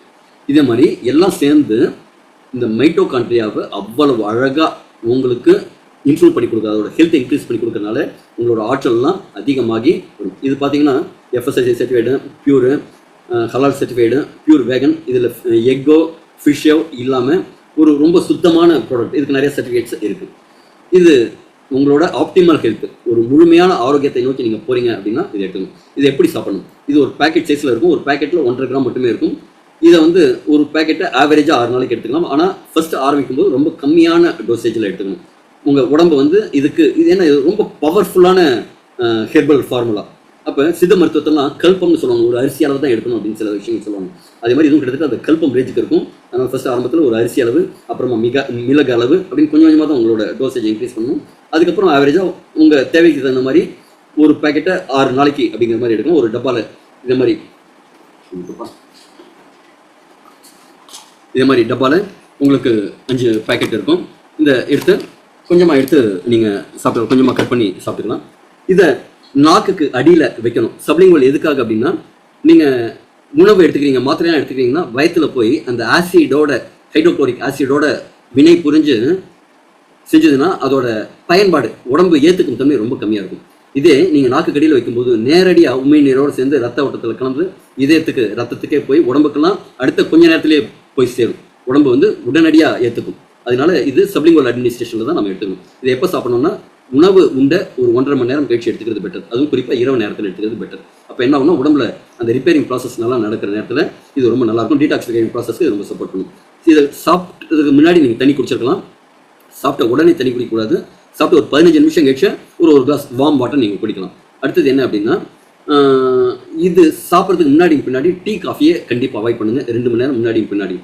இதே மாதிரி எல்லாம் சேர்ந்து இந்த மைட்டோகாண்ட்ரியாவை அவ்வளவு அழகாக உங்களுக்கு இம்ப்ரூவ் பண்ணி கொடுக்குது. அதோட ஹெல்த்தை இன்க்ரீஸ் பண்ணி கொடுக்கறதுனால உங்களோட ஆற்றல்லாம் அதிகமாகி வரும். இது பார்த்தீங்கன்னா FSSAI சர்டிஃபைடு, பியூரு, ஹலால் சர்டிஃபைடு, பியூர் வேகன். இதில் எக்கோ, ஃபிஷ்ஷோ இல்லாமல் ஒரு ரொம்ப சுத்தமான ப்ராடக்ட். இதுக்கு நிறைய சர்டிஃபிகேட்ஸ் இருக்குது. இது உங்களோட ஆப்டிமல் ஹெல்த், ஒரு முழுமையான ஆரோக்கியத்தை நோக்கி நீங்கள் போறீங்க அப்படின்னா இதை எடுத்துக்கணும். இது எப்படி சாப்பிடணும்? இது ஒரு பேக்கெட் சைஸில் இருக்கும். ஒரு பேக்கெட்டில் 1.5 கிராம் மட்டுமே இருக்கும். இதை வந்து ஒரு பேக்கெட்டை ஆவரேஜாக 6 நாளைக்கு எடுத்துக்கலாம். ஆனால் ஃபர்ஸ்ட் ஆரம்பிக்கும் போது ரொம்ப கம்மியான டோசேஜில் எடுத்துக்கணும். உங்கள் உடம்பு வந்து இது என்ன, இது ரொம்ப பவர்ஃபுல்லான ஹெர்பல் ஃபார்முலா. அப்போ சித்த மருத்துவத்தெல்லாம் கல்பம்னு சொல்லுவாங்க, ஒரு அரிசி அளவு தான் எடுக்கணும் அப்படின்னு சில விஷயங்கள் சொல்லுவாங்க. அதே மாதிரி இதுவும் கிட்டத்தட்ட அந்த கல்பம் ரேஞ்சுக்கு இருக்கும். அதனால் ஃபர்ஸ்ட் ஆரம்பத்தில் ஒரு அரிசி அளவு, அப்புறமா மிளகு அளவு அப்படின்னு கொஞ்சம் கொஞ்சமாக தான் உங்களோட டோசேஜ் இன்க்ரீஸ் பண்ணணும். அதுக்கப்புறம் ஆவரேஜாக உங்கள் தேவைக்கு தகுந்த மாதிரி ஒரு பேக்கெட்டை 6 நாளைக்கு அப்படிங்கிற மாதிரி எடுக்கணும். ஒரு டப்பாவில் இதே மாதிரி டப்பாவில் உங்களுக்கு 5 பேக்கெட் இருக்கும். இந்த எடுத்து கொஞ்சமாக எடுத்து நீங்கள் சாப்பிட்டு கொஞ்சமாக கட் பண்ணி சாப்பிட்டுக்கலாம். இதை நாக்குக்கு அடியில் வைக்கணும். சப்லிங்குவல் எதுக்காக அப்படின்னா, நீங்கள் உணவு எடுத்துக்கிறீங்க, மாத்திரையாக எடுத்துக்கிறீங்கன்னா வயத்தில் போய் அந்த ஆசிடோட, ஹைட்ரோக்ளோரிக் ஆசிடோட வினை புரிஞ்சு செஞ்சதுன்னா அதோட பயன்பாடு உடம்பு ஏற்றுக்கும் தன்மை ரொம்ப கம்மியாக இருக்கும். இதே நீங்கள் நாக்கு கடியில் வைக்கும்போது நேரடியாக உண்மை நீரோடு சேர்ந்து ரத்த ஓட்டத்தில் கலந்து இதயத்துக்கு ரத்தத்துக்கே போய் உடம்புக்கெல்லாம் அடுத்த கொஞ்ச நேரத்திலே போய் சேரும். உடம்பு வந்து உடனடியாக ஏற்றுக்கும். அதனால இது சப்லிங்குவல் அட்மினிஸ்ட்ரேஷனில் தான் நம்ம எடுத்துக்கணும். இதை எப்போ சாப்பிடணும்னா, உணவு உண்ட ஒரு 1.5 மணி நேரம் கழிச்சு எடுத்துக்கிறது பெட்டர். அதுவும் குறிப்பாக இரவு நேரத்தில் எடுத்துக்கிறது பெட்டர். அப்போ என்ன ஆகும்னா, உடம்புல அந்த ரிப்பேரிங் ப்ராசஸ் நல்லா நடக்கிற நேரத்தில் இது ரொம்ப நல்லாயிருக்கும். டீடாக்சிஃபிகேஷன் ப்ராசஸ்க்கு ரொம்ப சப்போர்ட் பண்ணும். இதை சாப்பிட்டதுக்கு முன்னாடி நீங்கள் தண்ணி குடிச்சிருக்கலாம். சாப்பிட்ட உடனே தண்ணி குடிக்கக்கூடாது. சாப்பிட்டு ஒரு 15 நிமிஷம் கழிச்சு ஒரு கிளாஸ் வார்ம் வாட்டர் நீங்கள் குடிக்கலாம். அடுத்தது என்ன அப்படின்னா, இது சாப்பிட்றதுக்கு பின்னாடி டீ காஃபியை கண்டிப்பாக அவாய்ட் பண்ணுங்கள். 2 மணி நேரம் முன்னாடியும் பின்னாடி.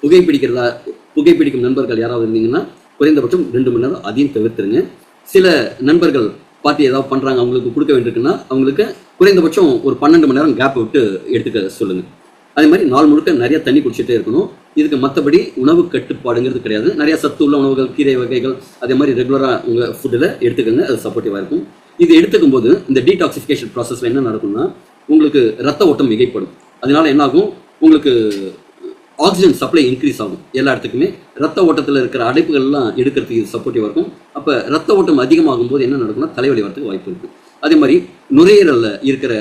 புகைப்பிடிக்கும் நண்பர்கள் யாராவது இருந்தீங்கன்னா குறைந்தபட்சம் 2 மணி நேரம் அதையும் தவிர்த்துருங்க. சில நண்பர்கள் பார்ட்டி ஏதாவது பண்ணுறாங்க, அவங்களுக்கு கொடுக்க வேண்டியிருக்குன்னா அவங்களுக்கு குறைந்தபட்சம் ஒரு 12 மணி நேரம் கேப் விட்டு எடுத்துக்க சொல்லுங்கள். அதே மாதிரி நாள் முழுக்க நிறைய தண்ணி குடிச்சிட்டே இருக்கணும். இதுக்கு மற்றபடி உணவு கட்டுப்பாடுங்கிறது கிடையாது. நிறைய சத்து உள்ள உணவுகள், கீரை வகைகள் அதே மாதிரி ரெகுலராக உங்கள் ஃபுட்டில் எடுத்துக்கோங்க. அது சப்போர்ட்டிவாக இருக்கும். இது எடுத்துக்கும் போது இந்த டீடாக்சிஃபிகேஷன் ப்ராசஸில் என்ன நடக்கும்னா, உங்களுக்கு ரத்த ஓட்டம் மிகைப்படும். அதனால என்ன ஆகும், உங்களுக்கு ஆக்சிஜன் சப்ளை இன்க்ரீஸ் ஆகும். எல்லா இடத்துக்குமே ரத்த ஓட்டத்தில் இருக்கிற அடைப்புகள்லாம் எடுக்கிறதுக்கு இது சப்போர்ட்டிவாக இருக்கும். அப்போ ரத்த ஓட்டம் அதிகமாகும் போது என்ன நடக்கும்னா, தலைவலி வரத்துக்கு வாய்ப்பு இருக்குது. அதே மாதிரி நுரையீரலில் இருக்கிற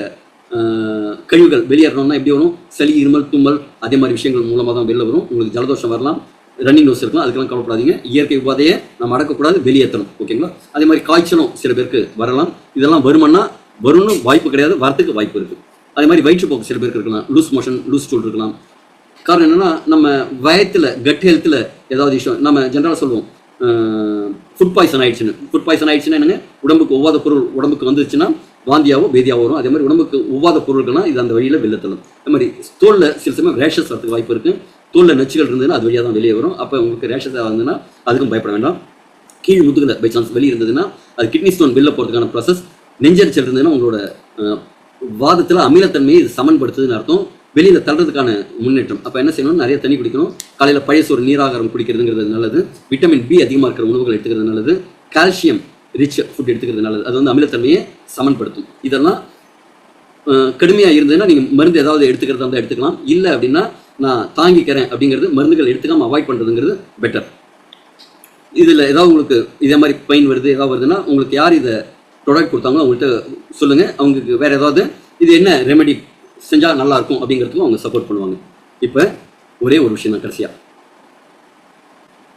கழிவுகள் வெளியேறணும்னா எப்படி வரும், சளி, இருமல், தும்மல் அதே மாதிரி விஷயங்கள் மூலமாக தான் வெளில வரும். உங்களுக்கு ஜலதோஷம் வரலாம், ரன்னிங் நோஸ் இருக்கலாம். அதுக்கெல்லாம் கவலைப்படாதீங்க. இயற்கை உபாதையை நம்ம அடக்கக்கூடாது, வெளியேற்றணும். ஓகேங்களா? அதே மாதிரி காய்ச்சலும் சில பேருக்கு வரலாம். இதெல்லாம் வரும்னு வாய்ப்பு கிடையாது, வரத்துக்கு வாய்ப்பு இருக்குது. அதே மாதிரி வயிற்றுப்போக்கு சில பேருக்கு இருக்கலாம், லூஸ் மோஷன், லூஸ் ஸ்டூல் இருக்கலாம். காரணம் என்னென்னா, நம்ம வயத்தில் கட் ஹெல்த்தில் ஏதாவது விஷயம் நம்ம ஜென்ரலாக சொல்லுவோம், ஃபுட் பாய்சன் ஆயிடுச்சுன்னா என்னங்க, உடம்புக்கு ஒவ்வாத பொருள் உடம்புக்கு வந்துச்சுன்னா வாந்தியாவோ பேதியாவோ வரும். அதே மாதிரி உடம்புக்கு ஒவ்வாத பொருள்கள்லாம் இது அந்த வழியில் வெளிலத்தணும். அதே மாதிரி தோலில் சில சமயம் ரேஷஸ் வரதுக்கு வாய்ப்பு இருக்குது. தோலில் நச்சுகள் இருந்ததுன்னா அது வழியாக தான் வெளியே வரும். அப்போ உங்களுக்கு ரேஷஸ் இருந்ததுன்னா அதுக்கும் பயப்பட வேண்டாம். கீழ் முதுகில் பை சான்ஸ் வெளியே இருந்ததுன்னா அது கிட்னி ஸ்டோன் வெளில போகிறதுக்கான ப்ராசஸ். நெஞ்சரிச்சல் இருந்ததுன்னா உங்களோட வாதத்தில் அமிலத்தன்மையை இது சமன்படுத்துதுன்னு அர்த்தம். வெளியில் தள்ளுறதுக்கான முன்னேற்றம். அப்போ என்ன செய்யணும், நிறைய தண்ணி குடிக்கணும். காலையில் பழைய சோறு நீராகாரம் குடிக்கிறதுங்கிறது நல்லது. விட்டமின் பி அதிகமாக இருக்கிற உணவுகள் எடுத்துக்கிறது நல்லது. கால்சியம் ரிச் ஃபுட் எடுத்துக்கிறது நல்லது. அது வந்து அமிலத்தன்மையை சமன்படுத்தும். இதெல்லாம் கடுமையாக இருந்ததுன்னா நீங்கள் மருந்து ஏதாவது எடுத்துக்கிறதா இருந்தால் எடுத்துக்கலாம். இல்லை அப்படின்னா நான் தாங்கிக்கிறேன் அப்படிங்கிறது, மருந்துகள் எடுத்துக்காமல் அவாய்ட் பண்ணுறதுங்கிறது பெட்டர். இதில் ஏதாவது உங்களுக்கு இதே மாதிரி பெயின் வருது, ஏதாவது வருதுன்னா உங்களுக்கு யார் இதை ப்ராடக்ட் கொடுத்தாங்களோ அவங்கள்ட்ட சொல்லுங்கள். அவங்களுக்கு வேறு ஏதாவது இது என்ன ரெமெடி செஞ்சால் நல்லாயிருக்கும் அப்படிங்கிறதுக்கும் அவங்க சப்போர்ட் பண்ணுவாங்க. இப்போ ஒரே ஒரு விஷயம் தான் கடைசியாக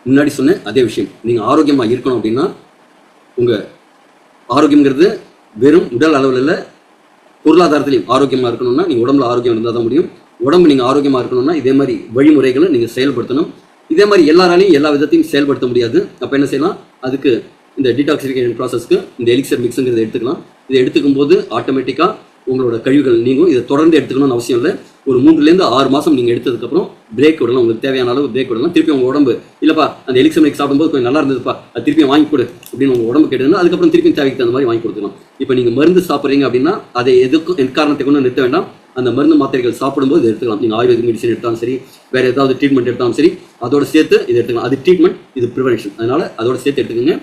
முன்னாடி சொன்னேன் அதே விஷயம். நீங்கள் ஆரோக்கியமாக இருக்கணும் அப்படின்னா, உங்கள் ஆரோக்கியங்கிறது வெறும் உடல் அளவில் இல்லை, பொருளாதாரத்திலையும் ஆரோக்கியமாக இருக்கணும்னா நீங்கள் உடம்புல ஆரோக்கியம் இருந்தால் தான் முடியும். உடம்பு நீங்கள் ஆரோக்கியமாக இருக்கணும்னா இதே மாதிரி வழிமுறைகளை நீங்கள் செயல்படுத்தணும். இதே மாதிரி எல்லாராலையும் எல்லா விதத்தையும் செயல்படுத்த முடியாது. அப்போ என்ன செய்யலாம், அதுக்கு இந்த டீடாக்சிஃபிகேஷன் ப்ராசஸ்க்கு இந்த எலிக்சர் மிக்ஸுங்கிறத எடுத்துக்கலாம். இதை எடுத்துக்கும் போது ஆட்டோமேட்டிக்காக உங்களோட கழிவுகள் நீங்கும். இதை தொடர்ந்து எடுத்துக்கணும்னு அவசியம் இல்லை. ஒரு 3 to 6 மாதம் நீங்கள் எடுத்ததுக்கப்புறம் பிரேக் விடலாம். உங்களுக்கு தேவையான அளவு பிரேக் விடலாம். திருப்பி உங்கள் உடம்பு இல்லைப்பா அந்த எலிக்சர் மிக்ஸ் சாப்பிடும்போது கொஞ்சம் நல்லா இருந்ததுப்பா, அது திருப்பி வாங்கி கொடு அப்படின்னு உங்கள் உடம்பு கேட்டதுன்னா அதுக்கப்புறம் திருப்பி தேவைக்கு தகுந்த மாதிரி வாங்கி கொடுத்துக்கலாம். இப்போ நீங்கள் மருந்து சாப்பிட்றீங்க அப்படின்னா அதை எதுக்கும் காரணத்தை கொண்டு நிறுத்த வேண்டாம். அந்த மருந்து மாத்திரைகள் சாப்பிடும்போது இதை எடுத்துக்கலாம். நீங்கள் ஆயுர்வேதிக் மெடிசன் எடுத்தாலும் சரி, வேறு ஏதாவது ட்ரீட்மெண்ட் எடுத்தாலும் சரி, அதோட சேர்த்து இதை எடுத்துக்கலாம். அது ட்ரீட்மெண்ட், இது ப்ரிவென்ஷன். அதனால் அதோட சேர்த்து எடுத்துக்கோங்க.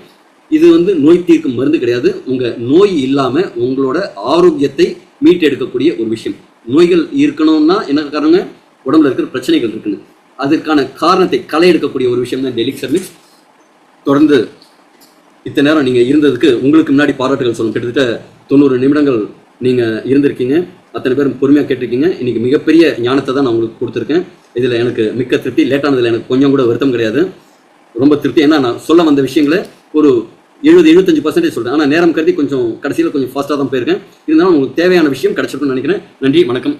இது வந்து நோய் தீர்க்கும் மருந்து கிடையாது. உங்கள் நோய் இல்லாமல் உங்களோட ஆரோக்கியத்தை மீட்டெடுக்கக்கூடிய ஒரு விஷயம். நோய்கள் இருக்கணும்னா என்ன காரணங்க, உடம்புல இருக்கிற பிரச்சனைகள் இருக்குன்னு, அதற்கான காரணத்தை களை எடுக்கக்கூடிய ஒரு விஷயம் தான் எலிக்சர் மிக்ஸ். தொடர்ந்து இத்தனை நேரம் நீங்கள் இருந்ததுக்கு உங்களுக்கு முன்னாடி பாராட்டுகள் சொல்லணும். கிட்டத்தட்ட 90 நிமிடங்கள் நீங்கள் இருந்திருக்கீங்க. அத்தனை பேரும் பொறுமையாக கேட்டிருக்கீங்க. இன்றைக்கி மிகப்பெரிய ஞானத்தை தான் நான் உங்களுக்கு கொடுத்துருக்கேன். இதில் எனக்கு மிக்க திருப்தி. லேட்டானதில் எனக்கு கொஞ்சம் கூட வருத்தம் கிடையாது, ரொம்ப திருப்தி. ஏன்னா நான் சொல்ல வந்த விஷயங்களை ஒரு 70-75% சொல்கிறேன். ஆனால் நேரம் கருதி கொஞ்சம் கடைசியில் கொஞ்சம் ஃபாஸ்ட்டாக தான் போயிருக்கேன். இருந்தாலும் உங்களுக்கு தேவையான விஷயம் கிடச்சிருக்குன்னு நினைக்கிறேன். நன்றி, வணக்கம்.